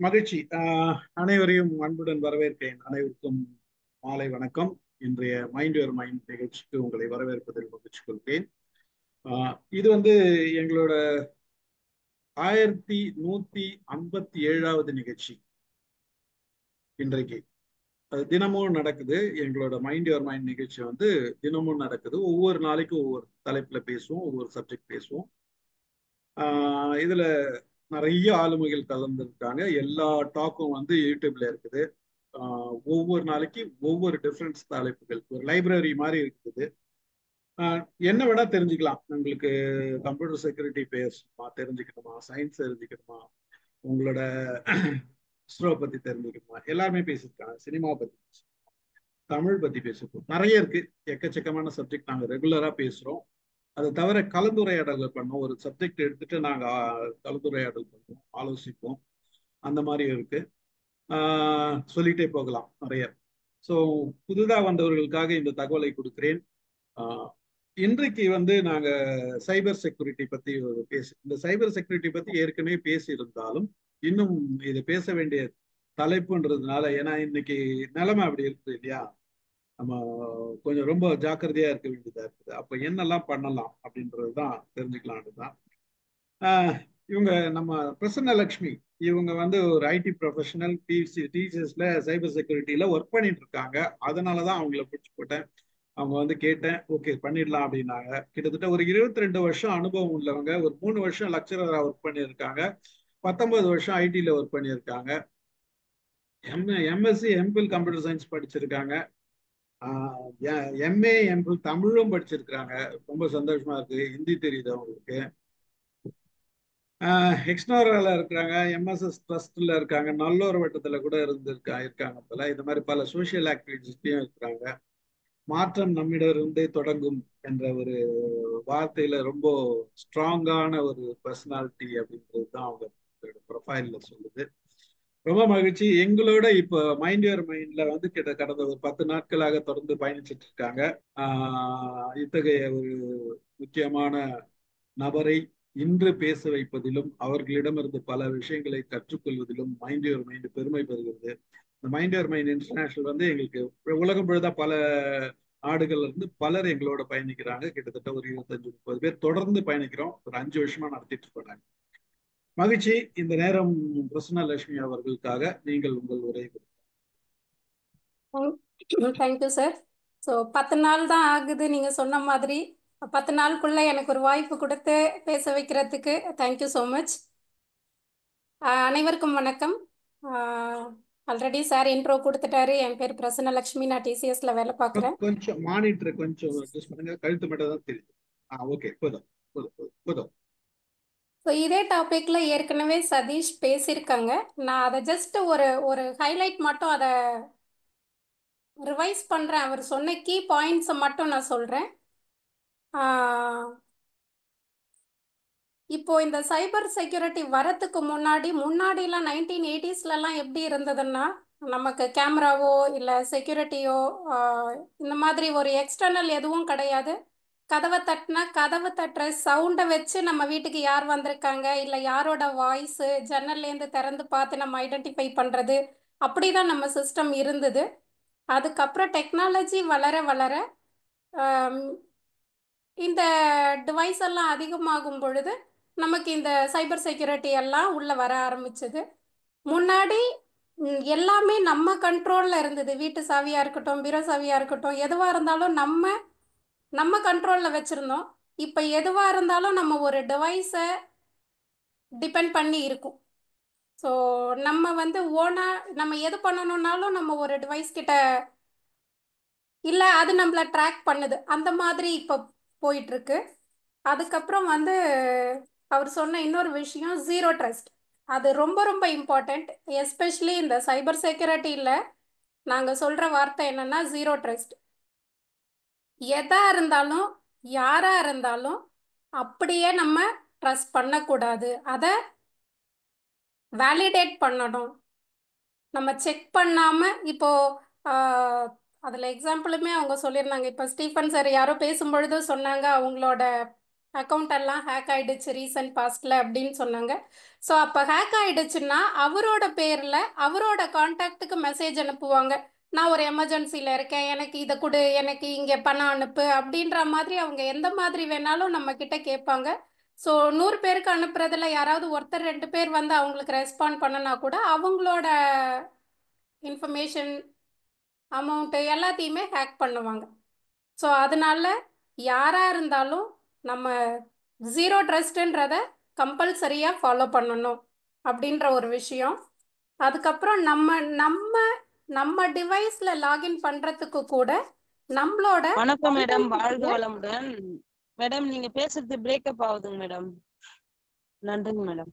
மகிழ்ச்சி. அனைவரையும் அன்புடன் வரவேற்கிறேன். அனைவருக்கும் மாலை வணக்கம். இன்றைய மைண்ட் யுவர் மைண்ட் நிகழ்ச்சிக்கு உங்களை வரவேற்பதில் மகிழ்ச்சி கொள்கிறேன். இது எங்களோட 1157வது நிகழ்ச்சி. இன்றைக்கு அது தினமும் நடக்குது. எங்களோட மைண்ட் யுவர் மைண்ட் நிகழ்ச்சி தினமும் நடக்குது. ஒவ்வொரு நாளைக்கும் ஒவ்வொரு தலைப்புல பேசுவோம், ஒவ்வொரு சப்ஜெக்ட் பேசுவோம். இதுல நிறைய ஆளுமைகள் கலந்துருக்காங்க. எல்லா டாக்கும் யூடியூப்ல இருக்குது. ஒவ்வொரு நாளைக்கு ஒவ்வொரு டிஃப்ரெண்ட்ஸ் தலைப்புகள், ஒரு லைப்ரரி மாதிரி இருக்குது. என்ன வேணா தெரிஞ்சுக்கலாம். உங்களுக்கு கம்ப்யூட்டர் செக்யூரிட்டி பேசணுமா, தெரிஞ்சுக்கணுமா, சயின்ஸ் தெரிஞ்சுக்கணுமா, உங்களோட இஸ்ரோ பத்தி தெரிஞ்சுக்கணுமா, எல்லாருமே பேசியிருக்காங்க. சினிமா பத்தி, தமிழ் பத்தி பேசிருக்கோம். நிறைய இருக்கு, எக்கச்சக்கமான சப்ஜெக்ட் நாங்க ரெகுலரா பேசுறோம். அதை தவிர கலந்துரையாடல்கள் பண்ணோம். ஒரு சப்ஜெக்ட் எடுத்துட்டு நாங்க கலந்துரையாடல் பண்ணுவோம், ஆலோசிப்போம். அந்த மாதிரி இருக்கு. சொல்லிட்டே போகலாம் நிறைய. ஸோ புதுதா வந்தவர்களுக்காக இந்த தகவலை கொடுக்கிறேன். இன்றைக்கு நாங்க சைபர் செக்யூரிட்டி பத்தி இந்த சைபர் செக்யூரிட்டி பத்தி ஏற்கனவே பேசி இருந்தாலும் இன்னும் இது பேச வேண்டிய தலைப்புன்றதுனால, ஏன்னா இன்னைக்கு நிலைமை அப்படி இருக்குது இல்லையா, நம்ம கொஞ்சம் ரொம்ப ஜாக்கிரதையா இருக்க வேண்டியதா இருக்குது. அப்ப என்னெல்லாம் பண்ணலாம் அப்படின்றதுதான் தெரிஞ்சுக்கலான்னு தான். இவங்க நம்ம பிரசன்னலட்சுமி, இவங்க ஒரு ஐடி ப்ரொஃபஷனல், டிசிஎஸ்ல சைபர் செக்யூரிட்டியில ஒர்க் பண்ணிட்டு இருக்காங்க. அதனாலதான் அவங்கள பிடிச்சி போட்டேன். அவங்க கேட்டேன், ஓகே பண்ணிடலாம் அப்படின்னாங்க. கிட்டத்தட்ட ஒரு 22 வருஷம் அனுபவம் உள்ளவங்க. ஒரு 3 வருஷம் லெக்சரரா ஒர்க் பண்ணியிருக்காங்க. 19 வருஷம் ஐடில ஒர்க் பண்ணியிருக்காங்க. எம்எஸ்சி எம்பில் கம்ப்யூட்டர் சயின்ஸ் படிச்சிருக்காங்க. எம்ஏ எம்பில் தமிழும் படிச்சிருக்காங்க. ரொம்ப சந்தோஷமா இருக்கு. ஹிந்தி தெரியுது அவங்களுக்கு. எக்ஸ்னோரால இருக்கிறாங்க, எம்எஸ்எஸ் ட்ரஸ்ட்ல இருக்காங்க, நல்லோர் வட்டத்துல கூட இருக்காங்க போல. இந்த மாதிரி பல சோசியல் ஆக்டிவிட்டிஸ்லயும் இருக்கிறாங்க. மாற்றம் நம்மிடமிருந்தே தொடங்கும் என்ற ஒரு வார்த்தையில ரொம்ப ஸ்ட்ராங்கான ஒரு பர்சனாலிட்டி அப்படின்றது தான் அவங்க ப்ரொஃபைல்ல சொல்லுது. ரொம்ப மகிழ்ச்சி. எங்களோட இப்போ மைண்ட் யுவர் மைண்ட்ல கடந்த ஒரு 10 நாட்களாக தொடர்ந்து பயணிச்சுட்டு இருக்காங்க. இத்தகைய ஒரு முக்கியமான நபரை இன்று பேச வைப்பதிலும் அவர்களிடமிருந்து பல விஷயங்களை கற்றுக்கொள்வதிலும் மைண்ட் யுவர் மைண்ட் பெருமை பெறுகிறது. இந்த மைண்ட் யுவர் மைண்ட் இன்டர்நேஷனல் எங்களுக்கு உலகம் முழுதா பல நாடுகள்ல இருந்து பலர் எங்களோட பயணிக்கிறாங்க. கிட்டத்தட்ட ஒரு 25-30 பேர் தொடர்ந்து பயணிக்கிறோம். ஒரு 5 வருஷமா நடத்திட்டு இருக்கோம். மகிழ்ச்சி. இந்த நேரம் பிரசன்னலட்சுமி அவர்களுக்காக நீங்கள் உங்கள் உரை. Thank you sir. ஸோ 10 நாள் தான் ஆகுது நீங்கள் சொன்ன மாதிரி. 10 நாளுக்குள்ள எனக்கு ஒரு வாய்ப்பு கொடுத்து பேச வைக்கிறதுக்கு தேங்க்யூ ஸோ மச். அனைவருக்கும் வணக்கம். ஆல்ரெடி சார் இன்ட்ரோ கொடுத்துட்டாரு. என் பேர் பிரசன்னலட்சுமி, நான் டிசிஎஸ்ல வேலை பார்க்குறேன். கொஞ்சம் மானிட்டர் கொஞ்சம் அட்ஜஸ்ட் பண்ணுங்க. கழுத்து மட்டும் தான் தெரியுது. ஓகே, போதும் போதும். ஸோ இதே டாபிக்ல ஏற்கனவே சதீஷ் பேசியிருக்காங்க. நான் அதை ஜஸ்ட் ஒரு ஒரு ஹைலைட் மட்டும் அதை ரிவைஸ் பண்ணுறேன். அவர் சொன்ன கீ பாயிண்ட்ஸை மட்டும் நான் சொல்கிறேன். இப்போ இந்த சைபர் செக்யூரிட்டி வரத்துக்கு முன்னாடிலாம் 1980ஸ்லாம் எப்படி இருந்ததுன்னா, நமக்கு கேமராவோ இல்லை செக்யூரிட்டியோ இந்த மாதிரி ஒரு எக்ஸ்டர்னல் எதுவும் கிடையாது. கதவை தட்டினா கதவை தட்டுற சவுண்டை வச்சு நம்ம வீட்டுக்கு யார் வந்திருக்காங்க, இல்லை யாரோட வாய்ஸு ஜன்னல்லேருந்து திறந்து பார்த்து நம்ம ஐடென்டிஃபை பண்ணுறது, அப்படி தான் நம்ம சிஸ்டம் இருந்தது. அதுக்கப்புறம் டெக்னாலஜி வளர வளர இந்த டிவைஸ் எல்லாம் அதிகமாகும் பொழுது நமக்கு இந்த சைபர் செக்யூரிட்டி எல்லாம் உள்ள வர ஆரம்பிச்சது. முன்னாடி எல்லாமே நம்ம கண்ட்ரோல்ல இருந்தது. வீட்டு சாவியா இருக்கட்டும், பீரோ சாவியா இருக்கட்டும், எதுவா இருந்தாலும் நம்ம கண்ட்ரோல்ல வச்சிருந்தோம். இப்போ எதுவா இருந்தாலும் நம்ம ஒரு டிவைஸை டிபெண்ட் பண்ணி இருக்கும். ஸோ நம்ம ஓனா நம்ம எது பண்ணணும்னாலும் நம்ம ஒரு டிவைஸ் கிட்ட இல்லை, அது நம்மளை ட்ராக் பண்ணுது. அந்த மாதிரி இப்போ போயிட்டு இருக்கு. அதுக்கப்புறம் அவர் சொன்ன இன்னொரு விஷயம் ஜீரோ ட்ரஸ்ட். அது ரொம்ப ரொம்ப இம்பார்ட்டண்ட். எஸ்பெஷலி இந்த சைபர் செக்யூரிட்டியில் நாங்கள் சொல்கிற வார்த்தை என்னன்னா ஜீரோ ட்ரஸ்ட். எதா இருந்தாலும் யாராக இருந்தாலும் அப்படியே நம்ம ட்ரஸ்ட் பண்ணக்கூடாது. அதை வேலிடேட் பண்ணணும். நம்ம செக் பண்ணாமல் அதில் எக்ஸாம்பிளுமே அவங்க சொல்லியிருந்தாங்க. இப்போ ஸ்டீஃபன் சார் யாரோ பேசும்பொழுது சொன்னாங்க, அவங்களோட அக்கௌண்ட் எல்லாம் ஹேக் ஆயிடுச்சு ரீசன்ட் பாஸ்ட்ல அப்படின்னு சொன்னாங்க. ஸோ அப்போ ஹேக் ஆயிடுச்சுன்னா அவரோட பேர்ல அவரோட கான்டாக்டுக்கு மெசேஜ் அனுப்புவாங்க. நான் ஒரு எமர்ஜென்சியில் இருக்கேன், எனக்கு இதை கொடு, எனக்கு இங்கே பணம் அனுப்பு அப்படின்ற மாதிரி அவங்க எந்த மாதிரி வேணாலும் நம்ம கிட்ட கேட்பாங்க. ஸோ 100 பேருக்கு அனுப்புறதுல யாராவது ஒருத்தர் 2 பேர் வந்து அவங்களுக்கு ரெஸ்பாண்ட் பண்ணனா கூட அவங்களோட இன்ஃபர்மேஷன், அமௌண்ட்டு எல்லாத்தையுமே ஹேக் பண்ணுவாங்க. ஸோ அதனால யாராக இருந்தாலும் நம்ம ஜீரோ ட்ரஸ்ட்ன்றத கம்பல்சரியாக ஃபாலோ பண்ணணும் அப்படின்ற ஒரு விஷயம். அதுக்கப்புறம் நம்ம நம்ம நம்ம டிவைஸில் லாகின் பண்ணுறதுக்கு கூட நம்மளோட வணக்கம் மேடம், வாழ்க identity-ய வளமுடன். மேடம் நீங்க பேசுறது பிரேக்கப் ஆகுதுங்க மேடம். நன்றிங்க மேடம்.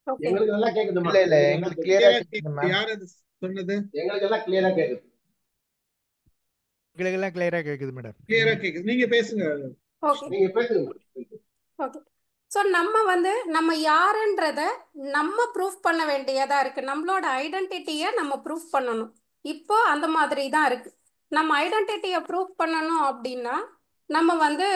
ஓகே எங்களுக்கு நல்லா கேக்குதுமா. இல்ல இல்ல எங்களுக்கு கிளியரா கேக்குது மேம். யார் அது சொன்னது? எங்களுக்கு எல்லாம் கிளியரா கேக்குது. எங்களுக்கு எல்லாம் கிளியரா கேக்குது மேடம். கிளியரா கேக்குது, நீங்க பேசுங்க. ஓகே நீங்க பேசுங்க. ஓகே. ஸோ நம்ம யாருன்றத நம்ம ப்ரூஃப் பண்ண வேண்டியதா இருக்கு. நம்மளோட ஐடென்டிட்டியை நம்ம ப்ரூஃப் பண்ணணும். இப்போ அந்த மாதிரி தான் இருக்கு. நம்ம ஐடென்டிட்டியை ப்ரூஃப் பண்ணணும் அப்படின்னா நம்ம வந்து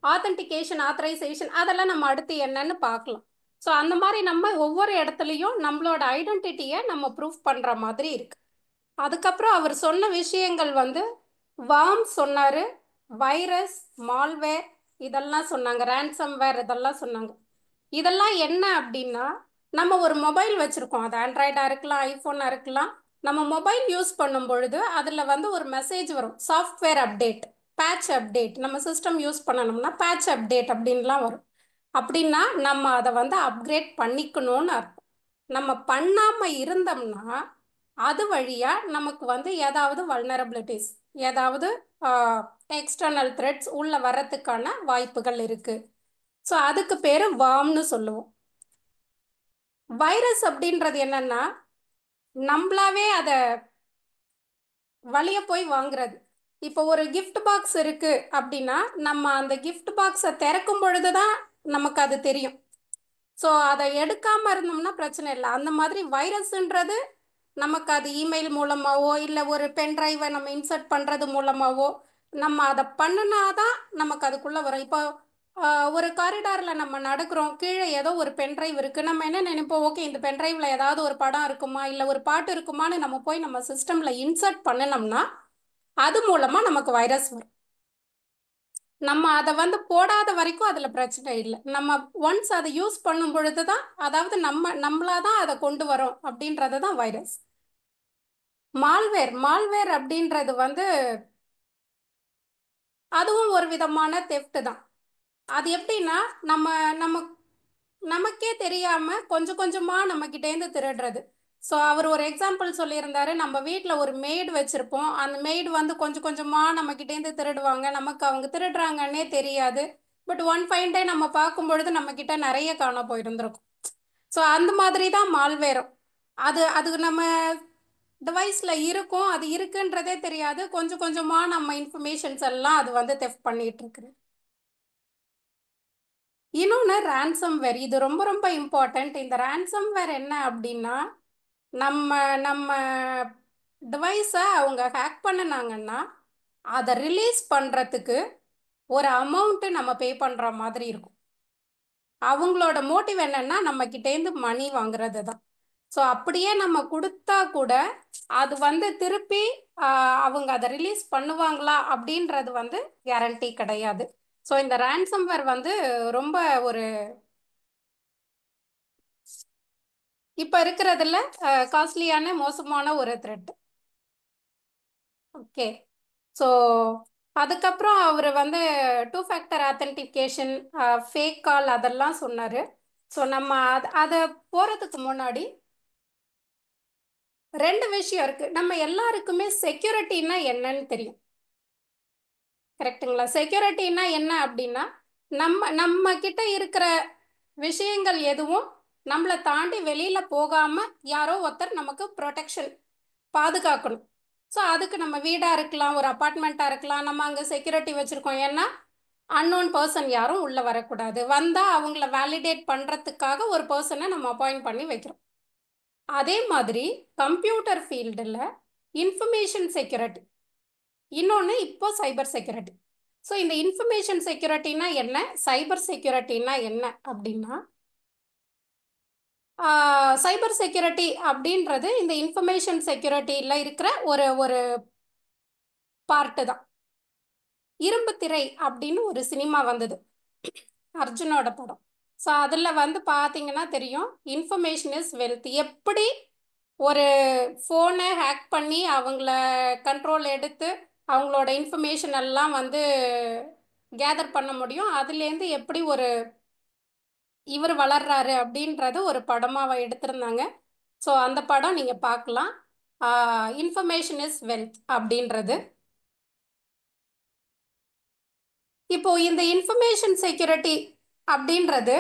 ஆத்தென்டிகேஷன், ஆத்தரைசேஷன் அதெல்லாம் நம்ம அடுத்து என்னன்னு பார்க்கலாம். ஸோ அந்த மாதிரி நம்ம ஒவ்வொரு இடத்துலையும் நம்மளோட ஐடென்டிட்டியை நம்ம ப்ரூஃப் பண்ணுற மாதிரி இருக்கு. அதுக்கப்புறம் அவர் சொன்ன விஷயங்கள் வந்து வார்ம் சொன்னார், வைரஸ், மால்வேர் இதெல்லாம் சொன்னாங்க, ரேன்சம்வேர் இதெல்லாம் சொன்னாங்க. இதெல்லாம் என்ன அப்படின்னா நம்ம ஒரு மொபைல் வச்சுருக்கோம், அது ஆண்ட்ராய்டாக இருக்கலாம், ஐஃபோனாக இருக்கலாம். நம்ம மொபைல் யூஸ் பண்ணும் பொழுது அதில் வந்து ஒரு மெசேஜ் வரும், சாஃப்ட்வேர் அப்டேட், பேட்ச் அப்டேட். நம்ம சிஸ்டம் யூஸ் பண்ணணும்னா பேட்ச் அப்டேட் அப்படின்லாம் வரும். அப்படின்னா நம்ம அதை வந்து அப்கிரேட் பண்ணிக்கணும்னு அர்த்தம். நம்ம பண்ணாமல் இருந்தோம்னா அது வழியாக நமக்கு வந்து ஏதாவது வல்னரபிலிட்டிஸ், ஏதாவது எக்ஸ்டர்னல் த்ரெட்ஸ் உள்ள வர்றதுக்கான வாய்ப்புகள் இருக்குது. ஸோ அதுக்கு பேர் வார்ம்னு சொல்லுவோம். வைரஸ் அப்படின்றது என்னன்னா நம்மளாவே அதை வழிய போய் வாங்குறது. இப்போ ஒரு gift பாக்ஸ் இருக்கு அப்படின்னா நம்ம அந்த gift பாக்ஸை திறக்கும் பொழுது தான் நமக்கு அது தெரியும். ஸோ அதை எடுக்காம இருந்தோம்னா பிரச்சனை இல்லை. அந்த மாதிரி வைரஸ்ன்றது நமக்கு அது இமெயில் மூலமாவோ இல்லை ஒரு பென்ட்ரைவை நம்ம இன்சர்ட் பண்ணுறது மூலமாவோ நம்ம அதை பண்ணினாதான் நமக்கு அதுக்குள்ளே வரும். இப்போ ஒரு காரிடாரில் நம்ம நடக்கிறோம், கீழே ஏதோ ஒரு பென்ட்ரைவ் இருக்குது, நம்ம என்ன நினைப்போம், ஓகே இந்த பென்ட்ரைவில் ஏதாவது ஒரு படம் இருக்குமா இல்லை ஒரு பாட்டு இருக்குமான்னு நம்ம போய் நம்ம சிஸ்டமில் இன்சர்ட் பண்ணினோம்னா அது மூலமாக நமக்கு வைரஸ் வரும். நம்ம அதை வந்து போடாத வரைக்கும் அதில் பிரச்சனை இல்லை. நம்ம ஒன்ஸ் அதை யூஸ் பண்ணும் பொழுது தான், அதாவது நம்மளாதான் அதை கொண்டு வரோம் அப்படின்றது தான் வைரஸ். மால்வேர் அப்படின்றது வந்து அதுவும் ஒரு விதமான தெஃப்ட் தான். அது எப்படின்னா நம்ம நம்ம நமக்கே தெரியாம கொஞ்சம் கொஞ்சமா நம்ம கிட்டேருந்து திருடுறது. ஸோ அவர் ஒரு எக்ஸாம்பிள் சொல்லியிருந்தாரு, நம்ம வீட்டில் ஒரு மெய்டு வச்சிருப்போம், அந்த மெய்டு வந்து கொஞ்சம் கொஞ்சமா நம்ம கிட்டேருந்து திருடுவாங்க, நமக்கு அவங்க திருடுறாங்கன்னே தெரியாது. பட் ஒன் ஃபைன் டே நம்ம பார்க்கும் பொழுது நம்ம கிட்ட நிறைய காண போயிருந்திருக்கும். ஸோ அந்த மாதிரி தான் மால்வேரும். அது நம்ம டிவைஸில் இருக்கும், அது இருக்குன்றதே தெரியாது, கொஞ்சம் கொஞ்சமாக நம்ம இன்ஃபர்மேஷன்ஸ் எல்லாம் அது வந்து தெஃப்ட் பண்ணிட்டு இருக்குது. இன்னொன்று ரேன்சம்வேர், இது ரொம்ப ரொம்ப இம்பார்ட்டண்ட். இந்த ரேன்சம்வேர் என்ன அப்படின்னா நம்ம நம்ம டிவைஸை அவங்க ஹேக் பண்ணினாங்கன்னா அதை ரிலீஸ் பண்ணுறதுக்கு ஒரு அமௌண்ட்டு நம்ம பே பண்ணுற மாதிரி இருக்கும். அவங்களோட மோட்டிவ் என்னன்னா நம்ம கிட்டேருந்து மணி வாங்குறது தான். ஸோ அப்படியே நம்ம கொடுத்தா கூட அது வந்து திருப்பி அவங்க அதை ரிலீஸ் பண்ணுவாங்களா அப்படின்றது வந்து கேரண்டி கிடையாது. ஸோ இந்த ரேன்சம்வேர் வந்து ரொம்ப ஒரு இப்போ இருக்கிறதுல காஸ்ட்லியான மோசமான ஒரு த்ரெட். ஓகே. ஸோ அதுக்கப்புறம் அவர் வந்து 2 ஃபேக்டர் ஆத்தென்டிகேஷன், ஃபேக் கால் அதெல்லாம் சொன்னார். ஸோ நம்ம அதை போகிறதுக்கு முன்னாடி 2 விஷயம் இருக்குது. நம்ம எல்லாருக்குமே செக்யூரிட்டின்னா என்னன்னு தெரியும், கரெக்டுங்களா? செக்யூரிட்டின்னா என்ன அப்படின்னா நம்ம கிட்ட இருக்கிற விஷயங்கள் எதுவும் நம்மளை தாண்டி வெளியில் போகாமல் யாரோ ஒருத்தர் நமக்கு ப்ரொடெக்ஷன், பாதுகாக்கணும். ஸோ அதுக்கு நம்ம வீடாக இருக்கலாம், ஒரு அப்பார்ட்மெண்ட்டாக இருக்கலாம், நம்ம அங்கே செக்யூரிட்டி வச்சுருக்கோம். ஏன்னா அன்னோன் பர்சன் யாரும் உள்ளே வரக்கூடாது, வந்தால் அவங்கள வேலிடேட் பண்ணுறதுக்காக ஒரு பர்சனை நம்ம அப்பாயிண்ட் பண்ணி வைக்கிறோம். அதே மாதிரி கம்ப்யூட்டர் ஃபீல்டில் இன்ஃபர்மேஷன் செக்யூரிட்டி, இன்னொன்று இப்போ சைபர் செக்யூரிட்டி. ஸோ இந்த இன்ஃபர்மேஷன் செக்யூரிட்டினா என்ன, சைபர் செக்யூரிட்டினா என்ன அப்படின்னா, சைபர் செக்யூரிட்டி அப்படின்றது இந்த இன்ஃபர்மேஷன் செக்யூரிட்டியில் இருக்கிற ஒரு ஒரு பார்ட்டு தான். இரும்பு திரை அப்படின்னு ஒரு சினிமா வந்தது, அர்ஜுனோட படம். ஸோ அதில் வந்து பார்த்தீங்கன்னா தெரியும், இன்ஃபர்மேஷன் இஸ் வெல்த். எப்படி ஒரு ஃபோனை ஹேக் பண்ணி அவங்கள கண்ட்ரோல் எடுத்து அவங்களோட இன்ஃபர்மேஷன் எல்லாம் வந்து கேதர் பண்ண முடியும், அதுலேருந்து எப்படி ஒரு இவர் வளர்றாரு அப்படின்றது ஒரு படமாக எடுத்திருந்தாங்க. ஸோ அந்த படம் நீங்கள் பார்க்கலாம், இன்ஃபர்மேஷன் இஸ் வெல்த் அப்படின்றது. இப்போ இந்த இன்ஃபர்மேஷன் செக்யூரிட்டி அப்படின்றது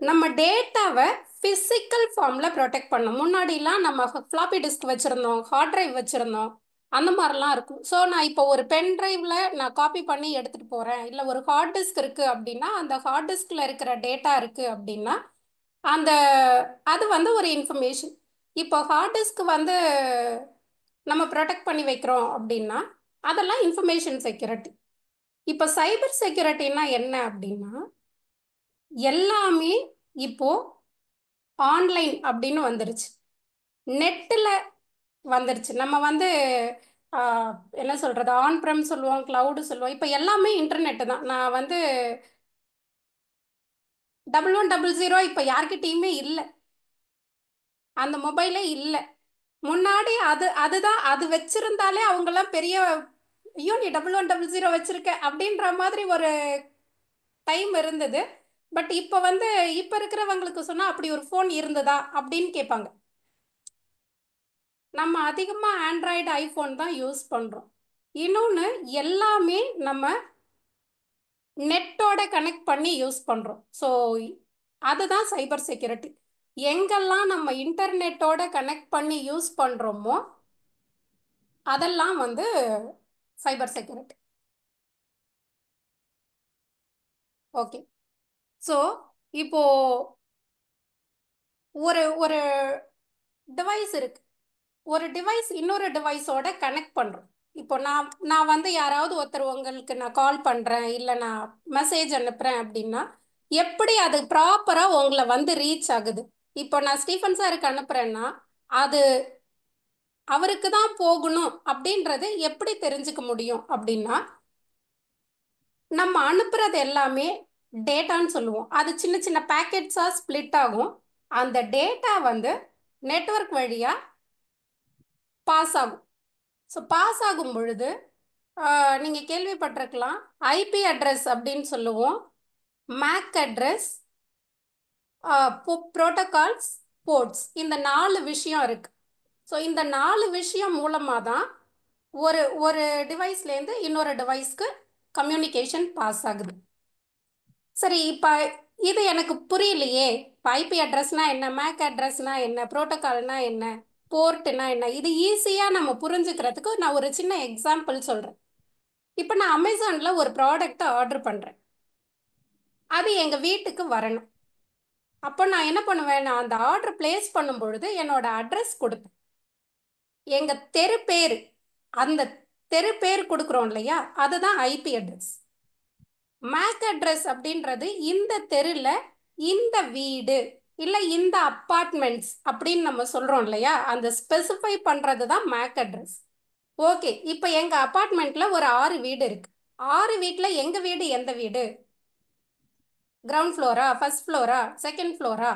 நம்ம டேட்டாவை ஃபிசிக்கல் ஃபார்மில் ப்ரொடெக்ட் பண்ணும். முன்னாடிலாம் நம்ம ஃப்ளாப்பி டிஸ்க் வச்சுருந்தோம், ஹார்ட் டிரைவ் வச்சுருந்தோம், அந்த மாதிரிலாம் இருக்கும். ஸோ நான் இப்போ ஒரு பென் டிரைவில் நான் காப்பி பண்ணி எடுத்துகிட்டு போகிறேன், இல்லை ஒரு ஹார்ட் டிஸ்க் இருக்குது அப்படின்னா, அந்த ஹார்ட் டிஸ்கில் இருக்கிற டேட்டா இருக்குது அப்படின்னா அந்த அது வந்து ஒரு இன்ஃபர்மேஷன். இப்போ ஹார்ட் டிஸ்க் வந்து நம்ம ப்ரொடெக்ட் பண்ணி வைக்கிறோம் அப்படின்னா அதெல்லாம் இன்ஃபர்மேஷன் செக்யூரிட்டி. இப்போ சைபர் செக்யூரிட்டினா என்ன அப்படின்னா, எல்லாமே இப்போ ஆன்லைன் அப்படின்னு வந்துருச்சு, நெட்டில் வந்துருச்சு. நம்ம வந்து என்ன சொல்கிறது, ஆன் ப்ரெம் சொல்லுவோம், க்ளவுடு சொல்லுவோம், இப்போ எல்லாமே இன்டர்நெட்டு தான். நான் வந்து 1100 இப்போ யார்கிட்டயுமே இல்லை, அந்த மொபைலே இல்லை. முன்னாடி அதுதான், அது வச்சிருந்தாலே அவங்கெல்லாம் பெரிய, ஐயோ நீ 1100 வச்சிருக்க அப்படின்ற மாதிரி ஒரு டைம் இருந்தது. பட் இப்போ வந்து இப்போ இருக்கிறவங்களுக்கு சொன்னால் அப்படி ஒரு ஃபோன் இருந்ததா அப்படின்னு கேட்பாங்க. நம்ம அதிகமாக ஆண்ட்ராய்டு ஐஃபோன் தான் யூஸ் பண்ணுறோம். இன்னொன்று, எல்லாமே நம்ம நெட்டோட கனெக்ட் பண்ணி யூஸ் பண்ணுறோம். ஸோ அதுதான் சைபர் செக்யூரிட்டி. எங்கெல்லாம் நம்ம இன்டர்நெட்டோட கனெக்ட் பண்ணி யூஸ் பண்ணுறோமோ அதெல்லாம் வந்து சைபர் செக்யூரிட்டி. ஓகே, ஸோ இப்போ ஒரு ஒரு டிவைஸ் இருக்கு, ஒரு டிவைஸ் இன்னொரு டிவைஸோட கனெக்ட் பண்ணுறோம். இப்போ நான் வந்து யாராவது ஒருத்தர் உங்களுக்கு நான் கால் பண்ணுறேன், இல்லை நான் மெசேஜ் அனுப்புகிறேன் அப்படின்னா எப்படி அது ப்ராப்பராக உங்களை வந்து ரீச் ஆகுது. இப்போ நான் ஸ்டீஃபன் சாருக்கு அனுப்புகிறேன்னா அது அவருக்கு தான் போகணும் அப்படின்றது எப்படி தெரிஞ்சுக்க முடியும் அப்படின்னா, நம்ம அனுப்புறது எல்லாமே டேட்டான்னு சொல்லுவோம். அது சின்ன சின்ன பேக்கெட்ஸாக ஸ்ப்ளிட் ஆகும். அந்த டேட்டா வந்து நெட்வொர்க் வழியாக பாஸ் ஆகும். ஸோ பாஸ் ஆகும் பொழுது நீங்கள் கேள்விப்பட்டிருக்கலாம், ஐபி அட்ரஸ் அப்படின்னு சொல்லுவோம், மேக் அட்ரஸ், ப்ரோட்டோகால்ஸ், போர்ட்ஸ். இந்த 4 விஷயம் இருக்கு. ஸோ இந்த 4 விஷயம் மூலமாக தான் ஒரு ஒரு டிவைஸ்லேருந்து இன்னொரு டிவைஸ்க்கு கம்யூனிகேஷன் பாஸ் ஆகுது. சரி, இப்போ இது எனக்கு புரியலையே, இப்போ ஐபி அட்ரஸ்னா என்ன, மேக் அட்ரஸ்னா என்ன, ப்ரோட்டோகால்னா என்ன, போர்ட்னா என்ன, இது ஈஸியாக நம்ம புரிஞ்சுக்கிறதுக்கு நான் ஒரு சின்ன எக்ஸாம்பிள் சொல்கிறேன். இப்போ நான் அமேசானில் ஒரு ப்ராடக்டை ஆர்டர் பண்ணுறேன், அது எங்கள் வீட்டுக்கு வரணும். அப்போ நான் என்ன பண்ணுவேன், நான் அந்த ஆர்டர் பிளேஸ் பண்ணும் பொழுது என்னோட அட்ரஸ் கொடுப்பேன், எங்கள் தெரு பேர், அந்த தெரு பேர் கொடுக்குறோம் இல்லையா, அதுதான் ஐபி அட்ரஸ். மேக் அட்ரஸ் அப்படின்றது இந்த தெருவில் இந்த வீடு இல்லை இந்த அப்பார்ட்மெண்ட்ஸ் அப்படின்னு நம்ம சொல்கிறோம் இல்லையா, அந்த ஸ்பெசிஃபை பண்ணுறது தான் மேக் அட்ரஸ். ஓகே, இப்போ எங்கள் அப்பார்ட்மெண்ட்டில் ஒரு 6 வீடு இருக்குது. 6 வீட்டில் எங்கள் வீடு எந்த வீடு, ground Flora, first Flora, second Flora,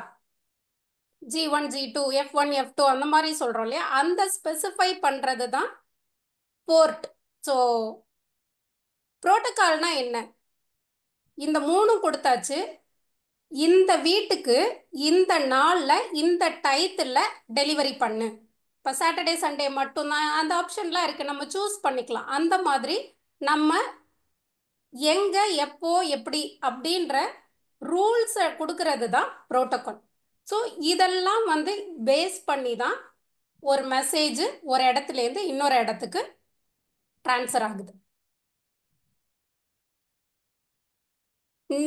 G1 G2 F1 F2 அந்த மாதிரி சொல்கிறோம் இல்லையா, அந்த ஸ்பெசிஃபை பண்ணுறது தான் போர்ட். ஸோ ப்ரோட்டோகால்னா என்ன, இந்த 3 கொடுத்தாச்சு, இந்த வீட்டுக்கு இந்த நாளில் இந்த டயத்தில் டெலிவரி பண்ணு. இப்போ சாட்டர்டே சண்டே மட்டும்தான் அந்த ஆப்ஷன்லாம் இருக்குது, நம்ம சூஸ் பண்ணிக்கலாம். அந்த மாதிரி நம்ம எங்கே எப்போ எப்படி அப்படின்ற ரூல்ஸை கொடுக்கறது தான் ப்ரோட்டோகால். ஸோ இதெல்லாம் வந்து பேஸ் பண்ணி தான் ஒரு மெசேஜ் ஒரு இடத்துலேருந்து இன்னொரு இடத்துக்கு ட்ரான்ஸ்ஃபர் ஆகுது.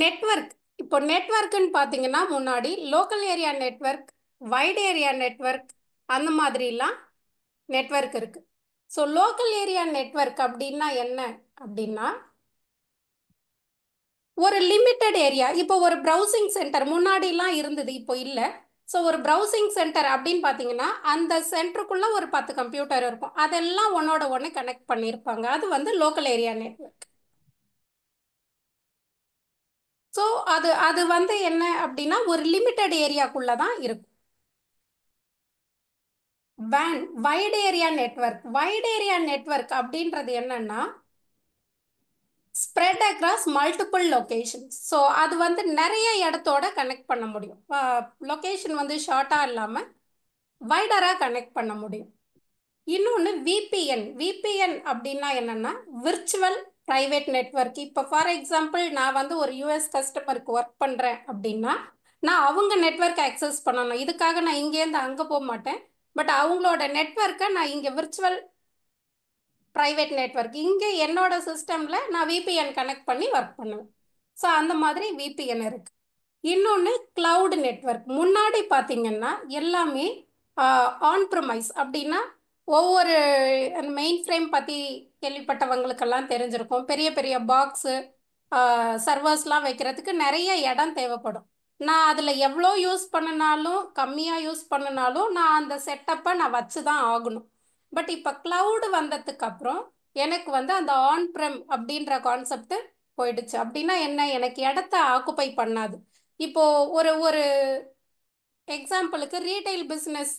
நெட்வொர்க், இப்போ நெட்வொர்க்குன்னு பார்த்தீங்கன்னா முன்னாடி local area network, white area network, அந்த மாதிரிலாம் நெட்வொர்க் இருக்குது. ஸோ லோக்கல் ஏரியா நெட்வொர்க் அப்படின்னா என்ன அப்படின்னா ஒரு லிமிட்டெட் ஏரியா. இப்போ ஒரு ப்ரௌசிங் சென்டர் முன்னாடிலாம் இருந்தது, இப்போ இல்லை. ஸோ ஒரு ப்ரௌசிங் சென்டர் அப்படின்னு பார்த்தீங்கன்னா அந்த சென்டருக்குள்ள ஒரு 10 கம்ப்யூட்டர் இருக்கும், அதெல்லாம் ஒன்னோட ஒன்று கனெக்ட் பண்ணியிருப்பாங்க. அது வந்து லோக்கல் ஏரியா நெட்வொர்க். ஸோ அது அது வந்து என்ன அப்படின்னா ஒரு லிமிட்டெட் ஏரியாக்குள்ள தான் இருக்கும். WAN white area network. White area network அப்படின்றது என்னன்னா spread across multiple locations. So அது வந்து நிறைய இடத்தோட கனெக்ட் பண்ண முடியும். லொகேஷன் வந்து ஷார்ட்டாக இல்லாமல் வைடராக கனெக்ட் பண்ண முடியும். இன்னொன்று விபிஎன். விபிஎன் அப்படின்னா என்னன்னா விர்ச்சுவல் ப்ரைவேட் நெட்வொர்க். இப்போ ஃபார் எக்ஸாம்பிள் நான் வந்து ஒரு யூஎஸ் கஸ்டமருக்கு ஒர்க் பண்ணுறேன் அப்படின்னா நான் அவங்க நெட்வொர்க் ஆக்சஸ் பண்ணணும். இதுக்காக நான் இங்கேருந்து அங்கே போக மாட்டேன். பட் அவங்களோட நெட்வொர்க்கை நான் இங்கே விர்ச்சுவல் ப்ரைவேட் நெட்வொர்க் இங்கே என்னோட சிஸ்டமில் நான் விபிஎன் கனெக்ட் பண்ணி ஒர்க் பண்ணுவேன். ஸோ அந்த மாதிரி விபிஎன் இருக்கு. இன்னொன்று கிளவுட் நெட்வொர்க். முன்னாடி பார்த்தீங்கன்னா எல்லாமே ஆன் ப்ரமைஸ் அப்படின்னா ஒவ்வொரு மெயின் ஃப்ரேம் பற்றி கேள்விப்பட்டவங்களுக்கெல்லாம் தெரிஞ்சிருக்கும். பெரிய பெரிய பாக்ஸு சர்வர்ஸ்லாம் வைக்கிறதுக்கு நிறைய இடம் தேவைப்படும். நான் அதில் எவ்வளோ யூஸ் பண்ணினாலும் கம்மியாக யூஸ் பண்ணினாலும் நான் அந்த செட்டப்பை நான் வச்சு தான் ஆகணும். பட் இப்போ கிளவுடு வந்ததுக்கு அப்புறம் எனக்கு வந்து அந்த ஆன் ப்ரெம் அப்படின்ற கான்செப்ட் போயிடுச்சு. அப்படின்னா என்ன, எனக்கு இடத்த ஆக்குப்பை பண்ணாது. இப்போ ஒரு ஒரு எக்ஸாம்பிளுக்கு ரீட்டைல் பிஸ்னஸ்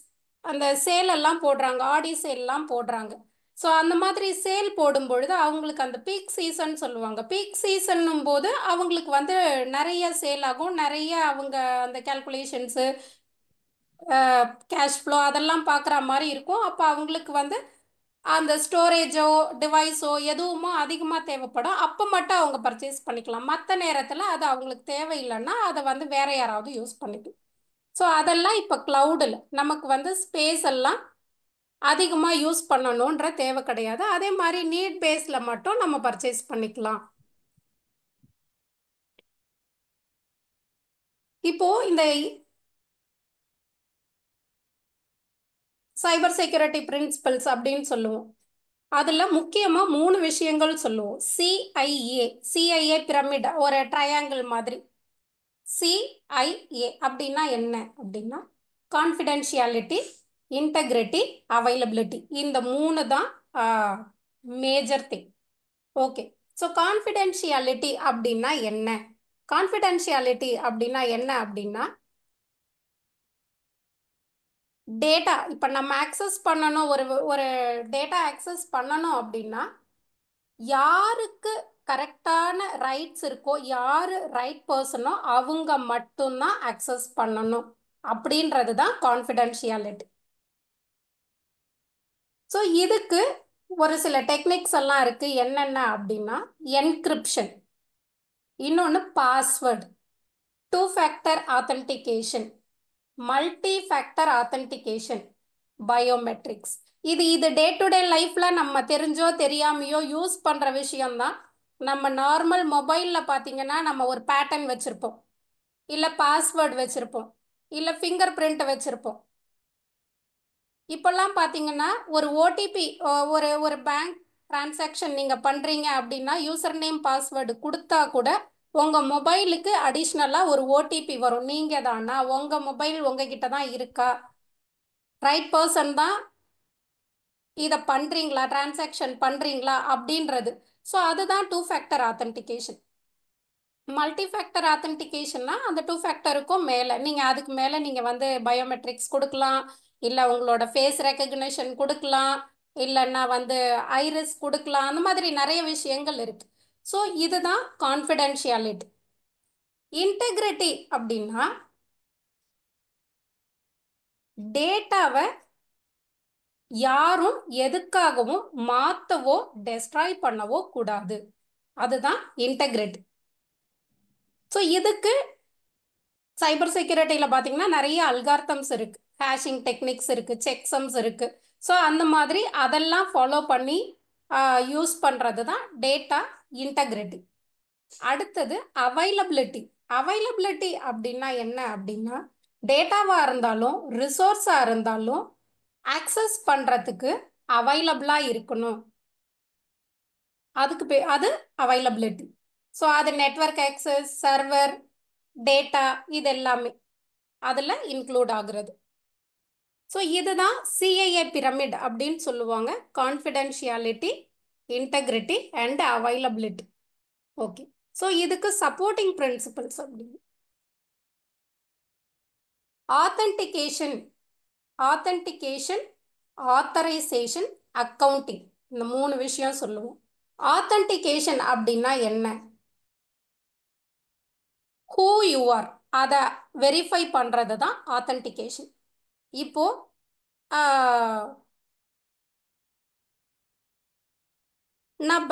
அந்த சேல் எல்லாம் போடுறாங்க, ஆடி சேல்லாம் போடுறாங்க. ஸோ அந்த மாதிரி சேல் போடும் பொழுது அவங்களுக்கு அந்த பீக் சீசன் சொல்லுவாங்க. பீக் சீசன்னும் போது அவங்களுக்கு வந்து நிறைய சேல் ஆகும், நிறைய அவங்க அந்த கேல்குலேஷன்ஸு கேஷ் ஃப்ளோ அதெல்லாம் பார்க்குற மாதிரி இருக்கும். அப்போ அவங்களுக்கு வந்து அந்த ஸ்டோரேஜோ டிவைஸோ எதுவுமோ அதிகமாக தேவைப்படும். அப்போ மட்டும் அவங்க பர்ச்சேஸ் பண்ணிக்கலாம். மற்ற நேரத்தில் அது அவங்களுக்கு தேவையில்லைன்னா அதை வந்து வேற யாராவது யூஸ் பண்ணிக்கலாம். ஸோ அதெல்லாம் இப்போ கிளவுடில் நமக்கு வந்து ஸ்பேஸ் எல்லாம் அதிகமாக யூஸ் பண்ணணுன்ற தேவை கிடையாது. அதே மாதிரி நீட் பேஸில் மட்டும் நம்ம பர்ச்சேஸ் பண்ணிக்கலாம். இப்போ இந்த சைபர் செக்யூரிட்டி பிரின்சிபல்ஸ் அப்படின்னு சொல்லுவோம். அதில் முக்கியமாக 3 விஷயங்கள் சொல்லுவோம். சிஐஏ பிரமிட் ஒரு ட்ரையாங்கிள் மாதிரி. சிஐஏ அப்படின்னா என்ன அப்படின்னா கான்ஃபிடென்ஷியாலிட்டி, இன்டெகிரிட்டி, அவைலபிலிட்டி. இந்த 3 தான் major thing. Okay, so confidentiality அப்படின்னா என்ன? கான்ஃபிடென்ஷியாலிட்டி அப்படின்னா என்ன அப்படின்னா டேட்டா இப்போ நம்ம ஆக்சஸ் பண்ணணும், ஒரு ஒரு டேட்டா ஆக்சஸ் பண்ணணும் அப்படின்னா யாருக்கு கரெக்டான ரைட்ஸ் இருக்கோ, யார் ரைட் பர்சனோ அவங்க மட்டும்தான் ஆக்சஸ் பண்ணணும் அப்படின்றது தான் கான்ஃபிடென்ஷியாலிட்டி. ஸோ இதுக்கு ஒரு சில டெக்னிக்ஸ் எல்லாம் இருக்கு. என்னென்ன அப்படின்னா என்கிரிப்ஷன், இன்னொன்று password, 2 factor authentication, multi factor authentication, biometrics. இது டே டு டே லைஃப்ல நம்ம தெரிஞ்சோ தெரியாமையோ யூஸ் பண்ற விஷயம்தான். நம்ம நார்மல் மொபைல்ல பார்த்தீங்கன்னா நம்ம ஒரு பேட்டர்ன் வச்சிருப்போம், இல்லை பாஸ்வேர்டு வச்சிருப்போம், இல்லை ஃபிங்கர் பிரிண்ட் வச்சிருப்போம். இப்போல்லாம் பார்த்தீங்கன்னா ஒரு ஓடிபி, ஒரு ஒரு பேங்க் டிரான்சாக்ஷன் நீங்கள் பண்ணுறீங்க அப்படின்னா யூசர் நேம் பாஸ்வேர்டு கொடுத்தா கூட உங்கள் மொபைலுக்கு அடிஷ்னலாக ஒரு ஓடிபி வரும். நீங்கள் தானா, உங்கள் மொபைல் உங்ககிட்ட தான் இருக்கா, ரைட் பர்சன் தான் இதை பண்ணுறீங்களா, டிரான்சாக்ஷன் பண்ணுறீங்களா அப்படின்றது. ஸோ அதுதான் 2 ஃபேக்டர் ஆத்தென்டிகேஷன். மல்டி ஃபேக்டர் ஆத்தென்டிகேஷன்னா அந்த 2 ஃபேக்டருக்கும் மேலே நீங்கள் அதுக்கு மேலே நீங்கள் வந்து பயோமெட்ரிக்ஸ் கொடுக்கலாம், இல்லை உங்களோட ஃபேஸ் ரெக்கக்னிஷன் கொடுக்கலாம், இல்லைன்னா வந்து ஐரிஸ் கொடுக்கலாம். அந்த மாதிரி நிறைய விஷயங்கள் இருக்கு. ஸோ இதுதான் கான்ஃபிடென்ஷியாலிட்டி. இன்டெகிரிட்டி அப்படின்னா டேட்டாவை யாரும் எதுக்காகவும் மாற்றவோ டெஸ்ட்ராய் பண்ணவோ கூடாது. அதுதான் இன்டெகிரிட்டி. ஸோ இதுக்கு சைபர் செக்யூரிட்டியில் பார்த்தீங்கன்னா நிறைய அல்கார்த்தம்ஸ் இருக்கு, ஹேஷிங் டெக்னிக்ஸ் இருக்கு, செக்ஸம்ஸ் இருக்கு. ஸோ அந்த மாதிரி அதெல்லாம் ஃபாலோ பண்ணி யூஸ் பண்ணுறது தான் டேட்டா இன்டெகிரிட்டி. அடுத்தது அவைலபிலிட்டி. அவைலபிலிட்டி அப்படின்னா என்ன அப்படின்னா டேட்டாவாக இருந்தாலும் ரிசோர்ஸாக இருந்தாலும் ஆக்சஸ் பண்ணுறதுக்கு அவைலபிளாக இருக்கணும். அது அவைலபிலிட்டி. ஸோ அது நெட்வொர்க் ஆக்சஸ், சர்வர், டேட்டா, இது எல்லாமே அதில் இன்க்ளூட் ஆகுறது. ஸோ இதுதான் சிஐஏ பிரமிட் அப்படின்னு சொல்லுவாங்க. Confidentiality, integrity and availability. Okay. So இதுக்கு சப்போர்ட்டிங் பிரின்சிபல்ஸ் அப்படின்னு ஆத்தென்டிகேஷன், ஆத்தரைசேஷன், அக்கவுண்டிங், இந்த 3 விஷயம் சொல்லுவோம். ஆத்தென்டிகேஷன் அப்படின்னா என்ன? ஹூ யூ ஆர், அதை வெரிஃபை பண்ணுறது தான் ஆத்தென்டிகேஷன். இப்போ நான்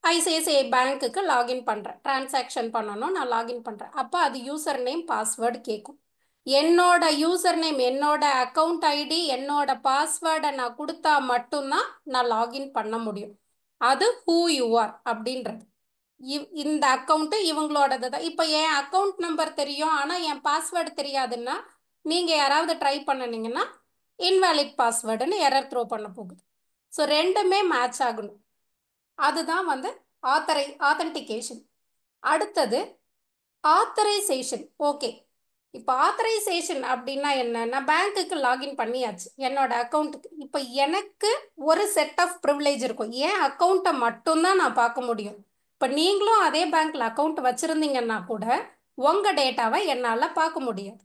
ஐசிஐசிஐ பேங்க்குக்கு லாகின் பண்ணுறேன், டிரான்சாக்ஷன் பண்ணணும், நான் லாகின் பண்ணுறேன். அப்போ அது யூசர் நேம் பாஸ்வேர்டு கேட்கும். என்னோட யூசர் நேம், என்னோட அக்கௌண்ட் ஐடி, என்னோட பாஸ்வேர்டை நான் கொடுத்தா மட்டும்தான் நான் லாகின் பண்ண முடியும். அது ஹூ யூ ஆர் அப்படின்றது. இந்த அக்கௌண்ட்டு இவங்களோடது தான். இப்போ என் அக்கௌண்ட் நம்பர் தெரியும், ஆனால் என் பாஸ்வேர்டு தெரியாதுன்னா நீங்கள் யாராவது ட்ரை பண்ணினீங்கன்னா இன்வேலிட் பாஸ்வேர்டுன்னு எரர் த்ரோ பண்ண போகுது. ஸோ ரெண்டுமே மேட்ச் ஆகணும். அதுதான் வந்து ஆத்தென்டிகேஷன். அடுத்தது ஆத்தரைசேஷன். ஓகே, இப்போ ஆத்தரைசேஷன் அப்படின்னா என்ன? நான் பேங்க்குக்கு லாகின் பண்ணியாச்சு என்னோட அக்கௌண்ட்டுக்கு. இப்போ எனக்கு ஒரு செட் ஆஃப் ப்ரிவிலேஜ் இருக்கும். என் அக்கௌண்ட்டை மட்டும்தான் நான் பார்க்க முடியும். இப்போ நீங்களும் அதே பேங்க்ல அக்கௌண்ட் வச்சுருந்தீங்கன்னா கூட உங்கள் டேட்டாவை என்னால் பார்க்க முடியாது.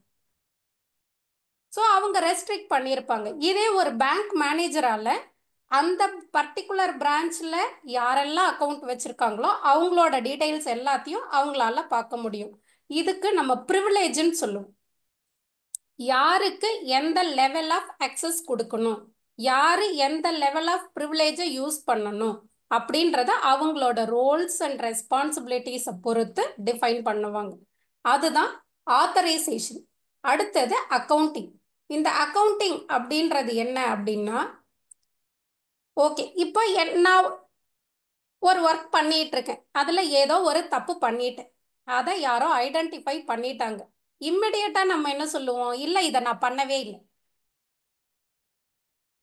ஸோ அவங்க ரெஸ்ட்ரிக்ட் பண்ணியிருப்பாங்க. இதே ஒரு பேங்க் மேனேஜரால் அந்த பர்டிகுலர் பிரான்ச்சில் யாரெல்லாம் அக்கௌண்ட் வச்சுருக்காங்களோ அவங்களோட டீட்டெயில்ஸ் எல்லாத்தையும் அவங்களால பார்க்க முடியும். இதுக்கு நம்ம ப்ரிவிலேஜ்னு சொல்லுவோம். யாருக்கு எந்த லெவல் ஆஃப் அக்சஸ் கொடுக்கணும், யார் எந்த லெவல் ஆஃப் ப்ரிவிலேஜை யூஸ் பண்ணணும் அப்படின்றத அவங்களோட ரோல்ஸ் அண்ட் ரெஸ்பான்சிபிலிட்டிஸை பொறுத்து டிஃபைன் பண்ணுவாங்க. அதுதான் ஆத்தரைசேஷன். அடுத்தது அக்கௌண்டிங். இந்த அக்கௌண்டிங் அப்படின்றது என்ன அப்படின்னா, ஓகே, இப்போ நான் ஒரு ஒர்க் பண்ணிட்டு இருக்கேன், அதில் ஏதோ ஒரு தப்பு பண்ணிட்டேன், அதை யாரோ ஐடென்டிஃபை பண்ணிட்டாங்க. இம்மிடியட்டாக நம்ம என்ன சொல்லுவோம்? இல்லை, இதை நான் பண்ணவே இல்லை,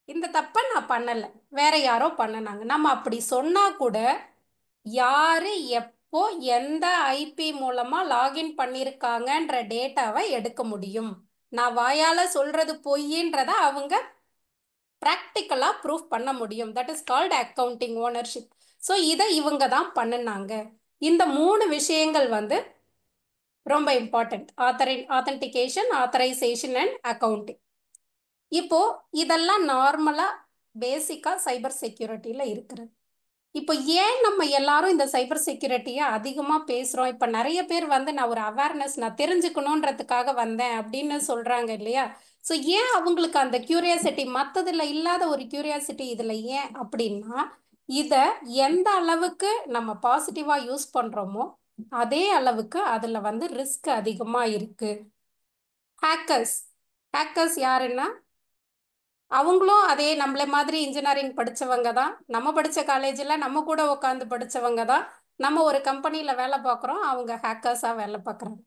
இந்த தப்பை நான் பண்ணலை, வேற யாரோ பண்ணினாங்க. நம்ம அப்படி சொன்னால் கூட யார் எப்போ எந்த ஐபி மூலமாக லாகின் பண்ணியிருக்காங்கன்ற டேட்டாவை எடுக்க முடியும். நான் வாயால் சொல்கிறது பொய்ன்றதை அவங்க ப்ராக்டிக்கலாக ப்ரூஃப் பண்ண முடியும். That is called accounting ownership. So இதை இவங்க தான் பண்ணினாங்க. இந்த 3 விஷயங்கள் வந்து ரொம்ப important. Authentication, authorisation and accounting. இப்போ இதெல்லாம் நார்மலாக பேசிக்காக சைபர் செக்யூரிட்டியில் இருக்கிறது. இப்போ ஏன் நம்ம எல்லாரும் இந்த சைபர் செக்யூரிட்டியை அதிகமாக பேசுகிறோம்? இப்போ நிறைய பேர் வந்து நான் ஒரு அவேர்னஸ், நான் தெரிஞ்சுக்கணுன்றதுக்காக வந்தேன் அப்படின்னு சொல்கிறாங்க இல்லையா? ஸோ ஏன் அவங்களுக்கு அந்த கியூரியாசிட்டி, மற்றதில் இல்லாத ஒரு கியூரியாசிட்டி இதில் ஏன் அப்படின்னா, இதை எந்த அளவுக்கு நம்ம பாசிட்டிவாக யூஸ் பண்ணுறோமோ அதே அளவுக்கு அதில் வந்து ரிஸ்க் அதிகமாக இருக்குது. ஹேக்கர்ஸ் யாருன்னா, அவங்களும் அதே நம்மள மாதிரி இன்ஜினியரிங் படித்தவங்க தான், நம்ம படித்த காலேஜில் நம்ம கூட உட்காந்து படித்தவங்க தான். நம்ம ஒரு கம்பெனியில் வேலை பார்க்குறோம், அவங்க ஹேக்கர்ஸாக வேலை பார்க்குறாங்க.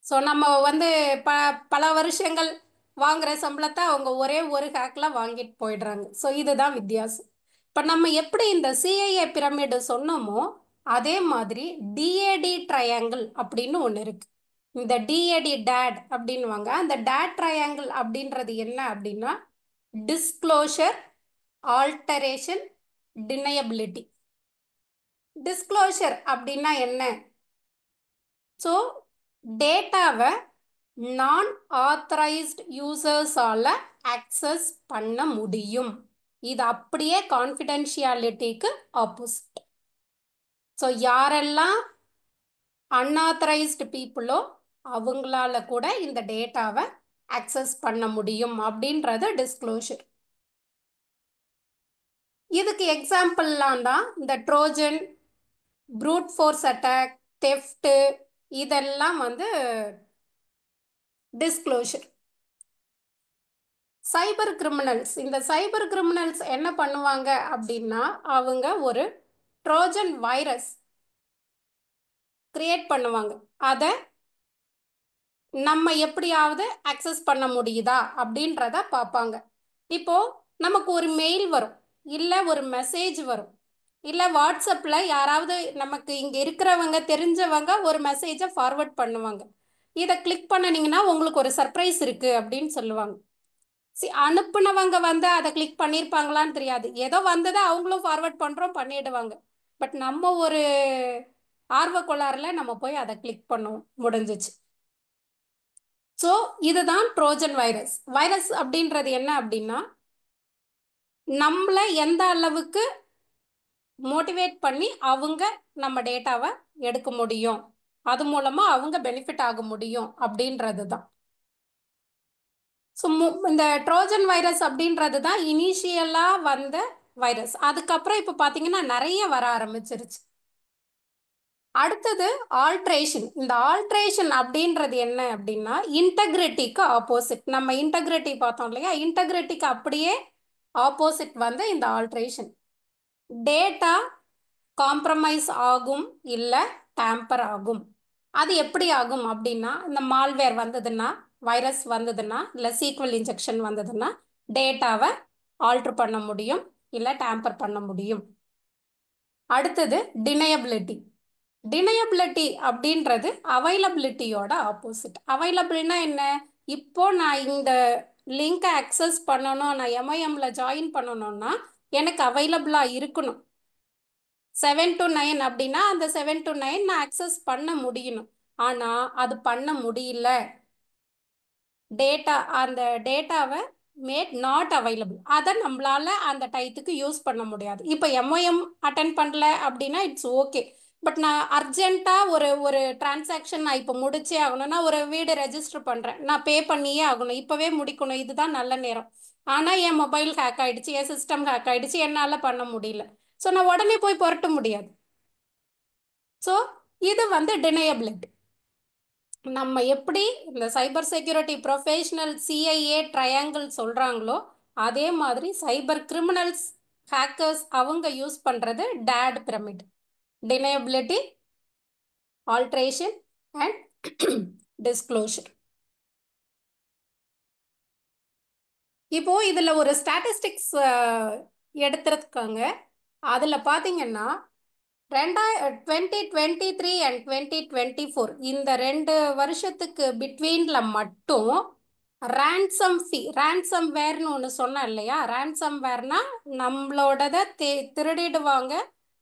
ஸோ நம்ம வந்து பல வருஷங்கள் வாங்குகிற சம்பளத்தை அவங்க ஒரே ஒரு ஹேக்கில் வாங்கிட்டு போயிடுறாங்க. ஸோ இதுதான் வித்தியாசம். இப்போ நம்ம எப்படி இந்த சிஐஏ பிரமிடு சொன்னோமோ அதே மாதிரி டிஏடி ட்ரையாங்கிள் அப்படின்னு ஒன்று இருக்குது. இந்த டிஏடி டேட் அப்படின்வாங்க. அந்த டேட் ட்ரையாங்கிள் அப்படின்றது என்ன அப்படின்னா, டிஸ்க்ளோஷர், ஆல்டரேஷன், டினையபிலிட்டி. டிஸ்க்ளோஷர் அப்படின்னா என்ன? ஸோ டேட்டாவை நான் ஆத்தரைஸ்டு யூசர்ஸால் அக்சஸ் பண்ண முடியும். இது அப்படியே கான்ஃபிடென்ஷியாலிட்டிக்கு ஆப்போசிட். ஸோ யாரெல்லாம் அன்ஆத்தரைஸ்டு பீப்புளோ அவங்களால கூட இந்த டேட்டாவை அக்சஸ் பண்ண முடியும் அப்படின்றது டிஸ்க்ளோஷர். இதுக்கு எக்ஸாம்பிள்லாம் தான் இந்த Trojan, fruit force attack, theft, இதெல்லாம் வந்து டிஸ்க்ளோஷர். சைபர் கிரிமினல்ஸ், இந்த சைபர் கிரிமினல்ஸ் என்ன பண்ணுவாங்க அப்படின்னா, அவங்க ஒரு ட்ரோஜன் வைரஸ் கிரியேட் பண்ணுவாங்க. அதை நம்ம எப்படியாவது அக்சஸ் பண்ண முடியுதா அப்படின்றத பார்ப்பாங்க. இப்போ நமக்கு ஒரு மெயில் வரும், இல்லை ஒரு மெசேஜ் வரும், இல்லை வாட்ஸ்அப்பில் யாராவது நமக்கு இங்கே இருக்கிறவங்க தெரிஞ்சவங்க ஒரு மெசேஜை ஃபார்வர்ட் பண்ணுவாங்க. இதை கிளிக் பண்ணினீங்கன்னா உங்களுக்கு ஒரு சர்ப்ரைஸ் இருக்குது அப்படின்னு சொல்லுவாங்க. அனுப்புனவங்க வந்து அதை கிளிக் பண்ணியிருப்பாங்களான்னு தெரியாது, ஏதோ வந்ததை அவங்களும் ஃபார்வர்ட் பண்ணுறோம், பண்ணிடுவாங்க. பட் நம்ம ஒரு ஆர்வ கோளாறுல நம்ம போய் அதை கிளிக் பண்ணுவோம், முடிஞ்சிச்சு. ஸோ இதுதான் ட்ரோஜன் வைரஸ். வைரஸ் அப்படின்றது என்ன அப்படின்னா, நம்மளை எந்த அளவுக்கு மோட்டிவேட் பண்ணி அவங்க நம்ம டேட்டாவை எடுக்க முடியும், அது மூலமா அவங்க பெனிஃபிட் ஆக முடியும் அப்படின்றது தான். ஸோ இந்த ட்ரோஜன் வைரஸ் அப்படின்றது தான் இனிஷியலாக வந்த வைரஸ். அதுக்கப்புறம் இப்போ பார்த்தீங்கன்னா நிறைய வர ஆரம்பிச்சிருச்சு. அடுத்தது ஆல்ட்ரேஷன். இந்த ஆல்ட்ரேஷன் அப்படின்றது என்ன அப்படின்னா, இன்டெகிரிட்டிக்கு ஆப்போசிட். நம்ம இன்டெகிரிட்டி பார்த்தோம் இல்லையா, இன்டெகிரிட்டிக்கு அப்படியே ஆப்போசிட் வந்து இந்த ஆல்ட்ரேஷன். டேட்டா காம்ப்ரமைஸ் ஆகும், இல்லை டேம்பர் ஆகும். அது எப்படி ஆகும் அப்படின்னா, இந்த மால்வேர் வந்ததுன்னா, வைரஸ் வந்ததுன்னா, இல்லை சீக்வல் இன்ஜெக்ஷன் வந்ததுன்னா டேட்டாவை ஆல்ட்ரு பண்ண முடியும், இல்லை டேம்பர் பண்ண முடியும். அடுத்தது டினையபிலிட்டி. டினையபிலிட்டி அப்படின்றது அவைலபிலிட்டியோட ஆப்போசிட். அவைலபிள்னா என்ன? இப்போ நான் இந்த லிங்கை அக்சஸ் பண்ணணும், நான் எம்ஐஎம்ல ஜாயின் பண்ணணும்னா எனக்கு அவைலபிளாக இருக்கணும். 7 to 9 அப்படின்னா அந்த 7 to 9 நான் அக்சஸ் பண்ண முடியணும். ஆனால் அது பண்ண முடியல. அந்த டேட்டாவை மேட் நாட் அவைலபிள், அதை நம்மளால அந்த டயத்துக்கு யூஸ் பண்ண முடியாது. இப்போ எம்ஓஎம் அட்டென்ட் பண்ணல அப்படின்னா இட்ஸ் ஓகே. பட் நான் அர்ஜென்ட்டாக ஒரு ஒரு டிரான்சாக்ஷன் நான் இப்போ முடிச்சே ஆகணும்னா, ஒரு வீடு ரெஜிஸ்டர் பண்ணுறேன், நான் பே பண்ணியே ஆகணும், இப்போவே முடிக்கணும், இதுதான் நல்ல நேரம். ஆனால் என் மொபைல் ஹேக் ஆகிடுச்சு, என் சிஸ்டம் ஹேக் ஆகிடுச்சு, என்னால் பண்ண முடியல. ஸோ நான் உடனே போய் புரட்ட முடியாது. ஸோ இது வந்து டினையபிலிட்டி. நம்ம எப்படி இந்த cyber security professional CIA triangle சொல்கிறாங்களோ, அதே மாதிரி சைபர் கிரிமினல்ஸ் ஹேக்கர்ஸ் அவங்க யூஸ் பண்ணுறது DAD pyramid. Deniability, alteration and disclosure. இப்போ இதில் ஒரு ஸ்டாட்டிஸ்டிக்ஸ் எடுத்துருக்காங்க. அதில் பார்த்தீங்கன்னா 2023 அண்ட் 2024 இந்த 2 வருஷத்துக்கு பிட்வீனில் மட்டும் ரேன்சம் வேர்னு ஒன்று சொன்னேன் இல்லையா, ரேன்சம் வேர்னா நம்மளோடதை திருடிடுவாங்க,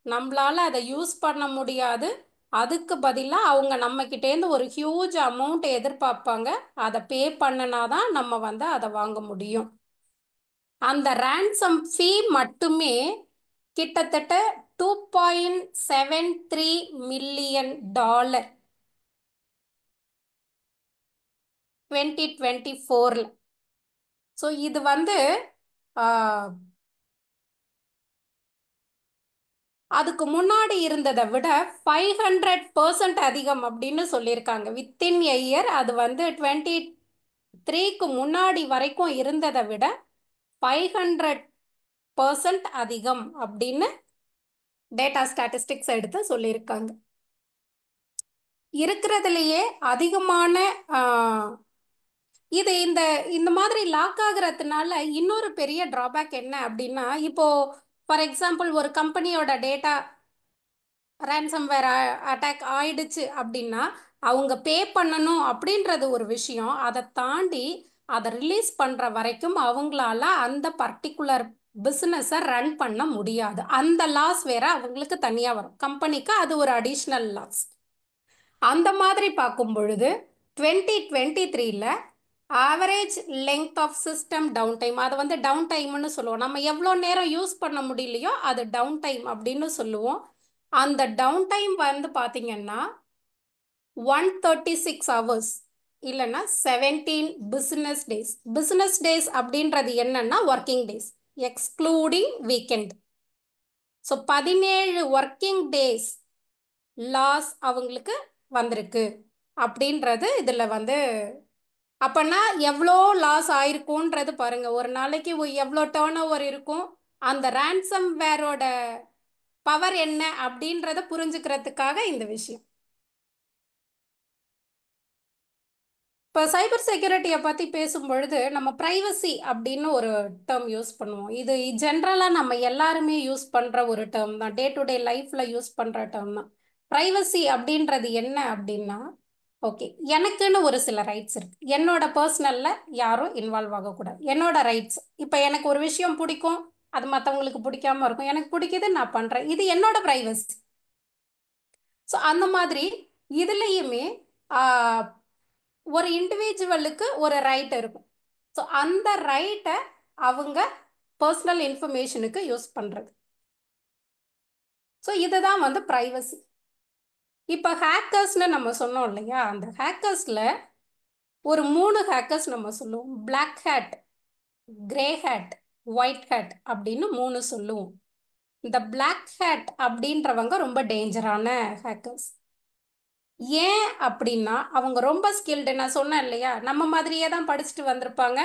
நம்மளால அதை யூஸ் பண்ண முடியாது, அதுக்கு பதிலாக அவங்க நம்மக்கிட்டேருந்து ஒரு ஹியூஜ் அமௌண்ட் எதிர்பார்ப்பாங்க, அதை பே பண்ணினாதான் நம்ம வந்து அதை வாங்க முடியும். அந்த ரேன்சம் ஃபீ மட்டுமே கிட்டத்தட்ட $2.73 மில்லியன் 2024. ஸோ இது வந்து அதுக்கு முன்னாடி இருந்ததை விட 500% அதிகம் அப்படின்னு சொல்லியிருக்காங்க. வித்தின் எ இயர் அது வந்து 23க்கு முன்னாடி வரைக்கும் இருந்ததை விட 500% அதிகம் அப்படின்னு டேட்டா ஸ்டாட்டிஸ்டிக்ஸ் எடுத்து சொல்லியிருக்காங்க. இருக்கிறதுலையே அதிகமான இது இந்த மாதிரி லாக் ஆகுறதுனால இன்னொரு பெரிய ட்ராபேக் என்ன அப்படின்னா, இப்போ ஃபார் எக்ஸாம்பிள் ஒரு கம்பெனியோட டேட்டா ரேன்சம்வேர் அட்டாக் ஆயிடுச்சு அப்படின்னா அவங்க பே பண்ணணும் அப்படின்றது ஒரு விஷயம். அதை தாண்டி அதை ரிலீஸ் பண்ணுற வரைக்கும் அவங்களால அந்த பர்டிகுலர் பிஸ்னஸை ரன் பண்ண முடியாது. அந்த லாஸ் வேற அவங்களுக்கு தனியாக வரும், கம்பெனிக்கு அது ஒரு அடிஷ்னல் லாஸ். அந்த மாதிரி பார்க்கும் பொழுது 2023ல் average length of system down time, அதை வந்து டவுன் டைம்னு சொல்லுவோம். நம்ம எவ்வளோ நேரம் யூஸ் பண்ண முடியலையோ அது டவுன் டைம் அப்படின்னு சொல்லுவோம். அந்த டவுன் டைம் வந்து பார்த்தீங்கன்னா 136 hours இல்லைன்னா 17 பிஸ்னஸ் டேஸ். பிஸ்னஸ் டேஸ் அப்படின்றது என்னன்னா working days excluding weekend. So 17 working days loss அவங்களுக்கு வந்திருக்கு அப்படின்றது இதில் வந்து. அப்போனா எவ்வளோ லாஸ் ஆயிருக்கும்ன்றது பாருங்க. ஒரு நாளைக்கு எவ்வளோ டேர்ன் ஓவர் இருக்கும், அந்த ரேன்சம் வேரோட பவர் என்ன அப்படின்றத புரிஞ்சுக்கிறதுக்காக இந்த விஷயம். இப்போ சைபர் செக்யூரிட்டியை பற்றி பேசும்பொழுது நம்ம ப்ரைவசி அப்படின்னு ஒரு டேர்ம் யூஸ் பண்ணுவோம். இது ஜென்ரலாக நம்ம எல்லாருமே யூஸ் பண்ணுற ஒரு டேர்ம் தான், டே டு டே லைஃப்பில் யூஸ் பண்ணுற டேர்ம் தான். ப்ரைவசி அப்படின்றது என்ன அப்படின்னா, ஓகே, எனக்குன்னு ஒரு சில ரைட்ஸ் இருக்கு. என்னோட பர்சனல்ல யாரும் இன்வால்வ் ஆகக்கூடாது. என்னோட ரைட்ஸ். இப்போ எனக்கு ஒரு விஷயம் பிடிக்கும், அது மற்றவங்களுக்கு பிடிக்காம இருக்கும். எனக்கு பிடிக்குது, நான் பண்ணுறேன். இது என்னோட ப்ரைவசி. ஸோ அந்த மாதிரி இதுலேயுமே ஒரு இண்டிவிஜுவலுக்கு ஒரு ரைட் இருக்கும். ஸோ அந்த ரைட்டை அவங்க பர்சனல் இன்ஃபர்மேஷனுக்கு யூஸ் பண்ணுறது. ஸோ இதுதான் வந்து ப்ரைவசி. இப்போ ஹேக்கர்ஸ்னு நம்ம சொன்னோம் இல்லையா, அந்த ஹேக்கர்ஸில் ஒரு 3 ஹேக்கர்ஸ் நம்ம சொல்லுவோம். Black hat, grey hat, white hat அப்படின்னு 3 சொல்லுவோம். இந்த பிளாக் ஹேட் அப்படின்றவங்க ரொம்ப டேஞ்சரான ஹேக்கர்ஸ். ஏன் அப்படின்னா அவங்க ரொம்ப ஸ்கில்டு. நான் சொன்னேன் இல்லையா, நம்ம மாதிரியே தான் படிச்சுட்டு வந்திருப்பாங்க.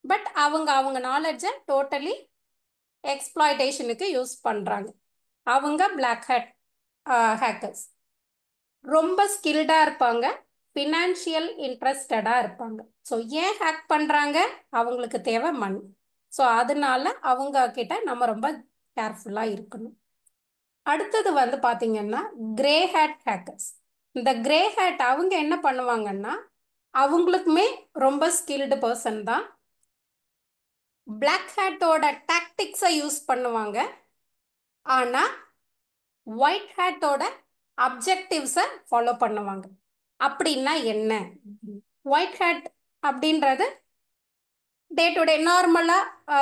பட் அவங்க நாலேஜை டோட்டலி எக்ஸ்ப்ளாய்டேஷனுக்கு யூஸ் பண்ணுறாங்க. அவங்க பிளாக் ஹேட் ஹேக்கர்ஸ். ரொம்ப ஸ்கில்டாக இருப்பாங்க, ஃபினான்ஷியல் இன்ட்ரெஸ்டடாக இருப்பாங்க. ஸோ ஏன் ஹேக் பண்ணுறாங்க? அவங்களுக்கு தேவை மணி. ஸோ அதனால அவங்க கிட்ட நம்ம ரொம்ப கேர்ஃபுல்லாக இருக்கணும். அடுத்தது வந்து பார்த்தீங்கன்னா கிரே ஹேட் ஹேக்கர்ஸ். இந்த கிரே ஹேட் அவங்க என்ன பண்ணுவாங்கன்னா, அவங்களுக்குமே ரொம்ப ஸ்கில்டு பர்சன் தான். பிளாக் ஹேட்டோட டாக்டிக்ஸை யூஸ் பண்ணுவாங்க. ஆனால் ஒயிட் ஹேட்டோட அப்ஜெக்டிவ்ஸை ஃபாலோ பண்ணுவாங்க. அப்படின்னா என்ன? ஒயிட் ஹேட் அப்படின்றது டே டு டே நார்மலாக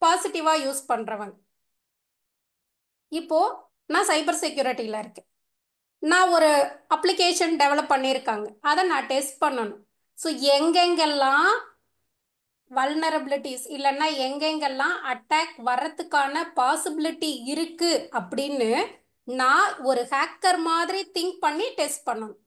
பாசிட்டிவாக யூஸ் பண்ணுறவங்க. இப்போது நான் சைபர் செக்யூரிட்டியில் இருக்கேன். நான் ஒரு அப்ளிகேஷன் டெவலப் பண்ணியிருக்காங்க, அதை நான் டெஸ்ட் பண்ணணும். ஸோ எங்கெங்கெல்லாம் வல்னரபிலிட்டிஸ் இல்லைன்னா எங்கெங்கெல்லாம் அட்டாக் வர்றதுக்கான பாசிபிலிட்டி இருக்கு அப்படின்னு நான் ஒரு ஹேக்கர் மாதிரி திங்க் பண்ணி டெஸ்ட் பண்ணணும்.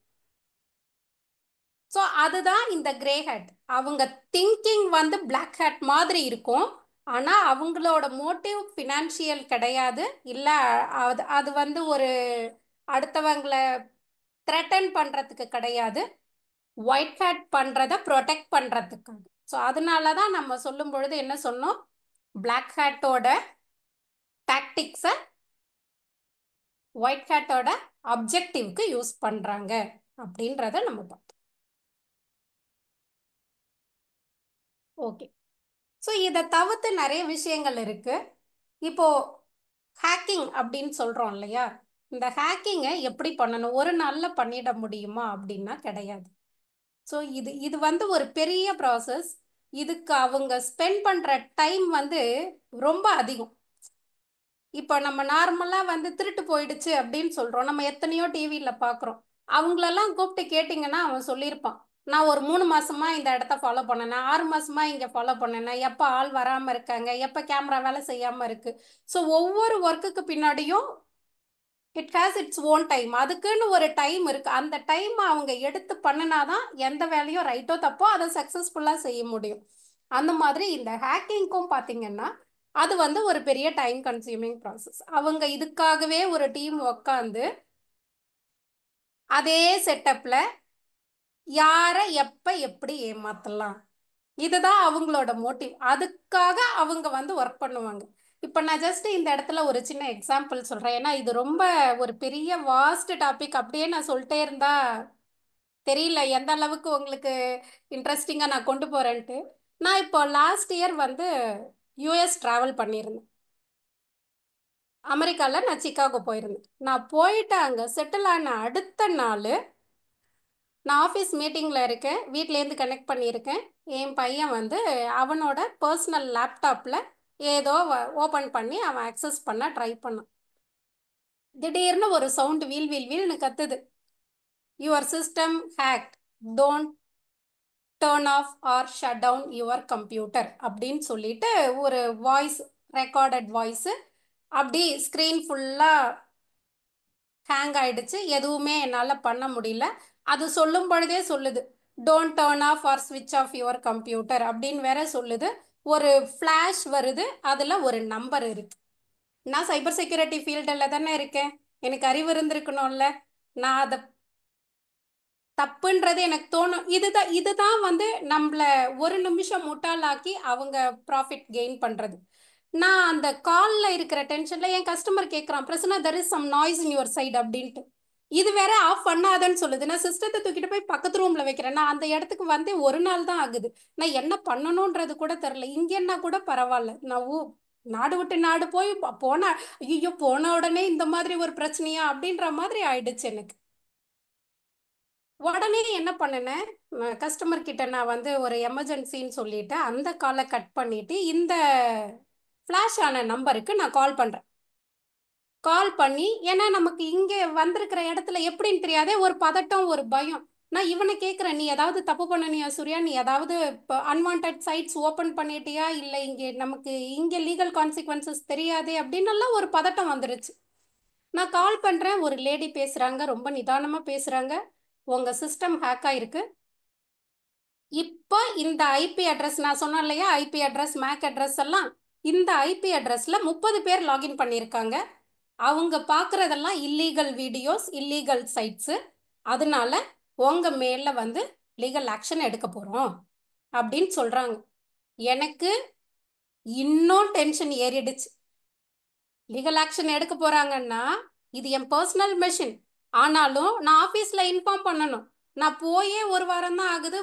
ஸோ அதுதான் இந்த கிரே ஹேட். அவங்க திங்கிங் வந்து பிளாக் ஹேட் மாதிரி இருக்கும். ஆனால் அவங்களோட மோட்டிவ் ஃபினான்ஷியல் கிடையாது. இல்லை அது வந்து ஒரு அடுத்தவங்களை த்ரெட்டன் பண்ணுறதுக்கு கிடையாது. ஒயிட் ஹேட் பண்ணுறதை ப்ரொடெக்ட் பண்ணுறதுக்காக. ஸோ அதனால தான் நம்ம சொல்லும் பொழுது என்ன சொன்னோம், பிளாக் ஹேட்டோட டாக்டிக்ஸை ஒயிட் ஹேட்டோட அப்ஜெக்டிவ்க்கு யூஸ் பண்ணுறாங்க அப்படின்றத நம்ம பார்த்தோம். ஓகே, ஸோ இதை தவிர்த்து நிறைய விஷயங்கள் இருக்கு. இப்போ ஹேக்கிங் அப்படின்னு சொல்கிறோம் இல்லையா, இந்த ஹேக்கிங்கை எப்படி பண்ணணும்? ஒரு நாளில் பண்ணிட முடியுமா அப்படின்னா கிடையாது. ஸோ இது வந்து ஒரு பெரிய ப்ராசஸ். இதுக்கு அவங்க ஸ்பெண்ட் பண்ணுற டைம் வந்து ரொம்ப அதிகம். இப்போ நம்ம நார்மலாக வந்து திருட்டு போயிடுச்சு அப்படின்னு சொல்கிறோம், நம்ம எத்தனையோ டிவியில் பார்க்குறோம். அவங்களெல்லாம் கூப்பிட்டு கேட்டிங்கன்னா அவன் சொல்லியிருப்பான், நான் ஒரு 3 மாசமா இந்த இடத்த ஃபாலோ பண்ணேன், 6 மாசமா இங்கே ஃபாலோ பண்ணேன், எப்போ ஆள் வராமல் இருக்காங்க, எப்போ கேமரா வேலை செய்யாமல் இருக்கு. ஸோ ஒவ்வொரு ஒர்க்குக்கு பின்னாடியும் it has its own time. அதுக்குன்னு ஒரு டைம் இருக்கு. அந்த டைம் அவங்க எடுத்து பண்ணினாதான் எந்த வேலையும் ரைட்டோ தப்போ அதை சக்சஸ்ஃபுல்லாக செய்ய முடியும். அந்த மாதிரி இந்த ஹேக்கிங்க்கும் பார்த்தீங்கன்னா அது வந்து ஒரு பெரிய டைம் கன்சியூமிங் ப்ராசஸ். அவங்க இதுக்காகவே ஒரு டீம் உட்காந்து அதே செட்டப்ல யாரை எப்ப எப்படி ஏமாத்தலாம், இதுதான் அவங்களோட மோட்டிவ். அதுக்காக அவங்க வந்து ஒர்க் பண்ணுவாங்க. இப்போ நான் ஜஸ்ட் இந்த இடத்துல ஒரு சின்ன எக்ஸாம்பிள் சொல்கிறேன். ஏன்னா இது ரொம்ப ஒரு பெரிய வாஸ்ட் டாபிக். அப்படியே நான் சொல்லிட்டே இருந்தா தெரியல எந்த அளவுக்கு உங்களுக்கு இன்ட்ரெஸ்டிங்காக நான் கொண்டு போகிறேன்ட்டு. நான் இப்போ லாஸ்ட் இயர் வந்து யூஎஸ் ட்ராவல் பண்ணியிருந்தேன். அமெரிக்காவில் நான் சிக்காகோ போயிருந்தேன். நான் போயிட்டு அங்கே செட்டில் ஆன அடுத்த நாள் நான் ஆஃபீஸ் மீட்டிங்கில் இருக்கேன், வீட்டிலேருந்து கனெக்ட் பண்ணியிருக்கேன். என் பையன் வந்து அவனோட பர்சனல் லேப்டாப்பில் ஏதோ ஓப்பன் பண்ணி அவன் அக்சஸ் பண்ண ட்ரை பண்ணான். திடீர்னு ஒரு சவுண்டு வீல் வீல் வீல்னு கத்துது, your system hacked, don't turn off or shut down your computer அப்படின்னு சொல்லிட்டு ஒரு வாய்ஸ், ரெக்கார்டட் வாய்ஸு. அப்படி ஸ்க்ரீன் ஃபுல்லாக ஹேங் ஆயிடுச்சு, எதுவுமே என்னால் பண்ண முடியல. அது சொல்லும் பொழுதே சொல்லுது, டோன்ட் டர்ன் ஆஃப் ஆர் ஸ்விட்ச் ஆஃப் யுவர் கம்ப்யூட்டர் அப்படின்னு வேற சொல்லுது. ஒரு ஃப்ளாஷ் வருது, அதில் ஒரு நம்பர் இருக்கு. நான் சைபர் செக்யூரிட்டி ஃபீல்டில் தானே இருக்கேன், எனக்கு அறிவு இருந்திருக்கணும்ல. நான் அதை தப்புன்றது எனக்கு தோணும். இதுதான் வந்து நம்மள ஒரு நிமிஷம் முட்டாளாக்கி அவங்க ப்ராஃபிட் கெயின் பண்றது. நான் அந்த கால்ல இருக்கிற டென்ஷன்ல என் கஸ்டமர் கேட்கறான், Prasanna there is some noise in your side அப்படின்ட்டு. இது வேற ஆஃப் பண்ணாதன்னு சொல்லுது. நான் சிஸ்டத்தை தூக்கிட்டு போய் பக்கத்து ரூம்ல வைக்கிறேன். நான் அந்த இடத்துக்கு வந்து ஒரு நாள் தான் ஆகுது. நான் என்ன பண்ணணும்ன்றது கூட தெரியல. இங்கன்னா கூட பரவாயில்ல. நான் நாடு விட்டு நாடு போய் போனா ஐயோ போன உடனே இந்த மாதிரி ஒரு பிரச்சனையா அப்படின்ற மாதிரி ஆயிடுச்சு எனக்கு. உடனே என்ன பண்ணினேன், கஸ்டமர் கிட்ட நான் வந்து ஒரு எமர்ஜென்சின்னு சொல்லிட்டு அந்த காலை கட் பண்ணிட்டு இந்த ஃப்ளாஷ் ஆன நம்பருக்கு நான் கால் பண்றேன். கால் பண்ணி, ஏன்னா நமக்கு இங்கே வந்திருக்கிற இடத்துல எப்படின்னு தெரியாதே, ஒரு பதட்டம் ஒரு பயம். நான் இவனை கேட்குறேன், நீ ஏதாவது தப்பு பண்ணனியா சூர்யா, நீ ஏதாவது இப்போ அன்வான்ட் சைட்ஸ் ஓப்பன் பண்ணிட்டியா, இல்லை இங்கே நமக்கு இங்கே லீகல் கான்சிக்வன்சஸ் தெரியாதே அப்படின்னு எல்லாம் ஒரு பதட்டம் வந்துருச்சு. நான் கால் பண்ணுறேன், ஒரு லேடி பேசுகிறாங்க, ரொம்ப நிதானமாக பேசுகிறாங்க. உங்கள் சிஸ்டம் ஹேக் ஆயிருக்கு. இப்போ இந்த ஐபி அட்ரஸ் நான் சொன்னேன் இல்லையா, ஐபி அட்ரஸ் மேக் அட்ரஸ் எல்லாம், இந்த ஐபி அட்ரஸ்ல 30 பேர் லாகின் பண்ணியிருக்காங்க. அவங்க பார்க்குறதெல்லாம் இல்லீகல் வீடியோஸ், இல்லீகல் சைட்ஸு. அதனால உங்க மேல வந்து லீகல் ஆக்ஷன் எடுக்க போறோம் அப்படின்னு சொல்றாங்க. எனக்கு இன்னும் டென்ஷன் ஏறிடுச்சு. லீகல் ஆக்ஷன் எடுக்க போறாங்கன்னா இது என் பர்சனல் மெஷின். ஆனாலும் நான் ஆஃபீஸில் இன்ஃபார்ம் பண்ணணும். நான் போயே ஒரு வாரம் தான் ஆகுது.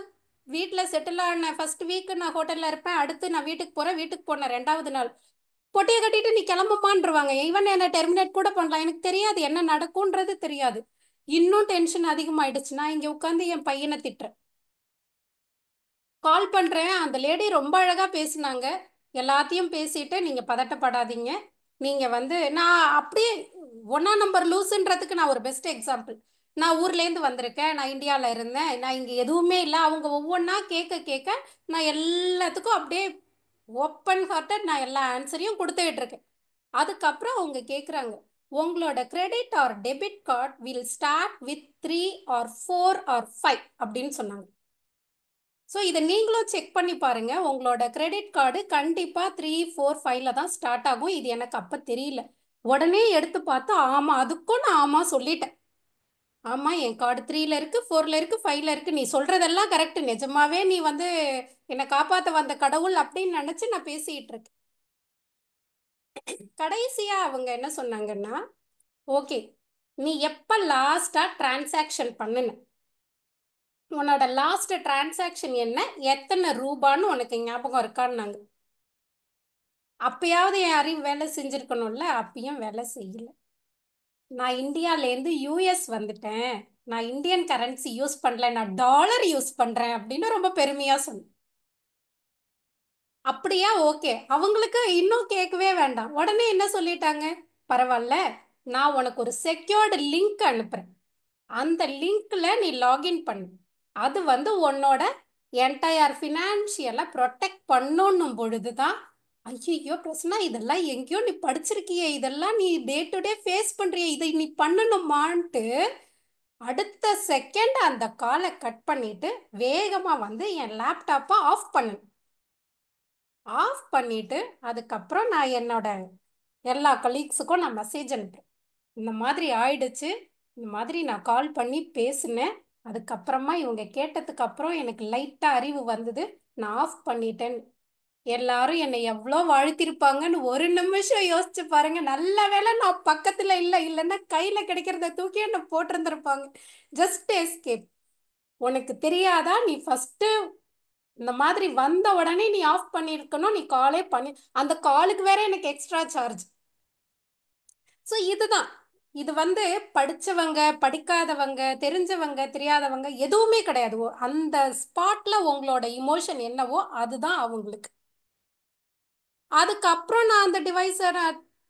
வீட்டில் செட்டில் ஆன ஃபர்ஸ்ட் வீக் நான் ஹோட்டலில் இருப்பேன். அடுத்து நான் வீட்டுக்கு போகிறேன். வீட்டுக்கு போன 2வது நாள் பொட்டியை கட்டிட்டு நீ கிளம்புமான்ருவாங்க. ஈவன் என்னை டெர்மினேட் கூட பண்ணலாம். எனக்கு தெரியாது என்ன நடக்கும்ன்றது தெரியாது. இன்னும் டென்ஷன் அதிகமாயிடுச்சு. நான் இங்கே உட்காந்து என் பையனை திட்டுறேன். கால் பண்ணுறேன். அந்த லேடி ரொம்ப அழகாக பேசினாங்க. எல்லாத்தையும் பேசிட்டு நீங்கள் பதட்டப்படாதீங்க. நீங்கள் வந்து நான் அப்படியே 1ஆம் நம்பர் லூஸுன்றதுக்கு நான் ஒரு பெஸ்ட் எக்ஸாம்பிள். நான் ஊர்லேருந்து வந்திருக்கேன். நான் இந்தியாவில் இருந்தேன். நான் இங்கே எதுவுமே இல்லை. அவங்க ஒவ்வொன்றா கேட்க கேட்க நான் எல்லாத்துக்கும் அப்படியே ஓப்பன் ஹார்ட்டட் நான் எல்லா ஆன்சரையும் கொடுத்துக்கிட்டு இருக்கேன். அதுக்கப்புறம் அவங்க கேட்குறாங்க, உங்களோட credit R debit card will start with 3 or 4 or 5 அப்படின்னு சொன்னாங்க. ஸோ இதை நீங்களும் செக் பண்ணி பாருங்க. உங்களோட கிரெடிட் கார்டு கண்டிப்பாக 3, 4, 5ல் தான் ஸ்டார்ட் ஆகும். இது எனக்கு அப்போ தெரியல. உடனே எடுத்து பார்த்தா ஆமாம், அதுக்கும் நான் ஆமாம் சொல்லிட்டேன். ஆமாம், என் கார்டு 3ல் இருக்கு, 4ல் இருக்கு, 5ல் இருக்கு. நீ சொல்றதெல்லாம் கரெக்ட். நிஜமாவே நீ வந்து என்னை காப்பாற்ற வந்த கடவுள் அப்படின்னு நினச்சி நான் பேசிக்கிட்டு இருக்கேன். கடைசியா அவங்க என்ன சொன்னாங்கன்னா, ஓகே நீ எப்ப லாஸ்டா டிரான்சாக்ஷன் பண்ணுன, உன்னோட லாஸ்ட் டிரான்சாக்ஷன் என்ன, எத்தனை ரூபான்னு உனக்கு ஞாபகம் இருக்கான்னாங்க. அப்பயாவது என் அறிவு வேலை செஞ்சிருக்கணும்ல. அப்பயும் வேலை செய்யல. நான் இந்தியாலேருந்து யூஎஸ் வந்துட்டேன். நான் இந்தியன் கரன்சி யூஸ் பண்ணல, நான் டாலர் யூஸ் பண்றேன் அப்படின்னு ரொம்ப பெருமையா சொன்னேன். அப்படியா, ஓகே. அவங்களுக்கு இன்னும் கேட்கவே வேண்டாம். உடனே என்ன சொல்லிட்டாங்க, பரவாயில்ல நான் உனக்கு ஒரு செக்யூர்டு லிங்க் அனுப்புறேன். அந்த லிங்க்ல நீ லாகின் பண்ணு. அது வந்து உன்னோட என்டையர் ஃபினான்ஷியலை ப்ரொடெக்ட் பண்ணணும் பொழுதுதான். ஐயோ பிரச்சனை, இதெல்லாம் எங்கேயோ நீ படிச்சிருக்கிய, இதெல்லாம் நீ டே டு டே ஃபேஸ் பண்றிய, இதை நீ பண்ணணுமான்ட்டு அடுத்த செகண்ட் அந்த காலை கட் பண்ணிட்டு வேகமா வந்து என் லேப்டாப்பை ஆஃப் பண்ணு. ஆஃப் பண்ணிட்டு அதுக்கப்புறம் நான் என்னோட எல்லா கலீக்ஸுக்கும் நான் மெசேஜ் அனுப்புறேன். இந்த மாதிரி ஆயிடுச்சு, இந்த மாதிரி நான் கால் பண்ணி பேசினேன். அதுக்கப்புறமா இவங்க கேட்டதுக்கு அப்புறம் எனக்கு லைட்டாக அறிவு வந்தது. நான் ஆஃப் பண்ணிட்டேன். எல்லாரும் என்னை எவ்வளோ வாழ்த்திருப்பாங்கன்னு ஒரு நிமிஷம் யோசிச்சு பாருங்க. நல்ல வேளை நான் பக்கத்தில் இல்லை, இல்லைன்னா கையில் கிடைக்கிறத தூக்கி என்ன போட்டிருந்திருப்பாங்க. Just escape. உனக்கு தெரியாதா, நீ ஃபர்ஸ்ட் இந்த மாதிரி வந்த உடனே நீ ஆஃப் பண்ணியிருக்கணும். நீ காலே பண்ணி, அந்த காலுக்கு வேற எனக்கு எக்ஸ்ட்ரா சார்ஜ். ஸோ இதுதான், இது வந்து படிச்சவங்க படிக்காதவங்க தெரிஞ்சவங்க தெரியாதவங்க எதுவுமே கிடையாது. அந்த ஸ்பாட்ல உங்களோட இமோஷன் என்னவோ அதுதான் அவங்களுக்கு. அதுக்கப்புறம் நான் அந்த டிவைஸை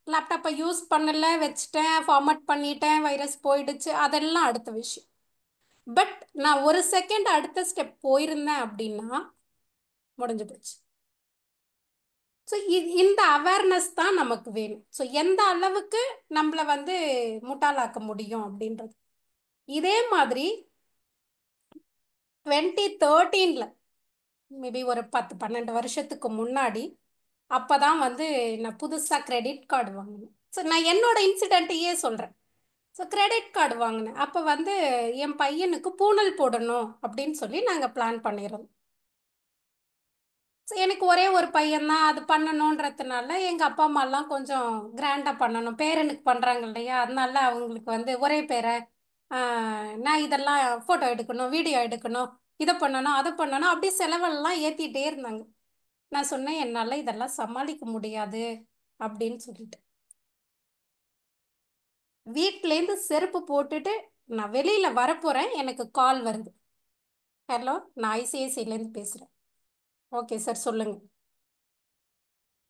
லேப்டாப்பை யூஸ் பண்ணல, வச்சுட்டேன், ஃபார்மட் பண்ணிட்டேன், வைரஸ் போயிடுச்சு, அதெல்லாம் அடுத்த விஷயம். பட் நான் ஒரு செகண்ட் அடுத்த ஸ்டெப் போயிருந்தேன் அப்படின்னா முடிஞ்சு போச்சு. ஸோ இந்த அவேர்னஸ் தான் நமக்கு வேணும். ஸோ எந்த அளவுக்கு நம்மளை வந்து முட்டாளாக்க முடியும் அப்படின்றது. இதே மாதிரி 2013ல் மேபி ஒரு 10-12 வருஷத்துக்கு முன்னாடி அப்போதான் வந்து நான் புதுசாக கிரெடிட் கார்டு வாங்கினேன். ஸோ நான் என்னோட இன்சிடென்ட்டையே சொல்கிறேன். ஸோ ஸோ கிரெடிட் கார்டு வாங்கினேன். அப்போ வந்து என் பையனுக்கு பூணல் போடணும் அப்படின்னு சொல்லி நாங்கள் பிளான் பண்ணிடுறோம். ஸோ எனக்கு ஒரே ஒரு பையன்தான், அது பண்ணணுன்றதுனால எங்கள் அப்பா அம்மாலாம் கொஞ்சம் கிராண்டாக பண்ணணும், பேரனுக்கு பண்ணுறாங்க இல்லையா, அதனால அவங்களுக்கு வந்து ஒரே பேரை நான் இதெல்லாம் ஃபோட்டோ எடுக்கணும், வீடியோ எடுக்கணும், இதை பண்ணணும், அதை பண்ணணும், அப்படியே செலவெல்லாம் ஏற்றிட்டே இருந்தாங்க. நான் சொன்னேன் என்னால் இதெல்லாம் சமாளிக்க முடியாது அப்படின்னு சொல்லிட்டு வீட்டிலேருந்து செருப்பு போட்டுட்டு நான் வெளியில் வரப்போகிறேன். எனக்கு கால் வருது. ஹலோ, நான் ஐசிஐசிலேருந்து பேசுகிறேன். ஓகே சார், சொல்லுங்கள்.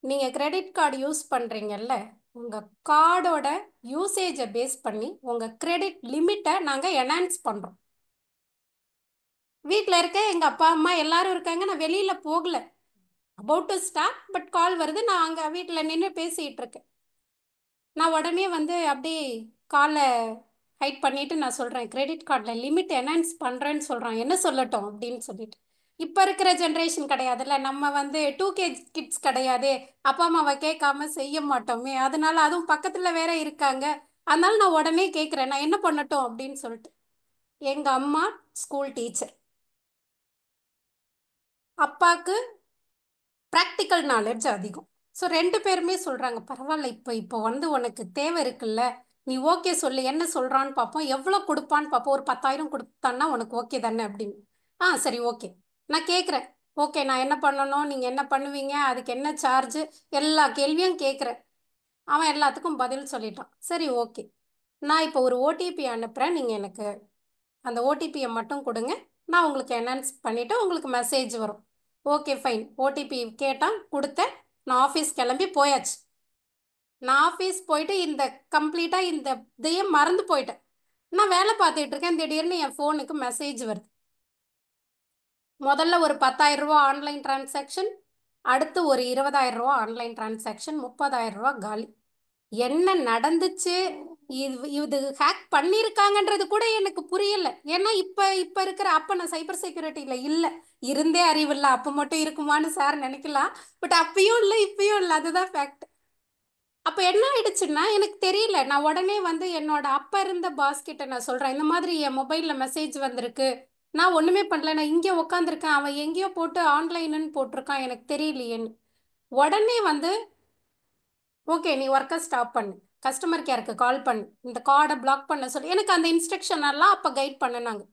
நீங்கள் கிரெடிட் கார்டு யூஸ் பண்ணுறீங்கல்ல, உங்கள் கார்டோட யூசேஜை பேஸ் பண்ணி உங்கள் கிரெடிட் லிமிட்டை நாங்கள் என்ஹான்ஸ் பண்ணுறோம். வீட்டில் இருக்க எங்கள் அப்பா அம்மா எல்லாரும் இருக்காங்க, நான் வெளியில் போகல, அபவுட் டு ஸ்டார்ட், பட் கால் வருது. நான் அங்கே வீட்டில் நின்று பேசிகிட்டு இருக்கேன். நான் உடனே வந்து அப்படியே காலை ஹைட் பண்ணிவிட்டு நான் சொல்கிறேன், கிரெடிட் கார்டில் லிமிட் என்ஹான்ஸ் பண்ணுறேன்னு சொல்கிறான், என்ன சொல்லட்டும் அப்படின்னு சொல்லிட்டு. இப்போ இருக்கிற ஜென்ரேஷன் கிடையாதுல்ல, நம்ம வந்து 2K கிட்ஸ் கிடையாது, அப்பா அம்மாவை கேட்காம செய்ய மாட்டோமே, அதனால அதுவும் பக்கத்தில் வேற இருக்காங்க, அதனால நான் உடனே கேட்குறேன் நான் என்ன பண்ணட்டும் அப்படின்னு சொல்லிட்டு. எங்கள் அம்மா ஸ்கூல் டீச்சர், அப்பாவுக்கு ப்ராக்டிக்கல் நாலேஜ் அதிகம். ஸோ ரெண்டு பேருமே சொல்கிறாங்க, பரவாயில்ல, இப்போ வந்து உனக்கு தேவை இருக்குல்ல, நீ ஓகே சொல்லு, என்ன சொல்கிறான்னு பார்ப்போம், எவ்வளோ கொடுப்பான்னு பார்ப்போம், ஒரு 10,000 கொடுத்தான்னா உனக்கு ஓகே தானே அப்படின்னு. சரி ஓகே, நான் கேட்குறேன், ஓகே நான் என்ன பண்ணணும், நீங்கள் என்ன பண்ணுவீங்க, அதுக்கு என்ன சார்ஜு, எல்லா கேள்வியும் கேட்குறேன். அவன் எல்லாத்துக்கும் பதில் சொல்லிட்டான். சரி ஓகே, நான் இப்போ ஒரு ஓடிபி அனுப்புகிறேன், நீங்கள் எனக்கு அந்த ஓடிபியை மட்டும் கொடுங்க, நான் உங்களுக்கு என்ஹான்ஸ் பண்ணிவிட்டு உங்களுக்கு மெசேஜ் வரும். ஓகே ஃபைன், ஓடிபி கேட்டான், கொடுத்தேன். நான் ஆஃபீஸ் கிளம்பி போயாச்சு. நான் ஆஃபீஸ் போயிட்டு இந்த கம்ப்ளீட்டாக இந்த இதையும் மறந்து போயிட்டேன். நான் வேலை பார்த்துட்டு இருக்கேன், திடீர்னு என் ஃபோனுக்கு மெசேஜ் வருது. முதல்ல ஒரு 10,000 ரூபா ஆன்லைன் டிரான்சாக்ஷன், அடுத்து ஒரு 20,000 ரூபா ஆன்லைன் டிரான்சாக்ஷன், 30,000 ரூபா காலி. என்ன நடந்துச்சு, இது ஹேக் பண்ணியிருக்காங்கன்றது கூட எனக்கு புரியல. ஏன்னா இப்போ இருக்கிற, அப்போ நான் சைபர் செக்யூரிட்டியில் இல்லை, இருந்தே அறிவில்லை, அப்போ மட்டும் இருக்குமான்னு சார் நினைக்கலாம், பட் அப்பயும் இல்லை இப்பயும் இல்லை, அதுதான் ஃபேக்ட். அப்போ என்ன ஆயிடுச்சுன்னா எனக்கு தெரியல. நான் உடனே வந்து என்னோட அப்பா இருந்த பாஸ் கிட்ட நான் சொல்கிறேன், இந்த மாதிரி என் மொபைலில் மெசேஜ் வந்திருக்கு, நான் ஒன்றுமே பண்ணல, நான் இங்கே உட்காந்துருக்கேன், அவன் எங்கேயோ போட்டு ஆன்லைனுன்னு போட்டிருக்கான், எனக்கு தெரியலையேன்னு. உடனே வந்து ஓகே நீ ஒர்க்கை ஸ்டாப் பண்ணு, கஸ்டமர் கேருக்கு கால் பண்ணு, இந்த கார்டை பிளாக் பண்ண சொல்லி எனக்கு அந்த இன்ஸ்ட்ரக்ஷன் எல்லாம் அப்போ கைட் பண்ணினாங்க.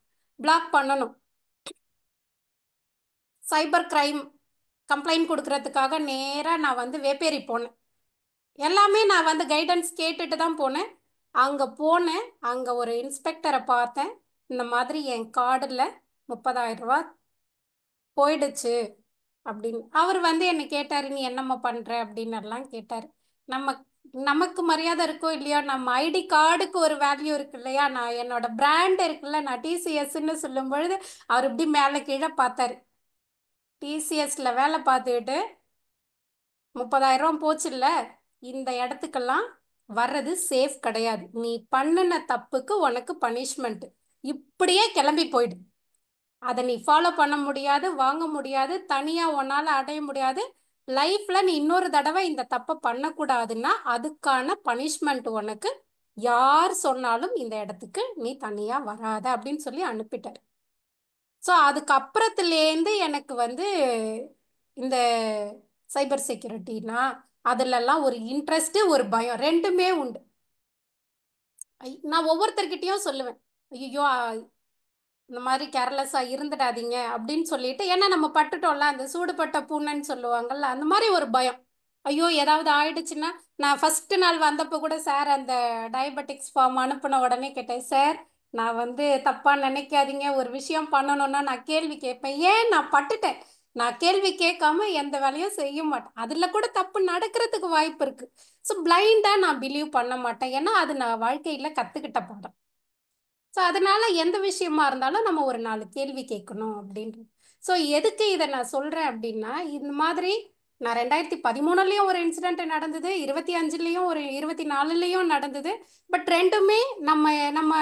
பிளாக் பண்ணணும், சைபர் கிரைம் கம்ப்ளைண்ட் கொடுக்கறதுக்காக நேராக நான் வந்து வேப்பேரி போனேன். எல்லாமே நான் வந்து கைடன்ஸ் கேட்டுட்டு தான் போனேன். அங்கே போனேன், அங்கே ஒரு இன்ஸ்பெக்டரை பார்த்தேன், இந்த மாதிரி என் கார்டில் 30,000 ரூபா போயிடுச்சு அப்படின்னு. அவர் வந்து என்னை கேட்டார், நீ என்னம்மா பண்ணுற அப்படின்னு எல்லாம் கேட்டார். நமக்கு மரியாதை இருக்கோ இல்லையா, நம்ம ஐடி கார்டுக்கு ஒரு வேல்யூ இருக்கு இல்லையா, நான் என்னோட பிராண்ட் இருக்குல்ல, நான் டிசிஎஸ்ன்னு சொல்லும் பொழுது அவர் இப்படி மேலே கீழே பார்த்தாரு. டிசிஎஸ்ல வேலை பார்த்துக்கிட்டு 30,000 ரூபா போச்சு இல்லை, இந்த இடத்துக்கெல்லாம் வர்றது சேஃப் கிடையாது, நீ பண்ணின தப்புக்கு உனக்கு பனிஷ்மெண்ட், இப்படியே கிளம்பி போயிடு, அதை நீ ஃபாலோ பண்ண முடியாது, வாங்க முடியாது, தனியாக உன்னால் அடைய முடியாது, லைஃப்பில் நீ இன்னொரு தடவை இந்த தப்பை பண்ணக்கூடாதுன்னா அதுக்கான பனிஷ்மெண்ட் உனக்கு, யார் சொன்னாலும் இந்த இடத்துக்கு நீ தனியாக வராத அப்படின்னு சொல்லி அனுப்பிட்டார். ஸோ அதுக்கப்புறத்துலேருந்து எனக்கு வந்து இந்த சைபர் செக்யூரிட்டினா அதிலெல்லாம் ஒரு இன்ட்ரெஸ்ட்டு, ஒரு பயம் ரெண்டுமே உண்டு. நான் ஒவ்வொருத்தர்கிட்டையும் சொல்லுவேன், ஐயோ இந்த மாதிரி கேர்லெஸ்ஸாக இருந்துடாதீங்க அப்படின்னு சொல்லிட்டு, ஏன்னா நம்ம பட்டுட்டோம்ல, அந்த சூடுபட்ட பூனைன்னு சொல்லுவாங்கல்ல, அந்த மாதிரி ஒரு பயம். ஐயோ ஏதாவது ஆயிடுச்சுன்னா, நான் ஃபஸ்ட்டு நாள் வந்தப்போ கூட சார் அந்த டயபெட்டிக்ஸ் ஃபார்ம் அனுப்பின உடனே கேட்டேன், சார் நான் வந்து தப்பாக நினைக்காதீங்க, ஒரு விஷயம் பண்ணணும்னா நான் கேள்வி கேட்பேன், ஏன் நான் பட்டுட்டேன், நான் கேள்வி கேட்காம எந்த வேலையும் செய்ய மாட்டேன், அதில் கூட தப்பு நடக்கிறதுக்கு வாய்ப்பு இருக்குது. ஸோ பிளைண்டாக நான் பிலீவ் பண்ண மாட்டேன், ஏன்னா அது நான் வாழ்க்கையில் கற்றுக்கிட்ட பாடம். ஸோ அதனால எந்த விஷயமா இருந்தாலும் நம்ம ஒரு 4 கேள்வி கேட்கணும் அப்படின்றது. ஸோ எதுக்கு இதை நான் சொல்கிறேன் அப்படின்னா, இந்த மாதிரி நான் 2013லேயும் ஒரு இன்சிடெண்ட் நடந்தது, 25லேயும் ஒரு 24லேயும் நடந்தது, பட் ரெண்டுமே நம்ம நம்ம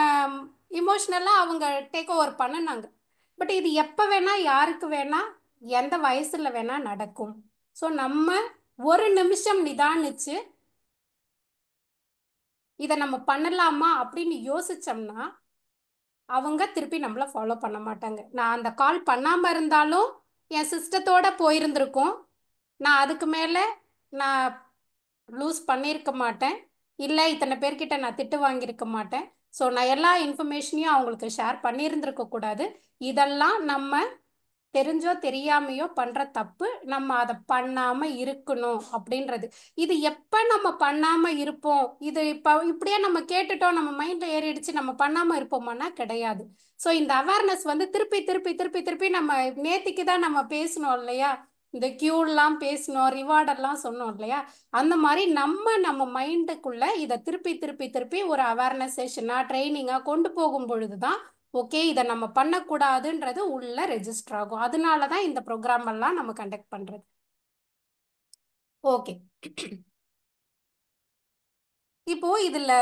இமோஷ்னலாக அவங்க டேக் ஓவர் பண்ணினாங்க. பட் இது எப்போ வேணால், யாருக்கு வேணால், எந்த வயசில் வேணால் நடக்கும். ஸோ நம்ம ஒரு நிமிஷம் நிதானிச்சு இதை நம்ம பண்ணலாமா அப்படின்னு யோசிச்சோம்னா அவங்க திருப்பி நம்மளை ஃபாலோ பண்ண மாட்டாங்க. நான் அந்த கால் பண்ணாமல் இருந்தாலும் என் சிஸ்டத்தோட போயிருந்திருக்கோம். நான் அதுக்கு மேலே நான் லூஸ் பண்ணியிருக்க மாட்டேன். இல்லை இத்தனை பேர்கிட்ட நான் திட்டு வாங்கியிருக்க மாட்டேன். ஸோ நான் எல்லா இன்ஃபர்மேஷனையும் அவங்களுக்கு ஷேர் பண்ணியிருந்திருக்க கூடாது. இதெல்லாம் நம்ம தெரிஞ்சோ தெரியாமையோ பண்ற தப்பு. நம்ம அதை பண்ணாம இருக்கணும் அப்படின்றது. இது எப்ப நம்ம பண்ணாம இருப்போம், இது இப்படியே நம்ம கேட்டுட்டோம், நம்ம மைண்ட்ல ஏறிடுச்சு, நம்ம பண்ணாம இருப்போமானா கிடையாது. ஸோ இந்த அவேர்னஸ் வந்து திருப்பி திருப்பி திருப்பி திருப்பி நம்ம நேத்திக்கு தான் நம்ம பேசணும் இல்லையா, இந்த கியூலாம் பேசணும், ரிவார்டெல்லாம் சொன்னோம் இல்லையா, அந்த மாதிரி நம்ம மைண்டுக்குள்ள இதை திருப்பி திருப்பி திருப்பி ஒரு அவேர்னஸ் செஷனா ட்ரைனிங்கா கொண்டு போகும் பொழுதுதான் ஓகே இதை நம்ம பண்ணக்கூடாதுன்றது உள்ள ரெஜிஸ்டர் ஆகும். அதனால தான் இந்த ப்ரோக்ராம் எல்லாம் நம்ம கண்டக்ட் பண்றது. ஓகே, இப்போ இதுல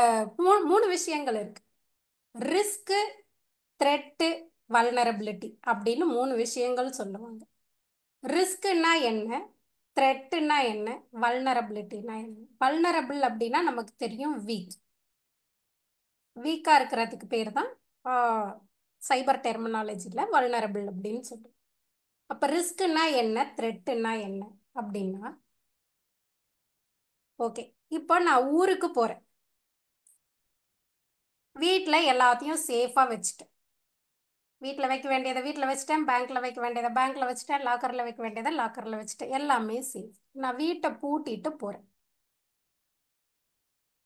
மூணு விஷயங்கள் இருக்கு. ரிஸ்க், த்ரெட்டு, வல்னரபிலிட்டி அப்படின்னு மூணு விஷயங்கள் சொல்லுவாங்க. ரிஸ்க்னா என்ன, த்ரெட்டுனா என்ன, வல்னரபிலிட்டினா என்ன. வல்னரபிள் அப்படின்னா நமக்கு தெரியும் வீக்கா இருக்கிறதுக்கு பேர் தான் சைபர் டெர்மினாலஜியில் வல்னரபிள் அப்படின்னு சொல்லுவோம். அப்போ ரிஸ்க்னா என்ன, த்ரெட்டுனா என்ன அப்படின்னா, ஓகே இப்போ நான் ஊருக்கு போகிறேன், வீட்டில் எல்லாத்தையும் சேஃபாக வச்சுட்டேன். வீட்டில் வைக்க வேண்டியதை வீட்டில் வச்சுட்டேன், பேங்க்கில் வைக்க வேண்டியதை பேங்க்கில் வச்சுட்டேன், லாக்கரில் வைக்க வேண்டியதை லாக்கரில் வச்சுட்டேன், எல்லாமே சேஃப். நான் வீட்டை பூட்டிட்டு போகிறேன்.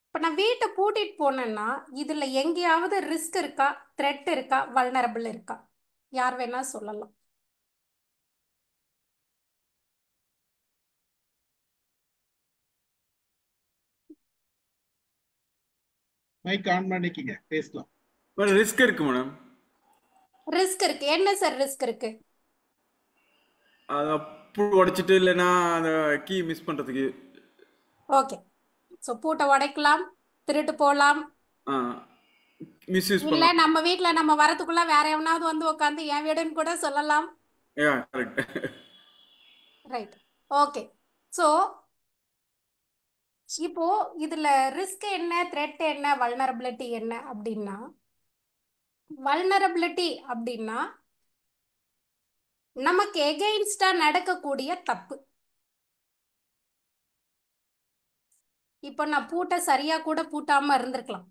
இப்போ நான் வீட்டை பூட்டிட்டு போனேன்னா இதில் எங்கேயாவது ரிஸ்க் இருக்கா, த்ரெட் இருக்கா, வல்னரபிள் இருக்கா? யார் வேணா சொல்லலாம். மைக் ஆன் பண்ணிக்கிங்க, பேசலாம். மேடம் ரிஸ்க் இருக்கு மேடம். ரிஸ்க் இருக்கு. என்ன சார் ரிஸ்க் இருக்கு? அதை உடைச்சிட்டு இல்லைன்னா அந்த கீ மிஸ் பண்ணுறதுக்கு. ஓகே, ஸோ பூட்டை உடைக்கலாம், திருட்டு போகலாம், மிஸ்யூஸ் இல்ல பண்ணலாம். நம்ம வீட்ல நம்ம வரதுக்குள்ள வேற எவனாவது வந்து உட்காந்து என் வீடுன்னு கூட சொல்லலாம். கரெக்ட். Right, okay. ஸோ இப்போ இதுல ரிஸ்க் என்ன, த்ரெட் என்ன, வல்னரபிலிட்டி என்ன அப்படின்னா, வல்னரபிலிட்டி அப்படின்னா நமக்கு எகெயின்ஸ்டா நடக்கக்கூடிய தப்பு. இப்போ நான் பூட்டை சரியா கூட பூட்டாம இருந்திருக்கலாம்,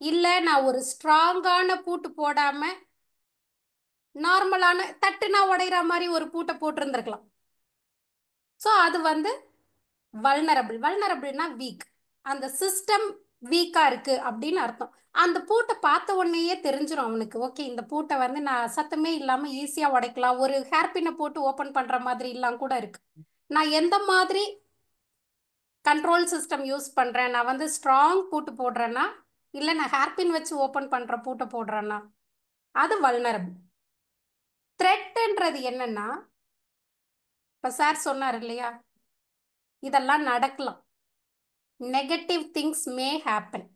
இல்ல நான் ஒரு ஸ்ட்ராங்கான பூட்டு போடாம நார்மலான தட்டுனா உடைகிற மாதிரி ஒரு பூட்டை போட்டிருந்திருக்கலாம். ஸோ அது வந்து வல்னரபிள்னா வீக். அந்த சிஸ்டம் வீக்கா இருக்கு அப்படின்னு அர்த்தம். அந்த பூட்டை பார்த்த உடனேயே தெரிஞ்சிடும் அவனுக்கு, ஓகே இந்த பூட்டை வந்து நான் சத்தமே இல்லாம ஈஸியா உடைக்கலாம். ஒரு ஹேர்பினை போட்டு ஓபன் பண்ற மாதிரி எல்லாம் கூட இருக்கு. நான் எந்த மாதிரி கண்ட்ரோல் சிஸ்டம் யூஸ் பண்றேன், நான் வந்து ஸ்ட்ராங் பூட்டு போடுறேன்னா இல்ல நான் ஹேர்பின் வச்சு ஓபன் பண்ற பூட்டை போடுறேன்னா, அது வல்னரபிள். த்ரெட்ன்றது என்னன்னா, இப்ப சார் சொன்னார் இல்லையா, இதெல்லாம் நடக்கலாம், negative things may happen,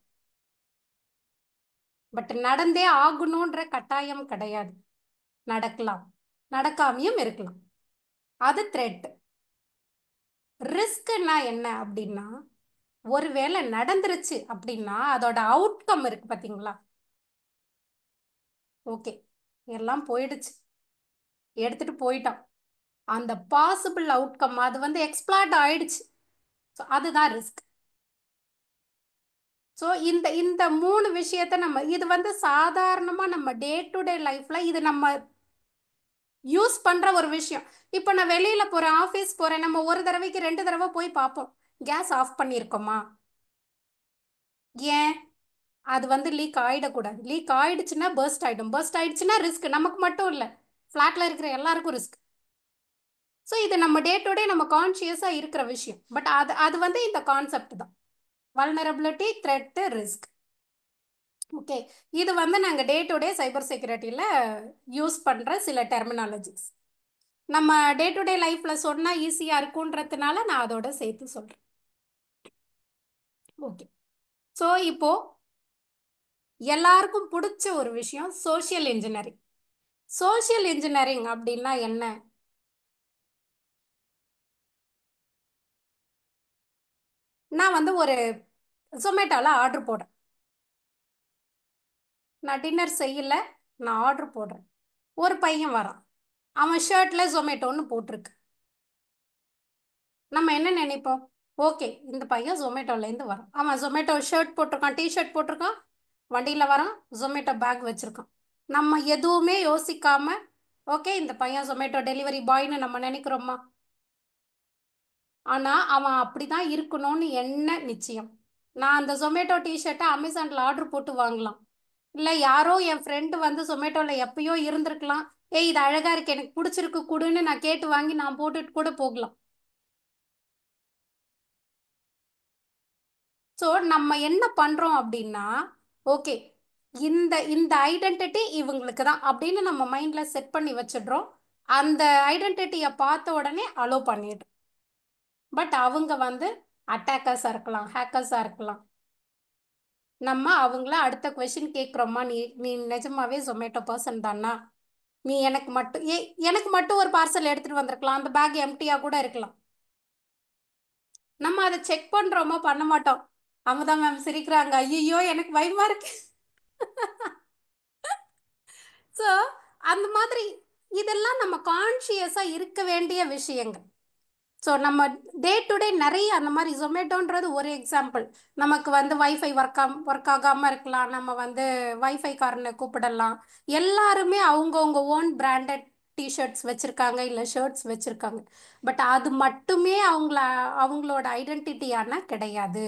but நடந்தே ஆகணுன்ற கட்டாயம் கிடையாது. நடக்கலாம், நடக்காமையும் இருக்கலாம். அது த்ரெட். ரிஸ்க்னா என்ன அப்படின்னா, ஒருவேளை நடந்துருச்சு அப்படின்னா அதோட அவுட்கம் இருக்கு பாத்தீங்களா, ஓகே எல்லாம் போயிடுச்சு, எடுத்துட்டு போயிட்டான், அந்த பாசிபிள் அவுட்கம் அது வந்து எக்ஸ்ப்ளாய்ட் ஆயிடுச்சு, அதுதான் ரிஸ்க். ஸோ இந்த மூணு விஷயத்த நம்ம இது வந்து சாதாரணமா நம்ம டே டு டே லைஃப்ல இது நம்ம யூஸ் பண்ற ஒரு விஷயம். இப்போ நான் வெளியில போறேன், ஆஃபீஸ் போறேன், நம்ம ஒரு தடவைக்கு 2 தடவை போய் பார்ப்போம், கேஸ் ஆஃப் பண்ணியிருக்கோமா. ஏன்? அது வந்து லீக் ஆயிடக்கூடாது. லீக் ஆயிடுச்சுன்னா பர்ஸ்ட் ஆயிடும், பர்ஸ்ட் ஆயிடுச்சுன்னா ரிஸ்க், நமக்கு மட்டும் இல்லை ஃப்ளாட்ல இருக்கிற எல்லாருக்கும் ரிஸ்க். ஸோ இது நம்ம டே டு டே நம்ம கான்சியஸா இருக்கிற விஷயம். பட் அது வந்து இந்த கான்செப்ட் தான், வல்னரபிலிட்டி, த்ரெட், ரிஸ்க். ஓகே, இது வந்து நாங்கள் day to day cyber செக்யூரிட்டியில் use பண்ணுற சில டெர்மினாலஜிஸ். நம்ம டே டு டே லைஃப்பில் சொன்னால் ஈஸியாக இருக்குன்றதுனால நான் அதோட சேர்த்து சொல்கிறேன். ஓகே, ஸோ இப்போ எல்லாருக்கும் பிடிச்ச ஒரு விஷயம் சோஷியல் இன்ஜினியரிங். சோஷியல் இன்ஜினியரிங் அப்படின்னா என்ன? நான் வந்து ஒரு ஜொமேட்டோவில் ஆர்டர் போடுறேன். நான் டின்னர் செய்யல, நான் ஆர்டர் போடுறேன். ஒரு பையன் வரான், அவன் ஷர்ட்டில் ஜொமேட்டோன்னு போட்டிருக்கு. நம்ம என்ன நினைப்போம்? ஓகே, இந்த பையன் ஜொமேட்டோலேருந்து வரான். அவன் ஜொமேட்டோ ஷர்ட் போட்டிருக்கான், டிஷர்ட் போட்டிருக்கான், வண்டியில் வரான், ஜொமேட்டோ பேக் வச்சுருக்கான். நம்ம எதுவுமே யோசிக்காம ஓகே இந்த பையன் ஜொமேட்டோ டெலிவரி பாய்னு நம்ம நினைக்கிறோமா? ஆனால் அவன் அப்படி தான் இருக்கணும்னு என்ன நிச்சயம்? நான் அந்த ஜொமேட்டோ டிஷர்ட்டை அமேசானில் ஆர்டர் போட்டு வாங்கலாம், இல்லை யாரோ என் ஃப்ரெண்டு வந்து ஜொமேட்டோவில் எப்பயோ இருந்திருக்கலாம், ஏய் இது அழகாக இருக்கு எனக்கு பிடிச்சிருக்கு கொடுன்னு நான் கேட்டு வாங்கி நான் போட்டுட்டு கூட போகலாம். ஸோ நம்ம என்ன பண்ணுறோம் அப்படின்னா, ஓகே இந்த இந்த ஐடென்டிட்டி இவங்களுக்கு தான் அப்படின்னு நம்ம மைண்டில் செட் பண்ணி வச்சிடுறோம். அந்த ஐடென்டிட்டியை பார்த்த உடனே அலோ பண்ணிடுறோம். பட் அவங்க வந்து அட்டாக்கர்ஸாக இருக்கலாம், ஹேக்கர்ஸாக இருக்கலாம். நம்ம அவங்கள அடுத்த கொஷின் கேட்குறோமா, நீ நீ நிஜமாவே ஜொமேட்டோ பர்சன் தானா? நீ எனக்கு மட்டும் ஒரு பார்சல் எடுத்துகிட்டு வந்திருக்கலாம், அந்த பேக் எம்டியாக கூட இருக்கலாம். நம்ம அதை செக் பண்ணுறோமோ? பண்ண மாட்டோம். அவங்க தான் மேம் சிரிக்கிறாங்க, ஐயோ எனக்கு பயமா இருக்கு. ஸோ அந்த மாதிரி இதெல்லாம் நம்ம கான்ஷியஸாக இருக்க வேண்டிய விஷயங்கள். ஸோ நம்ம டே டு டே நிறைய அந்த மாதிரி ஜொமேட்டோன்றது ஒரு எக்ஸாம்பிள். நமக்கு வந்து வைஃபை ஒர்க் ஆகாமல் இருக்கலாம், நம்ம வந்து வைஃபைக்காரனை கூப்பிடலாம். எல்லாருமே அவங்கவுங்க ஓன் பிராண்டட் டிஷர்ட்ஸ் வச்சுருக்காங்க, இல்லை ஷர்ட்ஸ் வச்சுருக்காங்க. பட் அது மட்டுமே அவங்களோட ஐடென்டிட்டியான கிடையாது.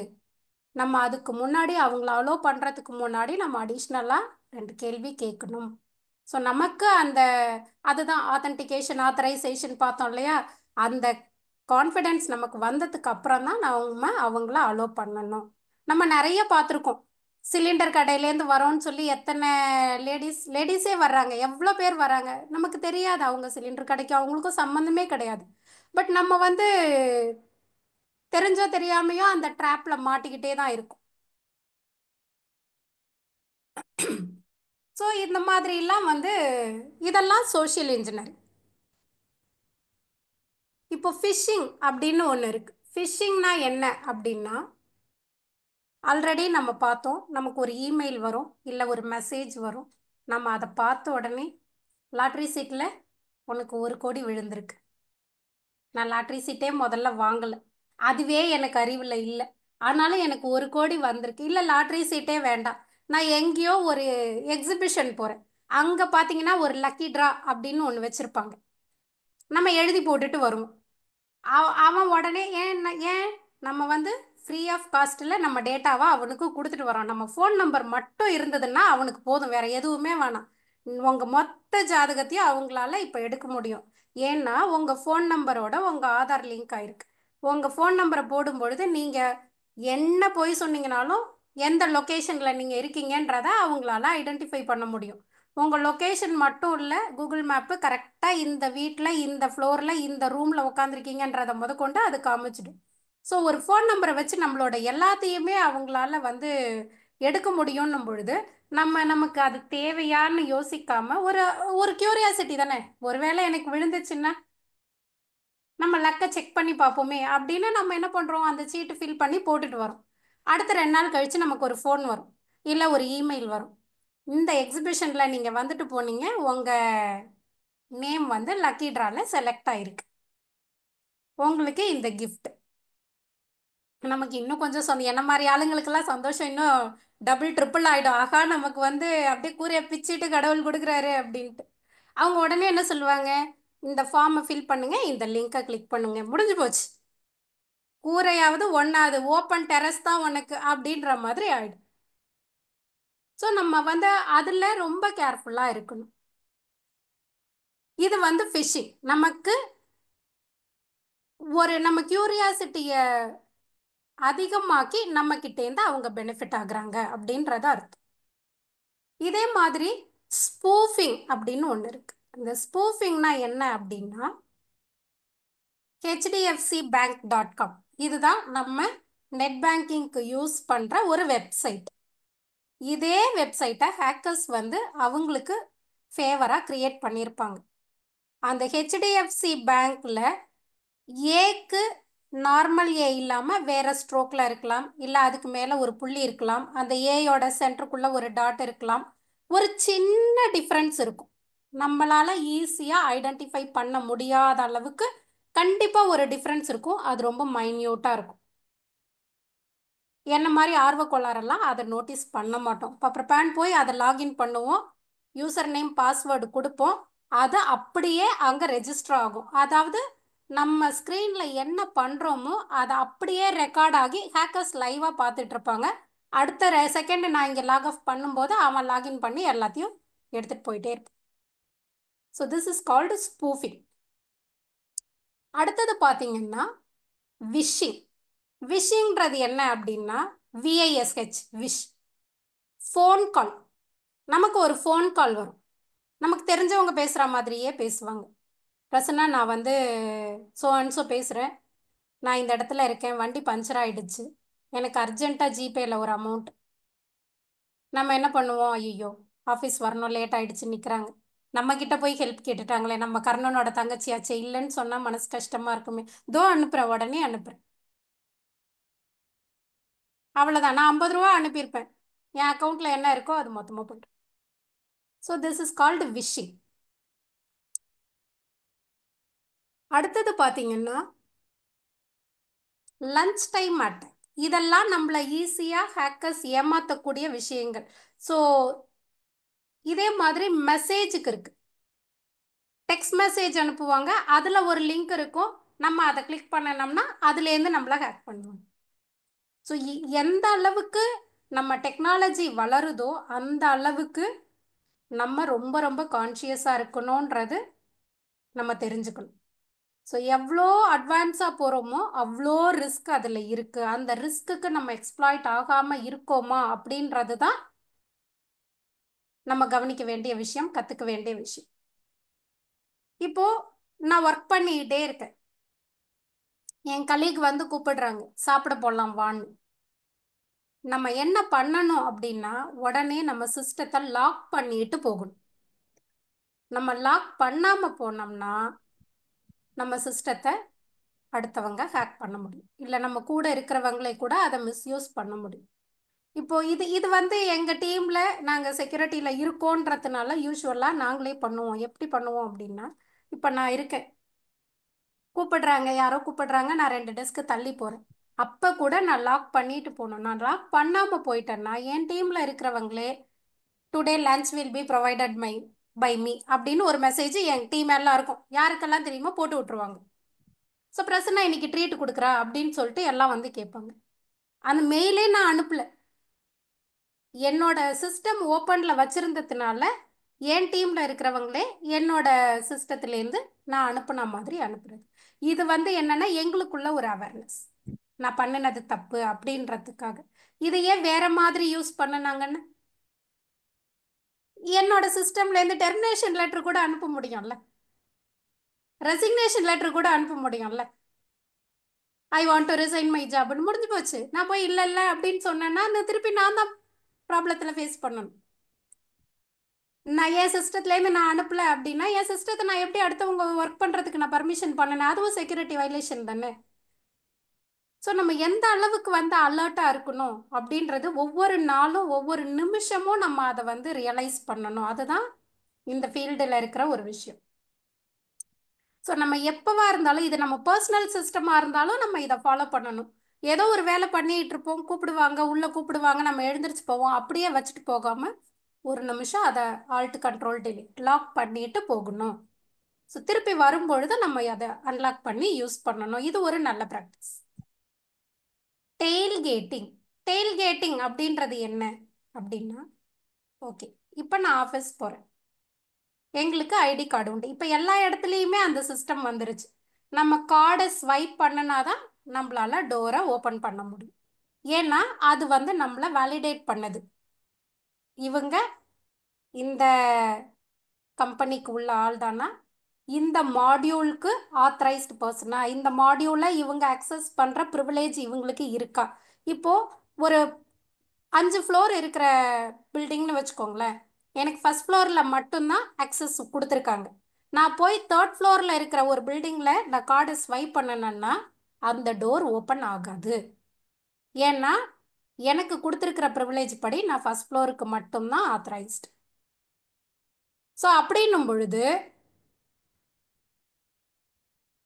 நம்ம அதுக்கு முன்னாடி அவங்கள அலோ பண்ணுறதுக்கு முன்னாடி நம்ம அடிஷ்னலாக 2 கேள்வி கேட்கணும். ஸோ நமக்கு அதுதான் ஆத்தென்டிகேஷன், ஆத்தரைசேஷன் பார்த்தோம் இல்லையா? அந்த கான்ஃபிடென்ஸ் நமக்கு வந்ததுக்கு அப்புறம் தான் நம்ம அவங்கள அலோ பண்ணணும். நம்ம நிறைய பார்த்துருக்கோம், சிலிண்டர் கடையிலேருந்து வரோன்னு சொல்லி எத்தனை லேடிஸே வர்றாங்க, எவ்வளோ பேர் வராங்க, நமக்கு தெரியாது அவங்க சிலிண்டர் கடைக்கு அவங்களுக்கும் சம்மந்தமே கிடையாது. பட் நம்ம வந்து தெரிஞ்சோ தெரியாமையோ அந்த ட்ராப்பில் மாட்டிக்கிட்டே தான் இருக்கும். ஸோ இந்த மாதிரிலாம் வந்து இதெல்லாம் சோஷியல் இன்ஜினியரிங். இப்போ ஃபிஷிங் அப்படின்னு ஒன்று இருக்குது. ஃபிஷிங்னா என்ன அப்படின்னா, ஆல்ரெடி நம்ம பார்த்தோம், நமக்கு ஒரு இமெயில் வரும், இல்லை ஒரு மெசேஜ் வரும், நம்ம அதை பார்த்த உடனே லாட்ரி சீட்டில் உனக்கு 1 கோடி விழுந்திருக்கு. நான் லாட்ரி சீட்டே முதல்ல வாங்கலை, அதுவே எனக்கு அறிவில் இல்லை, ஆனாலும் எனக்கு 1 கோடி வந்திருக்கு. இல்லை லாட்ரி சீட்டே வேண்டாம், நான் எங்கேயோ ஒரு எக்ஸிபிஷன் போகிறேன், அங்கே பார்த்தீங்கன்னா ஒரு லக்கி ட்ரா அப்படின்னு ஒன்று வச்சுருப்பாங்க, நம்ம எழுதி போட்டுட்டு வருவோம். அவன் உடனே ஏன் நம்ம வந்து ஃப்ரீ ஆஃப் காஸ்ட்டில் நம்ம டேட்டாவை அவனுக்கு கொடுத்துட்டு வரோம். நம்ம ஃபோன் நம்பர் மட்டும் இருந்ததுன்னா அவனுக்கு போதும், வேறு எதுவுமே வேணாம். உங்கள் மொத்த ஜாதகத்தையும் அவங்களால இப்போ எடுக்க முடியும். ஏன்னா உங்கள் ஃபோன் நம்பரோட உங்கள் ஆதார் லிங்க் ஆயிருக்கு. உங்கள் ஃபோன் நம்பரை போடும்பொழுது நீங்கள் என்ன போய் சொன்னீங்கனாலும் எந்த லொக்கேஷனில் நீங்கள் இருக்கீங்கன்றதை அவங்களால ஐடென்டிஃபை பண்ண முடியும். உங்கள் லொக்கேஷன் மட்டும் இல்லை, கூகுள் மேப்பு கரெக்டாக இந்த வீட்டில் இந்த ஃப்ளோரில் இந்த ரூமில் உட்காந்துருக்கீங்கன்றதை முதற்கொண்டு அது காமிச்சிடும். ஸோ ஒரு ஃபோன் நம்பரை வச்சு நம்மளோட எல்லாத்தையுமே அவங்களால வந்து எடுக்க முடியும்னும் பொழுது நமக்கு அது தேவையான்னு யோசிக்காமல் ஒரு கியூரியாசிட்டி தானே, ஒருவேளை எனக்கு விழுந்துச்சுன்னா நம்ம லக்கை செக் பண்ணி பார்ப்போமே அப்படின்னு நம்ம என்ன பண்ணுறோம், அந்த சீட்டு ஃபில் பண்ணி போட்டுட்டு வரோம். அடுத்த 2 நாள் கழித்து நமக்கு ஒரு ஃபோன் வரும், இல்லை ஒரு இமெயில் வரும், இந்த எக்ஸிபிஷனில் நீங்கள் வந்துட்டு போனீங்க, உங்கள் நேம் வந்து லக்கி ட்ராவில் செலக்ட் ஆகிருக்கு, உங்களுக்கு இந்த கிஃப்ட். நமக்கு இன்னும் கொஞ்சம் என்ன மாதிரி ஆளுங்களுக்கெல்லாம் சந்தோஷம் இன்னும் டபுள் ட்ரிபிள் ஆகிடும். ஆகா நமக்கு வந்து அப்படியே கூரையை பிச்சுட்டு கடவுள் கொடுக்குறாரு அப்படின்ட்டு. அவங்க உடனே என்ன சொல்லுவாங்க, இந்த ஃபார்மை ஃபில் பண்ணுங்க, இந்த லிங்கை கிளிக் பண்ணுங்க, முடிஞ்சு போச்சு, கூரையாவது ஒன்றாவது, ஓப்பன் டெரஸ் தான் உனக்கு அப்படின்ற மாதிரி ஆகிடும். ஸோ நம்ம வந்து அதில் ரொம்ப கேர்ஃபுல்லாக இருக்கணும். இது வந்து ஃபிஷிங். நமக்கு நம்ம கியூரியாசிட்டியை அதிகமாக்கி நம்மக்கிட்டேருந்து அவங்க பெனிஃபிட் ஆகுறாங்க அப்படின்றத அர்த்தம். இதே மாதிரி ஸ்பூஃபிங் அப்படின்னு ஒன்று இருக்கு. இந்த ஸ்பூஃபிங்னா என்ன அப்படின்னா, hdfcbank.com இதுதான் நம்ம நெட் பேங்கிங்க்கு யூஸ் பண்ணுற ஒரு வெப்சைட். இதே வெப்சைட்டை ஹேக்கர்ஸ் வந்து அவங்களுக்கு ஃபேவராக க்ரியேட் பண்ணியிருப்பாங்க. அந்த ஹெச்டிஎஃப்சி பேங்க்கில் ஏக்கு நார்மல் ஏ இல்லாமல் வேற ஸ்ட்ரோக்கில் இருக்கலாம், இல்லை அதுக்கு மேலே ஒரு புள்ளி இருக்கலாம், அந்த ஏயோட சென்டருக்குள்ள ஒரு டாட் இருக்கலாம். ஒரு சின்ன டிஃப்ரென்ஸ் இருக்கும். நம்மளால ஈஸியாக ஐடென்டிஃபை பண்ண முடியாத அளவுக்கு கண்டிப்பாக ஒரு டிஃப்ரென்ஸ் இருக்கும். அது ரொம்ப மைன்யூட்டாக இருக்கும். என்ன மாதிரி ஆர்வக்கோளாறெல்லாம் அதை நோட்டீஸ் பண்ண மாட்டோம். இப்போ ப்ரிப்பேன் போய் அதை லாகின் பண்ணுவோம், யூசர் நேம் பாஸ்வேர்டு கொடுப்போம், அது அப்படியே அங்கே ரெஜிஸ்டர் ஆகும். அதாவது நம்ம ஸ்க்ரீனில் என்ன பண்ணுறோமோ அதை அப்படியே ரெக்கார்ட் ஆகி ஹேக்கர்ஸ் லைவாக பார்த்துட்டு இருப்பாங்க. அடுத்த செகண்ட் நான் இங்கே லாக் ஆஃப் பண்ணும்போது அவன் லாகின் பண்ணி எல்லாத்தையும் எடுத்துகிட்டு போயிட்டே இருப்பான். So this is called spoofing. அடுத்தது பார்த்தீங்கன்னா விஷிங். விஷிங்கிறது என்ன அப்படின்னா விஐஎஸ்ஹெச், விஷ். Phone call. நமக்கு ஒரு ஃபோன் கால் வரும், நமக்கு தெரிஞ்சவங்க பேசுகிற மாதிரியே பேசுவாங்க. பிரசன்னா, நான் வந்து ஸோ பேசுகிறேன், நான் இந்த இடத்துல இருக்கேன், வண்டி பஞ்சர் ஆகிடுச்சு, எனக்கு அர்ஜென்ட்டாக ஜிபேயில் ஒரு அமௌண்ட். நம்ம என்ன பண்ணுவோம், ஐயோ ஆஃபீஸ் வரணும், லேட் ஆகிடுச்சு, நிற்கிறாங்க, நம்மக்கிட்ட போய் ஹெல்ப் கேட்டுட்டாங்களே, நம்ம கர்ணனோட தங்கச்சியாச்சே, இல்லைன்னு சொன்னால் மனசு கஷ்டமாக இருக்குமே, தோ அனுப்புகிறேன், உடனே அனுப்புகிறேன். அவ்வளோதான், நான் 50 ரூபா அனுப்பியிருப்பேன், என் அக்கௌண்ட்டில் என்ன இருக்கோ அது மொத்தமாக போய்ட்டு. So this is called wishing. அடுத்தது பார்த்தீங்கன்னா லஞ்ச் டைம் அட்டாக். இதெல்லாம் நம்மளை ஈஸியாக ஹேக்கர்ஸ் ஏமாற்றக்கூடிய விஷயங்கள். ஸோ இதே மாதிரி மெசேஜுக்கு இருக்கு. டெக்ஸ்ட் மெசேஜ் அனுப்புவாங்க, அதில் ஒரு லிங்க் இருக்கும், நம்ம அதை கிளிக் பண்ணணும்னா அதுலேருந்து நம்மளை ஹேக் பண்ணுவாங்க. ஸோ எந்த அளவுக்கு நம்ம டெக்னாலஜி வளருதோ அந்த அளவுக்கு நம்ம ரொம்ப ரொம்ப கான்ஷியஸாக இருக்கணுன்றது நம்ம தெரிஞ்சுக்கணும். ஸோ எவ்வளோ அட்வான்ஸாக போகிறோமோ அவ்வளோ ரிஸ்க் அதில் இருக்குது. அந்த ரிஸ்க்குக்கு நம்ம எக்ஸ்ப்ளாய்ட் ஆகாமல் இருக்கோமா அப்படின்றது தான் நம்ம கவனிக்க வேண்டிய விஷயம், கற்றுக்க வேண்டிய விஷயம். இப்போது நான் ஒர்க் பண்ணிக்கிட்டே இருக்கேன், என் கலீக் வந்து கூப்பிடுறாங்க, சாப்பிட போடலாம் வான்னு. நம்ம என்ன பண்ணணும் அப்படின்னா உடனே நம்ம சிஸ்டத்தை லாக் பண்ணிட்டு போகணும். நம்ம லாக் பண்ணாமல் போனோம்னா நம்ம சிஸ்டத்தை அடுத்தவங்க ஹேக் பண்ண முடியும், இல்லை நம்ம கூட இருக்கிறவங்களே கூட அதை மிஸ்யூஸ் பண்ண முடியும். இப்போது இது வந்து எங்கள் டீமில் நாங்கள் செக்யூரிட்டியில் இருக்கோன்றதுனால யூஸ்வலாக நாங்களே பண்ணுவோம். எப்படி பண்ணுவோம் அப்படின்னா, இப்போ நான் இருக்கேன், கூப்பிடுறாங்க, யாரோ கூப்பிடுறாங்க, நான் 2 டெஸ்க்கு தள்ளி போகிறேன், அப்போ கூட நான் லாக் பண்ணிட்டு போகணும். நான் லாக் பண்ணாமல் போயிட்டேன்னா என் டீமில் இருக்கிறவங்களே today lunch will be provided by me அப்படின்னு ஒரு மெசேஜ் என் டீம் எல்லாருக்கும் யாருக்கெல்லாம் தெரியுமோ போட்டு விட்ருவாங்க. ஸோ பிரசன்னா இன்னைக்கு ட்ரீட் கொடுக்குறா அப்படின்னு சொல்லிட்டு எல்லாம் வந்து கேட்பாங்க. அந்த மெயிலே நான் அனுப்பல, என்னோட சிஸ்டம் ஓப்பனில் வச்சுருந்ததுனால என் டீமில் இருக்கிறவங்களே என்னோட சிஸ்டத்துலேருந்து நான் அனுப்புன மாதிரி அனுப்புறது. இது வந்து என்னென்னா எங்களுக்குள்ள ஒரு அவேர்னஸ், நான் பண்ணினது தப்பு அப்படின்றதுக்காக. இதையே வேற மாதிரி யூஸ் பண்ணினாங்கன்னு என்னோட சிஸ்டம்லேருந்து டெர்மினேஷன் லெட்டர் கூட அனுப்ப முடியும்ல, ரெசிக்னேஷன் லெட்டர் கூட அனுப்ப முடியும்ல. I want to resign my ஜாப்னு முடிஞ்சு போச்சு. நான் போய் இல்லை இல்லை அப்படின்னு சொன்னேன்னா திருப்பி நான் தான் ப்ராப்ளத்தில் ஃபேஸ் பண்ணணும். நான் என் சிஸ்டத்துலேருந்து நான் அனுப்பலை அப்படின்னா என் சிஸ்டத்தை நான் எப்படி அடுத்தவங்க ஒர்க் பண்ணுறதுக்கு நான் பர்மிஷன் பண்ணேன், அதுவும் செக்யூரிட்டி வயலேஷன் தானே. ஸோ நம்ம எந்த அளவுக்கு வந்து அலர்ட்டாக இருக்கணும் அப்படின்றது ஒவ்வொரு நாளும் ஒவ்வொரு நிமிஷமும் நம்ம அதை வந்து ரியலைஸ் பண்ணணும். அதுதான் இந்த ஃபீல்டில் இருக்கிற ஒரு விஷயம். ஸோ நம்ம எப்போவா இருந்தாலும், இது நம்ம பர்சனல் சிஸ்டமாக இருந்தாலும் நம்ம இதை ஃபாலோ பண்ணணும். ஏதோ ஒரு வேலை பண்ணிகிட்டு இருப்போம், கூப்பிடுவாங்க, உள்ளே கூப்பிடுவாங்க, நம்ம எழுந்திரிச்சு போவோம், அப்படியே வச்சுட்டு போகாமல் ஒரு நிமிஷம் அதை ஆல்ட் கண்ட்ரோல் டெலிட் லாக் பண்ணிட்டு போகணும். ஸோ திருப்பி வரும்பொழுது நம்ம அதை அன்லாக் பண்ணி யூஸ் பண்ணணும். இது ஒரு நல்ல ப்ராக்டிஸ். டெயில் கேட்டிங் அப்படின்றது என்ன அப்படின்னா, ஓகே இப்போ நான் ஆஃபீஸ் போகிறேன், எங்களுக்கு ஐடி கார்டு உண்டு, இப்போ எல்லா இடத்துலையுமே அந்த சிஸ்டம் வந்துருச்சு. நம்ம கார்டை ஸ்வைப் பண்ணினா தான் நம்மளால டோரை ஓப்பன் பண்ண முடியும். ஏன்னா அது வந்து நம்மளை வேலிடேட் பண்ணுது, இவங்க இந்த கம்பெனிக்கு உள்ள ஆள் தானா, இந்த மாடியூலுக்கு ஆத்தரைஸ்டு பர்சனா, இந்த மாடியூலை இவங்க அக்சஸ் பண்ணுற ப்ரிவிலேஜ் இவங்களுக்கு இருக்கா. இப்போது ஒரு 5 ஃப்ளோர் இருக்கிற பில்டிங்னு வச்சுக்கோங்களேன், எனக்கு ஃபஸ்ட் ஃப்ளோரில் மட்டும்தான் அக்சஸ் கொடுத்துருக்காங்க. நான் போய் 3rd ஃப்ளோரில் இருக்கிற ஒரு பில்டிங்கில் நான் கார்டை ஸ்வைப் பண்ணணுன்னா அந்த டோர் ஓப்பன் ஆகாது. ஏன்னா எனக்கு கொடுத்துருக்கிற ப்ரிவிலேஜ் படி நான் ஃபர்ஸ்ட் ஃப்ளோருக்கு மட்டும்தான் ஆத்தரைஸ்டு. ஸோ அப்படின்னும் பொழுது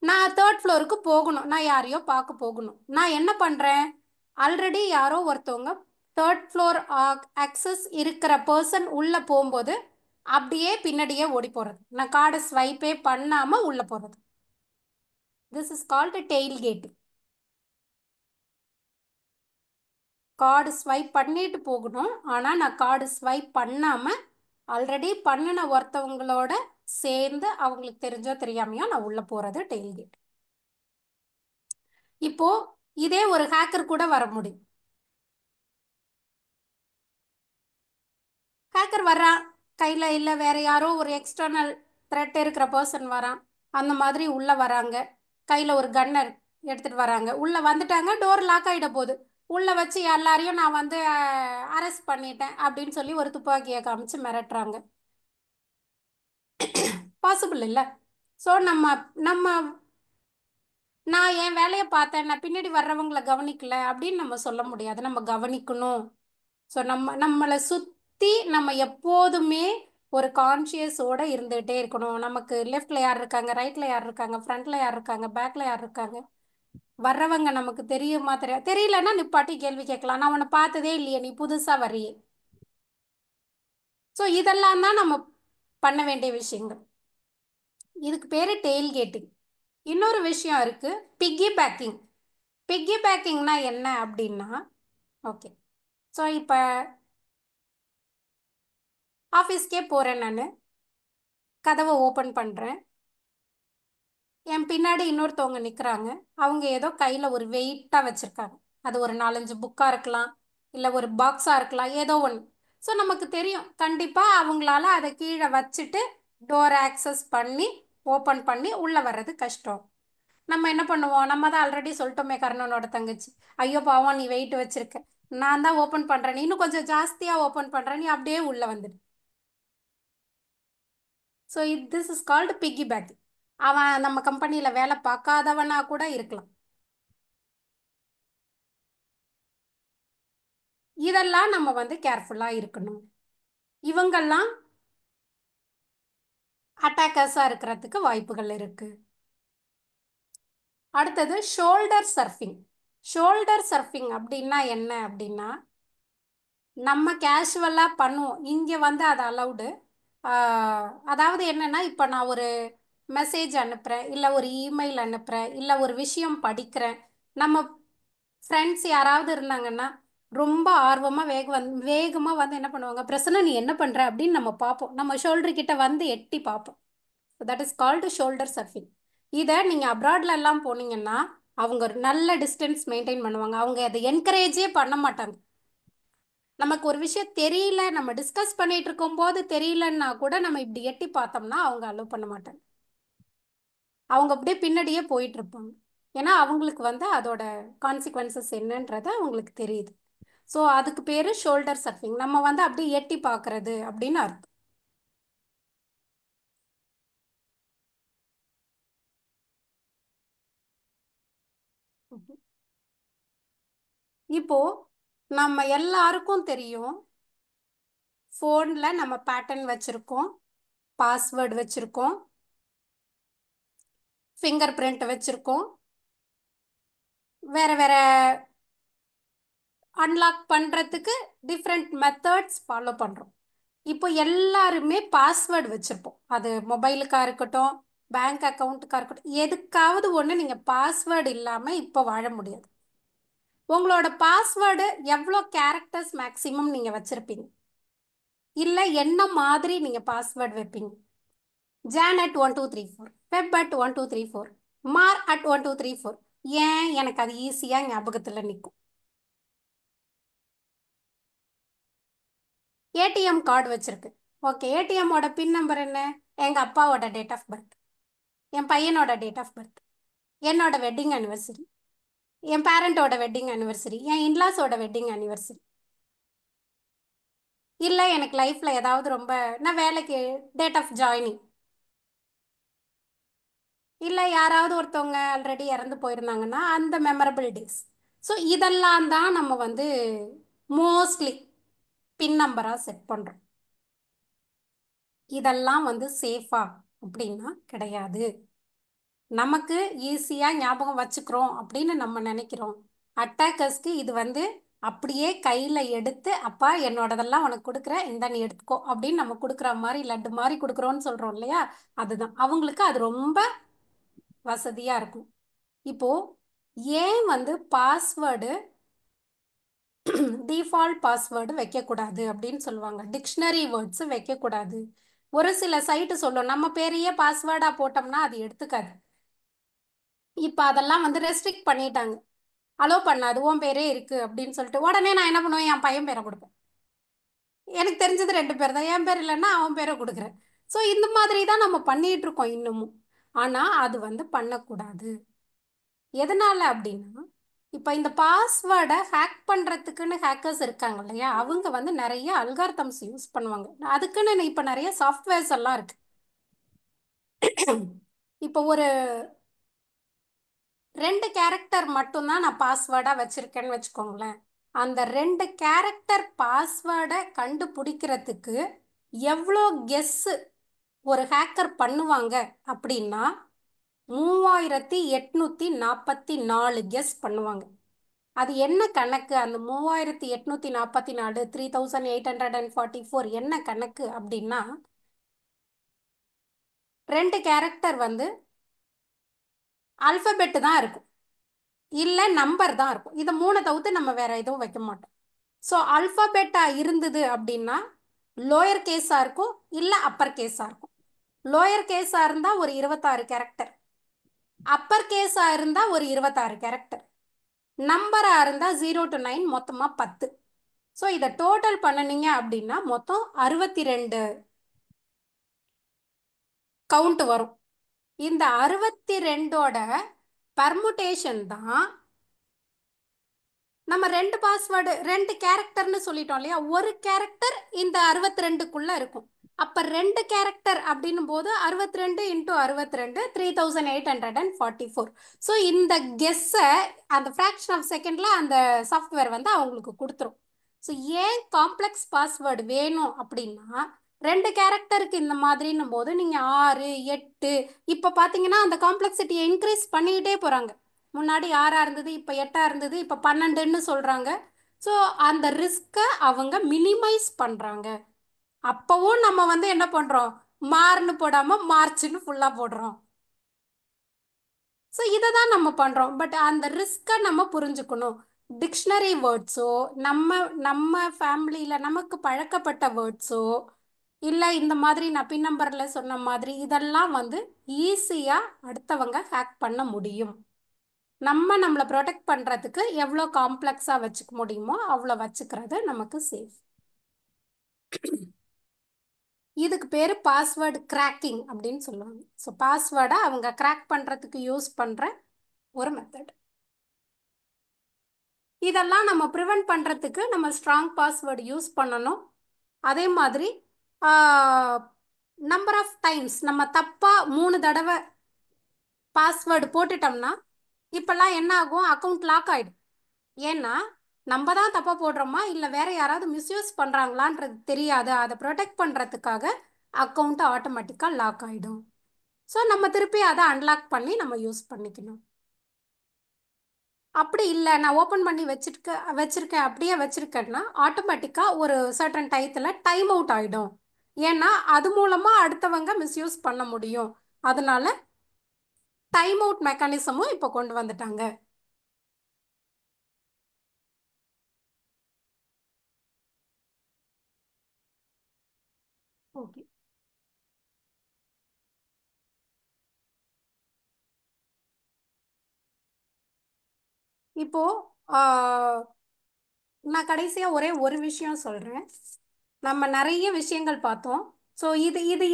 நான் தேர்ட் ஃப்ளோருக்கு போகணும், நான் யாரையோ பார்க்க போகணும். நான் என்ன பண்ணுறேன், ஆல்ரெடி யாரோ ஒருத்தவங்க தேர்ட் ஃப்ளோர் ஆக்சஸ் இருக்கிற பர்சன் உள்ளே போகும்போது அப்படியே பின்னாடியே ஓடி போகிறது. நான் கார்டை ஸ்வைப்பே பண்ணாமல் உள்ளே போகிறது. This is called tail gating. Card swipe பண்ணிட்டு போகணும், ஆனால் நான் கார்டு ஸ்வைப் பண்ணாமல் ஆல்ரெடி பண்ணின ஒருத்தவங்களோட சேர்ந்து அவங்களுக்கு தெரிஞ்சோ தெரியாமையோ நான் உள்ளே போகிறது டெயில் கேட். இப்போ இதே ஒரு ஹேக்கர் கூட வர முடியும். ஹேக்கர் வர்றான், கையில் இல்லை வேற யாரோ ஒரு எக்ஸ்டர்னல் த்ரெட் இருக்கிற பர்சன் வரான், அந்த மாதிரி உள்ளே வராங்க, கையில் ஒரு கன்னர் எடுத்துகிட்டு வராங்க, உள்ளே வந்துட்டாங்க, டோர் லாக் ஆகிட போகுது. உள்ளே வச்சு எல்லாரையும் நான் வந்து அரெஸ்ட் பண்ணிட்டேன் அப்படின்னு சொல்லி ஒரு துப்பாக்கியை காமிச்சு மிரட்டுறாங்க. பாசிபிள் இல்லை. ஸோ நம்ம நம்ம நான் என் வேலையை பார்த்தேன், நான் பின்னாடி வர்றவங்களை கவனிக்கல அப்படின்னு நம்ம சொல்ல முடியாது. நம்ம கவனிக்கணும். ஸோ நம்மளை சுற்றி நம்ம எப்போதுமே ஒரு கான்ஷியஸோடு இருந்துகிட்டே இருக்கணும். நமக்கு லெஃப்டில் யார் இருக்காங்க, ரைட்டில் யார் இருக்காங்க, ஃப்ரண்ட்டில் யார் இருக்காங்க, பேக்கில் யார் இருக்காங்க, வர்றவங்க நமக்கு தெரியுமா தெரியலன்னா நிப்பாட்டி கேள்வி கேட்கலாம். நான் உன்னை பார்த்ததே இல்லையே, நீ புதுசாக வர்றியே. ஸோ இதெல்லாம் தான் நம்ம பண்ண வேண்டிய விஷயங்கள். இதுக்கு பேர் டெயில் கேட்டிங். இன்னொரு விஷயம் இருக்குது, பிக்கி பேக்கிங். பிக்கி பேக்கிங்னா என்ன அப்படின்னா, ஓகே, ஸோ இப்போ ஆஃபீஸ்க்கே போகிறேன், நான் கதவை ஓப்பன் பண்ணுறேன், என் பின்னாடி இன்னொருத்தவங்க நிற்கிறாங்க, அவங்க ஏதோ கையில் ஒரு வெயிட்டாக வச்சுருக்காங்க. அது ஒரு 4-5 புக்காக இருக்கலாம், இல்லை ஒரு பாக்ஸாக இருக்கலாம், ஏதோ ஒன்று. ஸோ நமக்கு தெரியும் கண்டிப்பாக அவங்களால அதை கீழே வச்சுட்டு டோரை ஆக்சஸ் பண்ணி ஓப்பன் பண்ணி உள்ளே வர்றது கஷ்டம். நம்ம என்ன பண்ணுவோம், நம்ம தான் ஆல்ரெடி சொல்லிட்டோமே கர்ணனோட தங்கச்சி, ஐயோ பாவம் நீ வெயிட் வச்சிருக்க, நான் தான் ஓப்பன் பண்ணுறேன், நீ இன்னும் கொஞ்சம் ஜாஸ்தியாக ஓப்பன் பண்ணுறேன், நீ அப்படியே உள்ளே வந்துடு. So this is called piggybacking. அவன் நம்ம கம்பெனியில் வேலை பார்க்காதவனா கூட இருக்கலாம். இதெல்லாம் நம்ம வந்து கேர்ஃபுல்லாக இருக்கணும். இவங்கெல்லாம் அட்டாக்கர்ஸாக இருக்கிறதுக்கு வாய்ப்புகள் இருக்குது. அடுத்தது ஷோல்டர் சர்ஃபிங். ஷோல்டர் சர்ஃபிங் அப்படின்னா என்ன அப்படின்னா, நம்ம கேஷுவலாக பண்ணுவோம், இங்கே வந்து அது அலவுடு. அதாவது என்னென்னா, இப்போ நான் ஒரு மெசேஜ் அனுப்புகிறேன், இல்லை ஒரு இமெயில் அனுப்புகிறேன், இல்லை ஒரு விஷயம் படிக்கிறேன், நம்ம ஃப்ரெண்ட்ஸ் யாராவது இருந்தாங்கன்னா ரொம்ப ஆர்வமாக வேகமாக வந்து என்ன பண்ணுவாங்க, பிரசன்னா நீ என்ன பண்ணுற அப்படின்னு நம்ம பார்ப்போம், நம்ம ஷோல்டர்கிட்ட வந்து எட்டி பார்ப்போம். That is called shoulder surfing. இதை நீங்கள் அப்ராட்ல எல்லாம் போனீங்கன்னா அவங்க ஒரு நல்ல டிஸ்டன்ஸ் மெயின்டைன் பண்ணுவாங்க, அவங்க அதை என்கரேஜே பண்ண மாட்டாங்க. நமக்கு ஒரு விஷயம் தெரியல, நம்ம டிஸ்கஸ் பண்ணிட்டு இருக்கும்போது தெரியலன்னா கூட நம்ம இப்படி எட்டி பார்த்தோம்னா அவங்க அலோவ் பண்ண மாட்டாங்க, அவங்க அப்படியே பின்னாடியே போயிட்டு இருப்பாங்க. ஏன்னா அவங்களுக்கு வந்து அதோட கான்சிக்வன்சஸ் என்னன்றது அவங்களுக்கு தெரியுது. ஸோ அதுக்கு பேர் ஷோல்டர் சர்ஃபிங். நம்ம வந்து அப்படியே எட்டி பார்க்கறது அப்படின்னு அர்த்தம். இப்போ நம்ம எல்லாருக்கும் தெரியும், ஃபோனில் நம்ம பேட்டர்ன் வச்சுருக்கோம், பாஸ்வேர்டு வச்சுருக்கோம், ஃபிங்கர் பிரிண்ட் வச்சுருக்கோம், வேறு வேறு அன்லாக் பண்ணுறதுக்கு டிஃப்ரெண்ட் மெத்தட்ஸ் ஃபாலோ பண்ணுறோம். இப்போ எல்லாருமே பாஸ்வேர்டு வச்சுருப்போம், அது மொபைலுக்காக இருக்கட்டும், பேங்க் அக்கௌண்ட்டுக்காக இருக்கட்டும், எதுக்காவது ஒன்று நீங்கள் பாஸ்வேர்டு இல்லாமல் இப்போ வாழ முடியாது. உங்களோட பாஸ்வேர்டு எவ்வளோ கேரக்டர்ஸ் மேக்ஸிமம் நீங்கள் வச்சுருப்பீங்க, இல்லை என்ன மாதிரி நீங்கள் பாஸ்வேர்டு வைப்பீங்க? Jan@1234, Feb@1234, Mar@1234. ஏன் எனக்கு அது ஈஸியாக ஞாபகத்தில் நிற்கும். ஏடிஎம் கார்டு வச்சுருக்கு, ஓகே, ஏடிஎம்மோட பின் நம்பர் என்ன, எங்கள் அப்பாவோட டேட் ஆஃப் பர்த், என் பையனோட டேட் ஆஃப் பர்த், என்னோட வெட்டிங் அனிவர்சரி, என் பேரண்ட்டோட வெட்டிங் அனிவர்சரி, என் இன்லாஸோட வெட்டிங் அனிவர்சரி, இல்லை எனக்கு லைஃப்பில் ஏதாவது ரொம்ப நான் வேலைக்கு டேட் ஆஃப் ஜாயினிங், இல்லை யாராவது ஒருத்தவங்க ஆல்ரெடி இறந்து போயிருந்தாங்கன்னா அந்த மெமரபிள் டேஸ். ஸோ இதெல்லாம் தான் நம்ம வந்து மோஸ்ட்லி பின் நம்பராக செட் பண்ணுறோம். இதெல்லாம் வந்து சேஃபா அப்படின்னா கிடையாது. நமக்கு ஈஸியாக ஞாபகம் வச்சுக்கிறோம் அப்படின்னு நம்ம நினைக்கிறோம். அட்டாக்கர்ஸ்க்கு இது வந்து அப்படியே கையில் எடுத்து அப்பா என்னோடதெல்லாம் உனக்கு கொடுக்குறேன் இந்த நீ எடுத்துக்கோ அப்படின்னு நம்ம கொடுக்குற மாதிரி லட்டு மாதிரி கொடுக்குறோன்னு சொல்கிறோம் இல்லையா, அதுதான் அவங்களுக்கு அது ரொம்ப வசதியாக இருக்கும். இப்போது ஏன் வந்து பாஸ்வேர்டு டிஃபால்ட் பாஸ்வேர்டு வைக்கக்கூடாது அப்படின்னு சொல்லுவாங்க, டிக்ஷனரி வேர்ட்ஸு வைக்கக்கூடாது. ஒரு சில சைட்டு சொல்லும் நம்ம பேரையே பாஸ்வேர்டாக போட்டோம்னா அது எடுத்துக்காது. இப்போ அதெல்லாம் வந்து ரெஸ்ட்ரிக்ட் பண்ணிட்டாங்க, அலோவ் பண்ணாது. உன் பேரே இருக்கு அப்படின்னு சொல்லிட்டு உடனே நான் என்ன பண்ணுவேன், என் பையன் பேரை கொடுப்பேன். எனக்கு தெரிஞ்சது 2 பேர் தான், என் பேர் இல்லைன்னா அவன் பேரை கொடுக்குறேன். ஸோ இந்த மாதிரி தான் நம்ம பண்ணிட்டு இருக்கோம் இன்னமும். ஆனால் அது வந்து பண்ணக்கூடாது. எதனால அப்படின்னா இப்போ இந்த பாஸ்வேர்டை ஹேக் பண்ணுறதுக்குன்னு ஹேக்கர்ஸ் இருக்காங்க இல்லையா, அவங்க வந்து நிறைய அல்காரிதம்ஸ் யூஸ் பண்ணுவாங்க. அதுக்குன்னு இப்போ நிறைய சாஃப்ட்வேர்ஸ் எல்லாம் இருக்கு. இப்போ ஒரு 2 கேரக்டர் மட்டும்தான் நான் பாஸ்வேர்டாக வச்சுருக்கேன்னு வச்சுக்கோங்களேன். அந்த 2 கேரக்டர் பாஸ்வேர்டை கண்டுபிடிக்கிறதுக்கு எவ்வளோ கெஸ்ஸு ஒரு ஹேக்கர் பண்ணுவாங்க அப்படின்னா 3844 கெஸ் பண்ணுவாங்க. அது என்ன கணக்கு, அந்த 3844 3844 என்ன கணக்கு அப்படின்னா 2 கேரக்டர் வந்து அல்பபெட்டு தான் இருக்கும், இல்லை நம்பர் தான் இருக்கும். இதை 3 தவிர்த்து நம்ம வேற எதுவும் வைக்க மாட்டோம். ஸோ அல்பபெட்டாக இருந்தது அப்படின்னா லோயர் கேஸாக இருக்கும், இல்லை அப்பர் கேஸாக இருக்கும். லோயர் கேஸாக இருந்தால் ஒரு 26 கேரக்டர், அப்பர் கேஸாக இருந்தால் ஒரு 26 கேரக்டர், நம்பராக இருந்தால் 0 to 9 மொத்தமாக 10. ஸோ இதை டோட்டல் பண்ணினீங்க அப்படின்னா மொத்தம் 62 கவுண்ட் வரும். இந்த 62ஓட பர்முடேஷன் தான் நம்ம 2 பாஸ்வேர்டு 2 கேரக்டர்னு சொல்லிட்டோம் இல்லையா, ஒரு கேரக்டர் இந்த 62க்குள்ள இருக்கும். அப்போ 2 கேரக்டர் அப்படின்னும் போது 62 × 62 3844. ஸோ இந்த கெஸ்ஸை அந்த ஃப்ராக்ஷன் ஆஃப் செகண்டில் அந்த சாஃப்ட்வேர் வந்து அவங்களுக்கு கொடுத்துரும். ஸோ ஏன் காம்ப்ளெக்ஸ் பாஸ்வேர்டு வேணும் அப்படின்னா 2 கேரக்டருக்கு இந்த மாதிரின்னும் போது நீங்கள் 6 8 இப்போ பார்த்தீங்கன்னா அந்த காம்ப்ளெக்சிட்டியை இன்க்ரீஸ் பண்ணிக்கிட்டே போகிறாங்க. முன்னாடி 6 இருந்தது, இப்போ 8 இருந்தது, இப்போ 12ன்னு சொல்கிறாங்க. ஸோ அந்த ரிஸ்க்கை அவங்க மினிமைஸ் பண்ணுறாங்க. அப்போவும் நம்ம வந்து என்ன பண்ணுறோம், மார்னு போடாமல் மார்ச்னு ஃபுல்லாக போடுறோம். ஸோ இதை தான் நம்ம பண்ணுறோம். பட் அந்த ரிஸ்க்கை நம்ம புரிஞ்சுக்கணும். டிக்ஷனரி வேர்ட்ஸோ நம்ம ஃபேமிலியில் நமக்கு பழக்கப்பட்ட வேர்ட்ஸோ இல்லை இந்த மாதிரி நான் பின் நம்பரில் சொன்ன மாதிரி இதெல்லாம் வந்து ஈஸியாக அடுத்தவங்க ஹேக் பண்ண முடியும். நம்மளை ப்ரொடெக்ட் பண்ணுறதுக்கு எவ்வளோ காம்ப்ளெக்ஸாக வச்சுக்க முடியுமோ அவ்வளோ வச்சுக்கிறது நமக்கு சேஃப். இதுக்கு பேர் பாஸ்வேர்டு கிராக்கிங் அப்படின்னு சொல்லுவாங்க. ஸோ பாஸ்வேர்டை அவங்க கிராக் பண்ணுறதுக்கு யூஸ் பண்ணுற ஒரு மெத்தட். இதெல்லாம் நம்ம ப்ரிவென்ட் பண்ணுறதுக்கு நம்ம ஸ்ட்ராங் பாஸ்வேர்டு யூஸ் பண்ணணும். அதே மாதிரி நம்பர் ஆஃப் டைம்ஸ் நம்ம தப்பாக 3 தடவை பாஸ்வேர்டு போட்டுட்டோம்னா இப்போல்லாம் என்ன ஆகும், அக்கௌண்ட் லாக் ஆகிடும். ஏன்னா நம்ம தான் தப்பாக போடுறோமா இல்லை வேற யாராவது மிஸ்யூஸ் பண்ணுறாங்களான்றது தெரியாது. அதை ப்ரொடெக்ட் பண்ணுறதுக்காக அக்கௌண்ட்டு ஆட்டோமேட்டிக்காக லாக் ஆகிடும். ஸோ நம்ம திருப்பி அதை அன்லாக் பண்ணி நம்ம யூஸ் பண்ணிக்கணும். அப்படி இல்லை நான் ஓப்பன் பண்ணி வச்சுருக்கேன் அப்படியே வச்சுருக்கேன்னா ஆட்டோமேட்டிக்காக ஒரு சர்டன் டயத்தில் டைம் அவுட் ஆகிடும். ஏன்னா அது மூலமாக அடுத்தவங்க மிஸ்யூஸ் பண்ண முடியும். அதனால டைம் அவுட் மெக்கானிசமும் இப்போ கொண்டு வந்துட்டாங்க. ஓகே, இப்போ நான் கடைசியாக ஒரே ஒரு விஷயம் சொல்கிறேன். நம்ம நிறைய விஷயங்கள் பார்த்தோம். ஸோ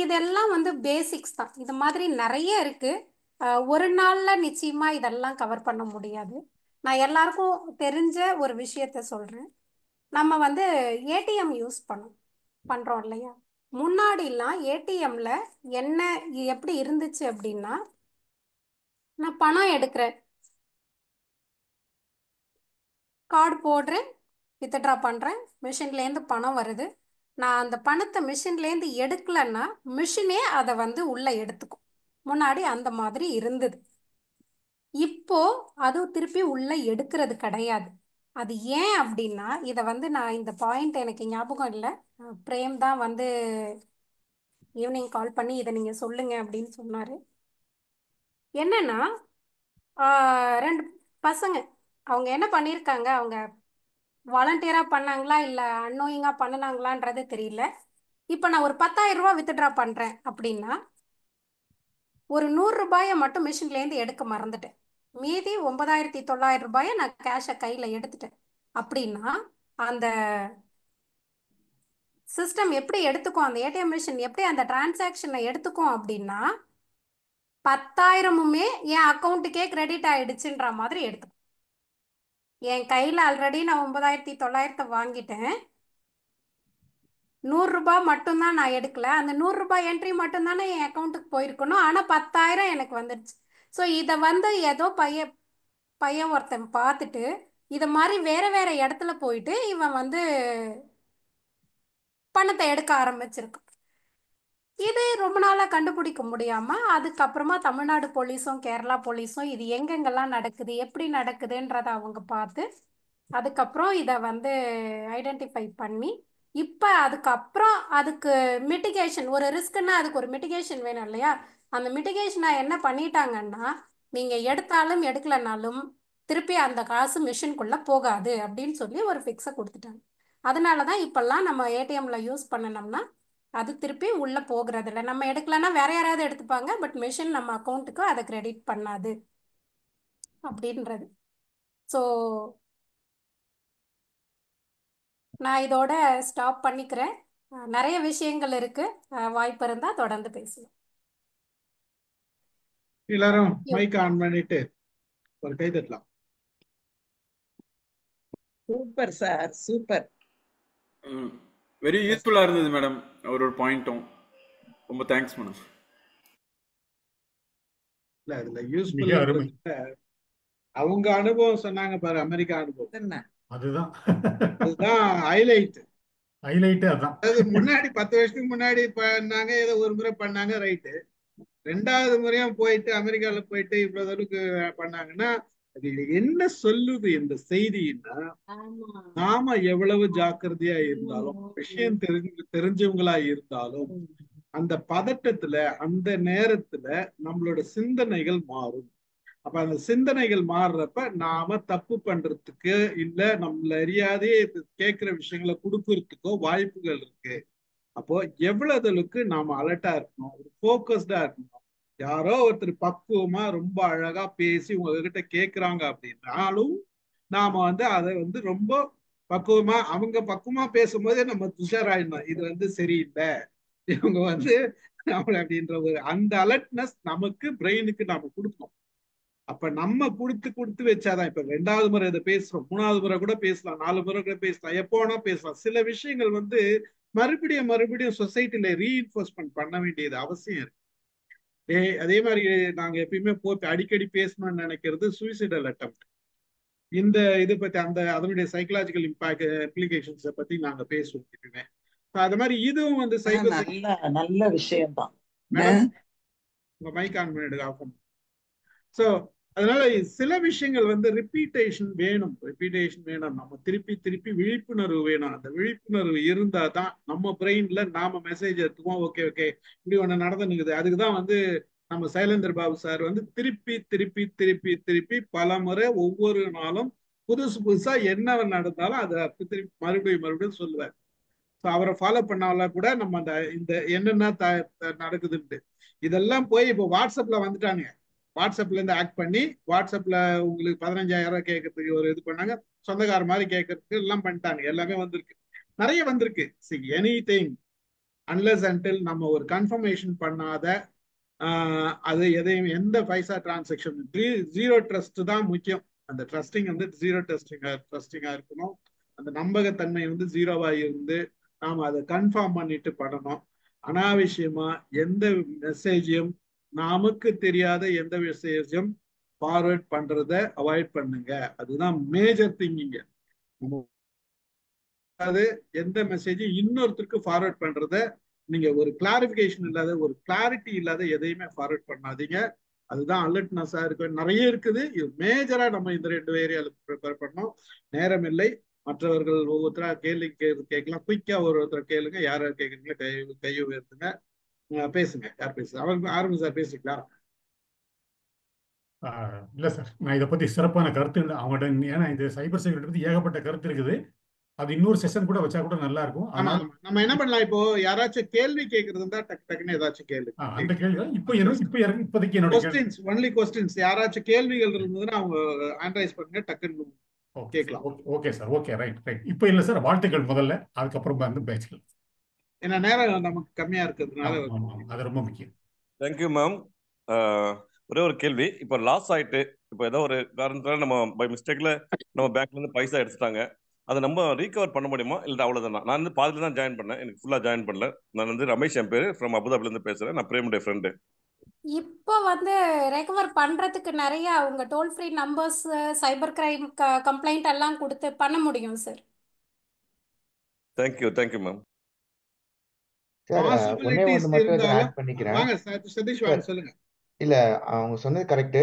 இதெல்லாம் வந்து பேசிக்ஸ் தான். இது மாதிரி நிறைய இருக்குது. ஒரு நாளில் நிச்சயமாக இதெல்லாம் கவர் பண்ண முடியாது. நான் எல்லாருக்கும் தெரிஞ்ச ஒரு விஷயத்த சொல்கிறேன். நம்ம வந்து ஏடிஎம் யூஸ் பண்ணுறோம் இல்லையா, முன்னாடிலாம் ஏடிஎம்மில் என்ன எப்படி இருந்துச்சு அப்படின்னா நான் பணம் எடுக்கிறேன், கார்டு போடுறேன், வித்ட்ரா பண்ணுறேன், மிஷின்லேருந்து பணம் வருது. நான் அந்த பணத்தை மிஷின்லேருந்து எடுக்கலைன்னா மிஷினே அதை வந்து உள்ளே எடுத்துக்கும். முன்னாடி அந்த மாதிரி இருந்தது. இப்போ அது திருப்பி உள்ளே எடுக்கிறது கிடையாது. அது ஏன் அப்படின்னா, இதை வந்து நான் இந்த பாயிண்ட் எனக்கு ஞாபகம் இல்லை, பிரேம் தான் வந்து ஈவினிங் கால் பண்ணி இதை நீங்கள் சொல்லுங்க அப்படின்னு சொன்னார். என்னன்னா, ரெண்டு பசங்க அவங்க என்ன பண்ணியிருக்காங்க, அவங்க வாலண்டியராக பண்ணாங்களா இல்லை அன்னோயிங்காக பண்ணினாங்களான்றது தெரியல. இப்போ நான் ஒரு 10,000 ரூபா வித்ட்ரா பண்ணுறேன் அப்படின்னா ஒரு 100 ரூபாயை மட்டும் மிஷின்லேருந்து எடுக்க மறந்துட்டேன். மீதி 9,900 ரூபாயை நான் கேஷை கையில் எடுத்துட்டேன் அப்படின்னா அந்த சிஸ்டம் எப்படி எடுத்துக்கும், அந்த ஏடிஎம் மிஷின் எப்படி அந்த டிரான்சாக்ஷனை எடுத்துக்கும் அப்படின்னா 10,000முமே என் அக்கௌண்ட்டுக்கே கிரெடிட் ஆயிடுச்சுன்ற மாதிரி எடுத்துக்கும். என் கையில் ஆல்ரெடி நான் 9,900 வாங்கிட்டேன், 100 ரூபாய் மட்டும்தான் நான் எடுக்கல, அந்த 100 ரூபாய் என்ட்ரி மட்டும்தானே என் அக்கௌண்ட்டுக்கு போயிருக்கணும், ஆனால் 10,000 எனக்கு வந்துடுச்சு. ஸோ இதை வந்து ஏதோ பையன் ஒருத்தன் பார்த்துட்டு இதை மாதிரி வேற வேற இடத்துல போயிட்டு இவன் வந்து பணத்தை எடுக்க ஆரம்பிச்சிருக்கான். இது ரொம்ப நாளாக கண்டுபிடிக்க முடியாமல் அதுக்கப்புறமா தமிழ்நாடு போலீஸும் கேரளா போலீஸும் இது எங்கெங்கெல்லாம் நடக்குது எப்படி நடக்குதுன்றதை அவங்க பார்த்து அதுக்கப்புறம் இதை வந்து ஐடென்டிஃபை பண்ணி இப்போ அதுக்கப்புறம் அதுக்கு மிட்டிகேஷன், ஒரு ரிஸ்க்குன்னா அதுக்கு ஒரு மிட்டிகேஷன் வேணும் இல்லையா, அந்த மிட்டிகேஷனை என்ன பண்ணிட்டாங்கன்னா நீங்கள் எடுத்தாலும் எடுக்கலைனாலும் திருப்பி அந்த காசு மிஷின்குள்ளே போகாது அப்படின்னு சொல்லி ஒரு ஃபிக்ஸை கொடுத்துட்டாங்க. அதனால தான் இப்போல்லாம் நம்ம ஏடிஎம்ல யூஸ் பண்ணணும்னா அது திருப்பி உள்ளே போகிறது இல்லை. நம்ம எடுக்கலன்னா வேற யாராவது எடுத்துப்பாங்க, பட் மிஷின் நம்ம அக்கௌண்ட்டுக்கு அதை கிரெடிட் பண்ணாது அப்படின்றது. ஸோ நான் இதோட ஸ்டாப் பண்ணிக்கிறேன். நிறைய விஷயங்கள் இருக்கு, வாய்ப்பு இருந்தால் தொடர்ந்து பேசுவோம். எல்லாரும் மைக் ஆன் பண்ணிட்டு ஒரு கை தட்டலாம். Super sir, super. வெரி யூஸ்ஃபுல்லா இருந்தது மேடம், ஒரு பாயிண்ட்டும். ரொம்ப தேங்க்ஸ் மேடம். இல்ல அதுல யூஸ்ஃபுல் அவங்க அனுபவம் சொன்னாங்க பாரு, அமெரிக்கா அனுபவம், அதுதான் அதுதான் ஹைலைட். அதான். அது முன்னாடி 10 வருஷத்துக்கு முன்னாடி பண்ணாங்க, ஏதோ ஒரு முறை பண்ணாங்க, ரைட்டு. 2வது முறையும் போயிட்டு அமெரிக்கால போயிட்டு இவ்வளவு அளவுக்கு பண்ணாங்கன்னா அது என்ன சொல்லுது இந்த செய்தின்னா, நாம எவ்வளவு ஜாக்கிரதையா இருந்தாலும், விஷயம் தெரிஞ்சவங்களா இருந்தாலும், அந்த பதட்டத்துல அந்த நேரத்துல நம்மளோட சிந்தனைகள் மாறும். அப்ப அந்த சிந்தனைகள் மாறுறப்ப நாம தப்பு பண்றதுக்கு இல்ல நம்மள அறியாதே கேட்கிற விஷயங்களை கொடுக்கறதுக்கோ வாய்ப்புகள் இருக்கு. அப்போ எவ்வளவுக்கு நாம அலர்ட்டா இருக்கணும், ஒரு போக்கஸ்டா இருக்கணும். யாரோ ஒருத்தர் பக்குவமா ரொம்ப அழகா பேசி உங்ககிட்ட கேட்கிறாங்க அப்படின்னாலும் நாம வந்து அதை வந்து ரொம்ப பக்குவமா, அவங்க பக்குவமா பேசும்போதே நம்ம துஷாராயிடணும், இது வந்து சரியில்லை, இவங்க வந்து நம்மள அப்படின்ற ஒரு அந்த அலர்ட்னஸ் நமக்கு பிரெயினுக்கு நாம கொடுக்கணும். அப்ப நம்ம கொடுத்து வச்சாதான், இப்ப 2வது முறை இதை பேசுறோம், 3வது முறை கூட பேசலாம், 4 முறை கூட பேசலாம், எப்போ வேணா பேசலாம். சில விஷயங்கள் வந்து மறுபடியும் சொசைட்டில ரீஇன்ஃபோர்ஸ்மெண்ட் பண்ண வேண்டியது அவசியம் இருக்கு. அதே மாதிரி நாங்க எப்பயுமே போட்டு அடிக்கடி பேசணும்னு நினைக்கிறது சூசைடல் அட்டெம்ப்ட். இந்த இதை பத்தி அதனுடைய சைக்கலாஜிக்கல் இம்ப்ளிகேஷன்ஸை பத்தி நாங்க பேசுவோம் எப்பயுமே. அது மாதிரி இதுவும் வந்து நல்ல விஷயம் தான். உங்க மைக் ஆன் பண்ணிடுங்க, ஆஃப் பண்ணு. ஸோ அதனால சில விஷயங்கள் வந்து ரிப்பீட்டேஷன் வேணும். நம்ம திருப்பி விழிப்புணர்வு வேணும். அந்த விழிப்புணர்வு இருந்தா தான் நம்ம பிரெயின்ல நாம மெசேஜ் எடுத்துக்குவோம். ஓகே இப்படி ஒண்ணு நடந்துனுக்குது. அதுக்குதான் வந்து நம்ம சைலேந்தர் பாபு சார் வந்து திருப்பி பல முறை ஒவ்வொரு நாளும் புதுசா என்ன நடந்தாலும் அதை திருப்பி மறுபடியும் சொல்லுவார். அவரை ஃபாலோ பண்ணால கூட நம்ம இந்த என்னென்ன நடக்குதுன்ட்டு இதெல்லாம் போய் இப்போ வாட்ஸ்அப்ல வந்துட்டாங்க. வாட்ஸ்அப்ல இருந்து ஆக்ட் பண்ணி வாட்ஸ்அப்ல உங்களுக்கு 15,000 கேட்கறதுக்கு ஒரு இது பண்ணாங்க, சொந்தக்கார மாதிரி கேட்கறதுக்கு எல்லாம் பண்ணிட்டாங்க. எல்லாமே வந்திருக்கு, நிறைய வந்திருக்கு. எனிதிங் அன்லெஸ் அன்டில் நம்ம ஒரு கன்ஃபர்மேஷன் பண்ணாத அது எதையும் எந்த பைசா டிரான்சாக்ஷன் ஜீரோ ட்ரஸ்ட் தான் முக்கியம். அந்த ட்ரஸ்டிங் வந்து ஜீரோ ட்ரஸ்டிங்கா இருக்கணும். அந்த நம்பகத்தன்மை வந்து ஜீரோவா இருந்து நாம அதை கன்ஃபார்ம் பண்ணிட்டு பண்ணணும். அனாவசியமா எந்த மெசேஜையும், நமக்கு தெரியாத எந்த மெசேஜும் ஃபார்வர்ட் பண்றத அவாய்ட் பண்ணுங்க. அதுதான் மேஜர் திங்கிங்க. அதாவது எந்த மெசேஜும் இன்னொருத்தருக்கு ஃபார்வர்ட் பண்றத நீங்க ஒரு கிளாரிபிகேஷன் இல்லாத, ஒரு கிளாரிட்டி இல்லாத எதையுமே ஃபார்வர்ட் பண்ணாதீங்க. அதுதான் அலர்ட்னஸா இருக்கு. நிறைய இருக்குது. இது மேஜரா நம்ம இந்த 2 ஏரியால ப்ரிப்பேர் பண்ணோம். நேரம் இல்லை. மற்றவர்கள் ஒவ்வொருத்தரா கேள்வி கேட்கலாம். குயிக்கா ஒருத்தர் கேளுங்க. யார் யார் கேட்குறீங்களோ கையை உயர்த்துங்க. பேசுங்க. யார் பேசுங்க? அவங்க ஆரம்பி சார் பேசுறீங்களா? இல்லை சார், நான் இதை பற்றி சிறப்பான கருத்து இல்லை அவங்கள்ட்ட. ஏன்னா இந்த சைபர் செக்யூரிட்டி பற்றி ஏகப்பட்ட கருத்து இருக்குது. அது இன்னொரு செஷன் கூட வச்சா கூட நல்லா இருக்கும். ஆமா ஆனால் ஆமா. நம்ம என்ன பண்ணலாம், இப்போ யாராச்சும் கேள்வி கேட்கறது இருந்தா டக்கு டக்குன்னு ஏதாச்சும் கேள்வி அந்த கேள்வி தான் இப்போதைக்கு என்னோட கேள்வி. Questions, only questions. யாராச்சும் கேள்விகள் இருந்ததுன்னா அவங்க ஆன்ரைஸ் பண்ணுங்க, டக்குன்னு கேட்கலாம். Okay sir, okay, right right. இப்போ இல்லை சார், வாழ்த்துக்கள் முதல்ல, அதுக்கப்புறம் வந்து பேச்சுக்கள். ஏன்னா நேரம் நமக்கு கம்மியா இருக்கிறதுனால. அது ரொம்ப முக்கியம். Thank you ma'am. ஒரே ஒரு கேள்வி. இப்போ லாஸ் ஆயிட்டு, இப்போ ஏதோ ஒரு காரணத்தால நம்ம பை மிஸ்டேக்ல நம்ம பேங்க்ல இருந்து பைசா எடுத்துட்டாங்க, அதை நம்ம ரீகவர் பண்ண முடியுமா? இல்லை அவ்வளோதான்? நான் வந்து பாதியில் தான் ஜாயின் பண்ணேன், எனக்கு ஃபுல்லாக ஜாயின் பண்ணல. நான் வந்து ரமேஷ், என் பேர், ஃப்ரம் அபுதாபிலேருந்து பேசுகிறேன். நான் பிரேமுடைய ஃப்ரெண்டு. இப்போ வந்து ரெக்கவர் பண்றதுக்கு நிறைய அவங்க toll free numbers, cyber crime complaint எல்லாம் கொடுத்து பண்ண முடியும் சார். Thank you ma'am. சார் ஒன்னே பாசிபிலிட்டிஸ் ஒன்று மட்டும் இதில் இருந்தாலும் ஆட் பண்ணிக்கிறேன். வாங்க சதீஷ், வாங்க சொல்லுங்க. இல்லை, அவங்க சொன்னது கரெக்டு.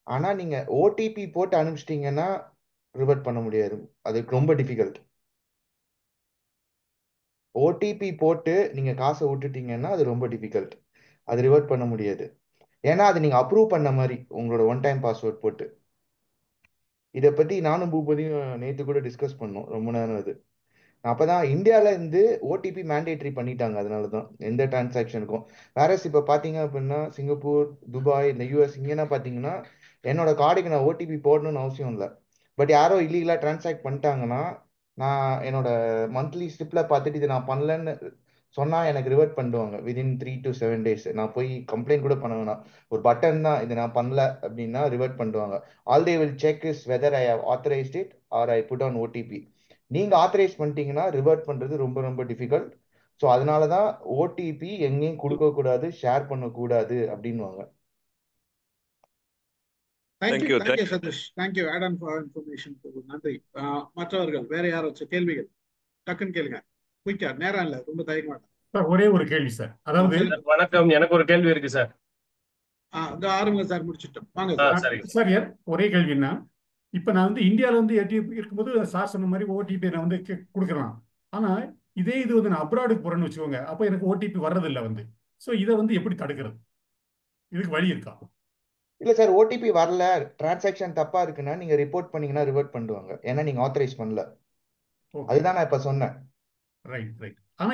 ஆனால் நீங்கள் ஓடிபி போட்டு அனுப்பிச்சிட்டிங்கன்னா ரிவர்ட் பண்ண முடியாது. அதுக்கு ரொம்ப டிஃபிகல்ட். ஓடிபி போட்டு நீங்கள் காசை விட்டுட்டீங்கன்னா அது ரொம்ப டிஃபிகல்ட். அது ரிவர்ட் பண்ண முடியாது. ஏன்னா அது நீங்கள் அப்ரூவ் பண்ண மாதிரி உங்களோட ஒன் டைம் பாஸ்வேர்ட் போட்டு. இதை பற்றி நானும் பூபதியும் நேற்று கூட டிஸ்கஸ் பண்ணோம் ரொம்ப நேரம். அது அப்பதான் இந்தியால இருந்து ஓடிபி மேண்டேட்டரி பண்ணிட்டாங்க. அதனாலதான் எந்த டிரான்சாக்ஷனுக்கும். வேறஸ் இப்போ பாத்தீங்க அப்படின்னா சிங்கப்பூர், துபாய், இந்த யூஎஸ் இங்கன்னா பாத்தீங்கன்னா என்னோட கார்டுக்கு நான் ஓடிபி போடணும்னு அவசியம் இல்லை. பட் யாரோ இல்லீகலா டிரான்சாக்ட் பண்ணிட்டாங்கன்னா நான் என்னோட மந்த்லி ஸ்லிப்ல பார்த்துட்டு இது நான் பண்ணலன்னு சொன்னா எனக்கு ரிவர்ட் பண்ணுவாங்க விதின் 3 to 7 days. நான் போய் கம்ப்ளைண்ட் கூட பண்ண வேணாம். ஒரு பட்டன் தான், இது நான் பண்ணல அப்படின்னா ரிவர்ட் பண்ணுவாங்க. All they will check is whether I have authorised it or I put on OTP. நீங்க ஆத்தரைஸ் பண்ணிட்டீங்கன்னா ரிவர்ட் பண்றது ரொம்ப ரொம்ப டிஃபிகல்ட். ஸோ அதனாலதான் ஓடிபி எங்கேயும் கொடுக்க கூடாது, ஷேர் பண்ணக்கூடாது அப்படின்வாங்க. Thank you Sathish, thank you. Add on for information. நன்றி. மற்றவர்கள் வேற யாராச்சும் கேள்விகள் டக்குன்னு கேளுங்க. குயிக்கா, நேரம் இல்லை, ரொம்ப தயக்க மாட்டேன். சார் ஒரே ஒரு கேள்வி சார். அதாவது வணக்கம், எனக்கு ஒரு கேள்வி இருக்கு சார். ஆரம்பிங்க சார், முடிச்சிட்டோம். வாங்க சார். ஒரே கேள்வின்னா, இப்போ நான் வந்து இந்தியாவில் வந்து ஏடிஎம் இருக்கும்போது சார் சொன்ன மாதிரி ஓடிபி நான் வந்து கொடுக்கலாம். ஆனால் இதே இது வந்து நான் அப்ராடுக்கு போகிறேன்னு வச்சுக்கோங்க, அப்போ எனக்கு ஓடிபி வர்றதில்லை வந்து. ஸோ இதை வந்து எப்படி தடுக்கிறது? இதுக்கு வழி இருக்கா? இல்லை சார், ஓடிபி வரல, டிரான்சாக்ஷன் தப்பா இருக்குன்னா நீங்க ரிப்போர்ட் பண்ணீங்கன்னா ரிவர்ட் பண்ணுவாங்க. ஏன்னா நீங்க ஆத்தரைஸ் பண்ணல. அதுதான் நான் இப்ப சொன்னேன். ரைட். ஆனா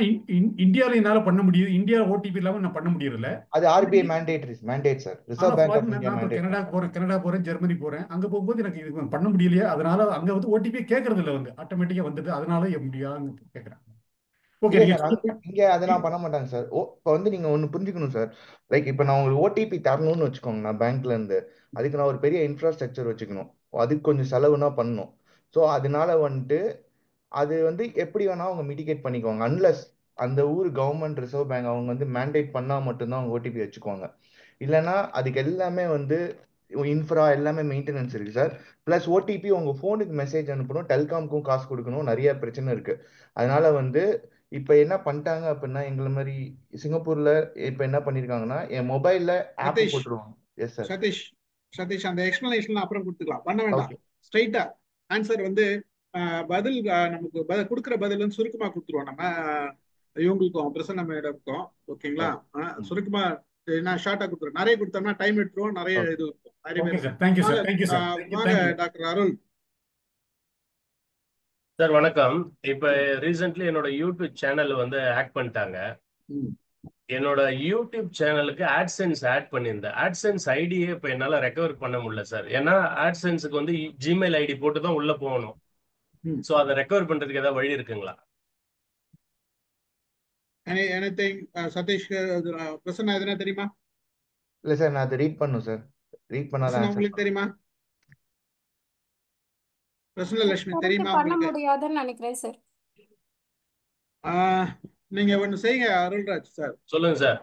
இந்தியாவில் என்னால பண்ண முடியுது. இந்தியாவில் ஓடிபி இல்லாம நான் பண்ண முடியல. அது RBI mandate sir. Reserve bank of India mandate. Canada போறேன், ஜெர்மனி போறேன், அங்க போகும்போது எனக்கு இது பண்ண முடியலையே. அதனால அங்க வந்து ஓடிபி கேட்கறது இல்லை, வந்து ஆட்டோமேட்டிக்கா வந்துட்டு. அதனால எப்படியான்னு கேட்கறேன். ஓகே, இங்க அதெல்லாம் பண்ண மாட்டாங்க சார். இப்போ வந்து நீங்க ஒண்ணு புரிஞ்சுக்கணும் சார். லைக் இப்போ நான் உங்களுக்கு ஓடிபி தரணும்னு வச்சுக்கோங்க, நான் பேங்க்ல இருந்து. அதுக்கு நான் ஒரு பெரிய இன்ஃப்ராஸ்ட்ரக்சர் வச்சுக்கணும். அதுக்கு கொஞ்சம் செலவுனா பண்ணணும். ஸோ அதனால வந்துட்டு அது வந்து எப்படி வேணா அவங்க மிட்டிகேட் பண்ணிக்குவாங்க. அன்லஸ் அந்த ஊர் கவர்மெண்ட், ரிசர்வ் பேங்க் அவங்க வந்து மேண்டேட் பண்ணா மட்டும்தான் அவங்க ஓடிபி வச்சுக்குவாங்க. இல்லைன்னா அதுக்கு எல்லாமே வந்து இன்ஃப்ரா எல்லாமே மெயின்டெனன்ஸ் இருக்கு சார். பிளஸ் ஓடிபி உங்க போனுக்கு மெசேஜ் அனுப்பணும், டெலிகாம்க்கும் காசு கொடுக்கணும், நிறைய பிரச்சனை இருக்கு. அதனால வந்து இப்ப என்ன பண்ணிட்டாங்க அப்படின்னா, எங்களை மாதிரி சிங்கப்பூர்ல இப்ப என்ன பண்ணிருக்காங்கன்னா என் மொபைல்ல ஆப் போட்டுருவாங்க. Yes sir. சதீஷ், அந்த எக்ஸ்பிளனேஷன் அப்புறம் கொடுத்துக்கலாம், பண்ண வேண்டாம். ஸ்ட்ரைட்டா ஆன்சர் வந்து பதில் நமக்கு கொடுக்குற பதில் வந்து சுருக்கமா கொடுத்துருவோம். நம்ம இவங்களுக்கும் பிரசன்ன மேடம்க்கும் ஓகேங்களா? சுருக்கமா நான் ஷார்ட்டா கொடுத்துருவோம். நிறைய கொடுத்தோம்னா டைம் எடுத்துருவோம், நிறைய இது இருக்கும். வாங்க டாக்டர் அருள் சார். வணக்கம். இப்ப ரீசென்ட்லி என்னோட யூடியூப் சேனல் வந்து ஹேக் பண்ணிட்டாங்க. என்னோட யூடியூப் சேனலுக்கு ஆட்சென்ஸ் ஆட் பண்ணியிருந்தேன். ஆட்சென்ஸ் ஐடியே இப்ப என்னால ரெக்கவர் பண்ண முடியல சார். ஏன்னா ஆட்சென்ஸுக்கு வந்து ஜிமெயில் ஐடி போட்டு தான் உள்ள போகணும். சோ அதை ரெக்கவர் பண்றதுக்கு ஏதாவது வழி இருக்குங்களா? சதீஷ், பிரசன்னா எதுனா தெரியுமா? இல்ல சார், நான் அதை ரீட் பண்ணும் சார். ரீட் பண்ணாதான் உங்களுக்கு தெரியுமா? பிரசன்னலட்சுமி தெரியுமா? பண்ண முடியாதுன்னு நினைக்கிறேன் சார். நீங்க ஒண்ணு செய்யுங்க அருள்ராஜ் சார். சொல்லுங்க சார்.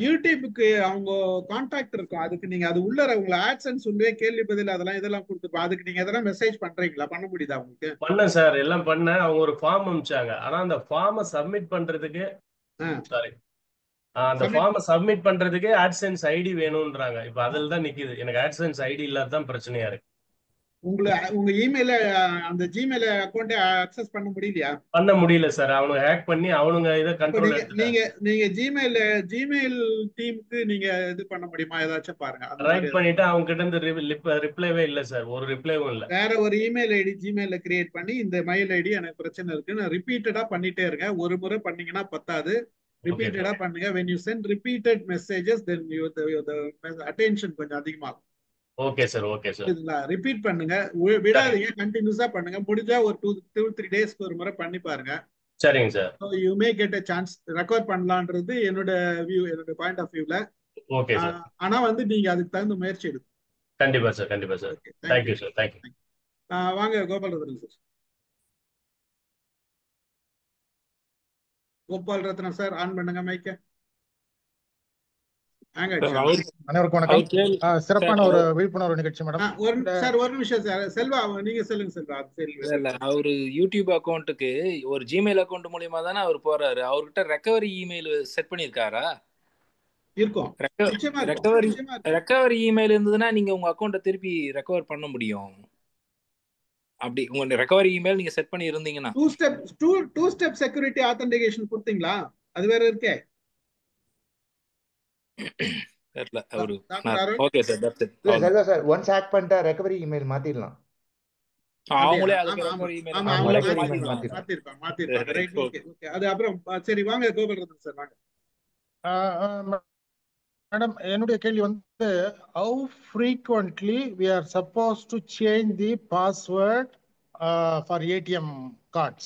யூடியூபுக்கு அவங்க கான்டாக்ட் இருக்கும். அதுக்கு நீங்க அது உள்ள உங்களை ஆட்சன்ஸ் உள்ளே கேள்வி பதில் அதெல்லாம் இதெல்லாம் கொடுத்துப்போம். அதுக்கு நீங்க எதனா மெசேஜ் பண்றீங்களா? பண்ண முடியுதா உங்களுக்கு? பண்ணேன் சார், எல்லாம் பண்ணேன். அவங்க ஒரு ஃபார்ம் அனுப்பிச்சாங்க. ஆனா அந்த ஃபார்மை சப்மிட் பண்றதுக்கு சாரி அந்த ஃபார்மை சப்மிட் பண்றதுக்கு ஆட்சென்ஸ் ஐடி வேணும்ன்றாங்க. இப்ப அதில் தான் நிக்குது. எனக்கு ஆட்சென்ஸ் ஐடி இல்லாதான் பிரச்சனையா இருக்கு. உங்க இமெயில அந்த ஜிமெயில் அக்கௌண்ட்டை அக்சஸ் பண்ண முடியலையா? பண்ண முடியல சார். அவனுங்க ஹேக் பண்ணி அவனுங்க இதை கண்ட்ரோல் நீங்க ஜிமெயில் டீமுக்கு நீங்க இது பண்ண முடியுமா? ஏதாச்சும் பாருங்க. ரைட் பண்ணிட்டு அவங்க கிட்ட இருந்து ரிப்ளைவே இல்ல சார். ஒரு ரிப்ளைவும் இல்ல. வேற ஒரு இமெயில் ஐடி ஜிமெயில கிரியேட் பண்ணி இந்த மெயில் ஐடி எனக்கு பிரச்சனை இருக்குன்னு ரிப்பீட்டடா பண்ணிட்டே இருங்க. ஒரு முறை பண்ணீங்கன்னா பத்தாது. ரிப்பீட்டடா பண்ணுங்க. when you send repeated messages then the attention கொஞ்சம் அதிகமாகும். Okay sir, okay sir. Repeat பண்ணுங்க, விடாதீங்க, கண்டினியூஸா பண்ணுங்க. முடிஞ்சா ஒரு 2-3 டேஸ்க்கு ஒரு முறை பண்ணி பாருங்க. சரிங்க sir. You may get a chance recover பண்ணலான்றது என்னோட பாயிண்ட் ஆஃப் வியூல. Okay sir. ஆனா நீங்க அதுக்கு தகுந்த முயற்சி எடுக்கும். கண்டிப்பா சார், கண்டிப்பா சார். Thank you sir, thank you. வாங்க Gopal Rathnam sir. Gopal Rathnam sir, on பண்ணுங்க மைக்க. அனைவருக்கும் வணக்கம். சிறப்பான ஒரு விழிப்புணர்வு நிகழ்ச்சி மேடம். சார் ஒரு நிமிஷம் சார். செல்வா நீங்க சொல்லுங்க செல்வா. அவரு யூடியூப் அக்கௌண்ட்டுக்கு ஒரு ஜிமெயில் அக்கௌண்ட் மூலியமா தானே அவர் போறாரு. அவர்கிட்ட ரெக்கவரி இமெயில் செட் பண்ணிருக்காரா? இருக்கும். ரெக்கவரி இமெயில் இருந்ததுன்னா நீங்க உங்க அக்கௌண்ட்டை திருப்பி ரெக்கவர் பண்ண முடியும். அப்படி உங்க ரெக்கவரி இமெயில் நீங்க செட் பண்ணி இருந்தீங்கன்னா டூ ஸ்டெப் செக்யூரிட்டி ஆத்தென்டிகேஷன் கொடுத்தீங்களா? அது வேற இருக்கே. தெரியல அவரு. Okay sir, that's it. Selva sir, once hack பண்ணிட்டா ரெக்கவரி இமெயில் மாத்திடலாம். அவங்களே அதுக்கு ரெக்கவரி இமெயில் மாத்திருப்பாங்க. Right, okay okay. அது அப்புறம் சரி வாங்க கோபால் ரத்னம் சார் வாங்க. மேடம், என்னுடைய கேள்வி how frequently we are supposed to change the password for ATM cards?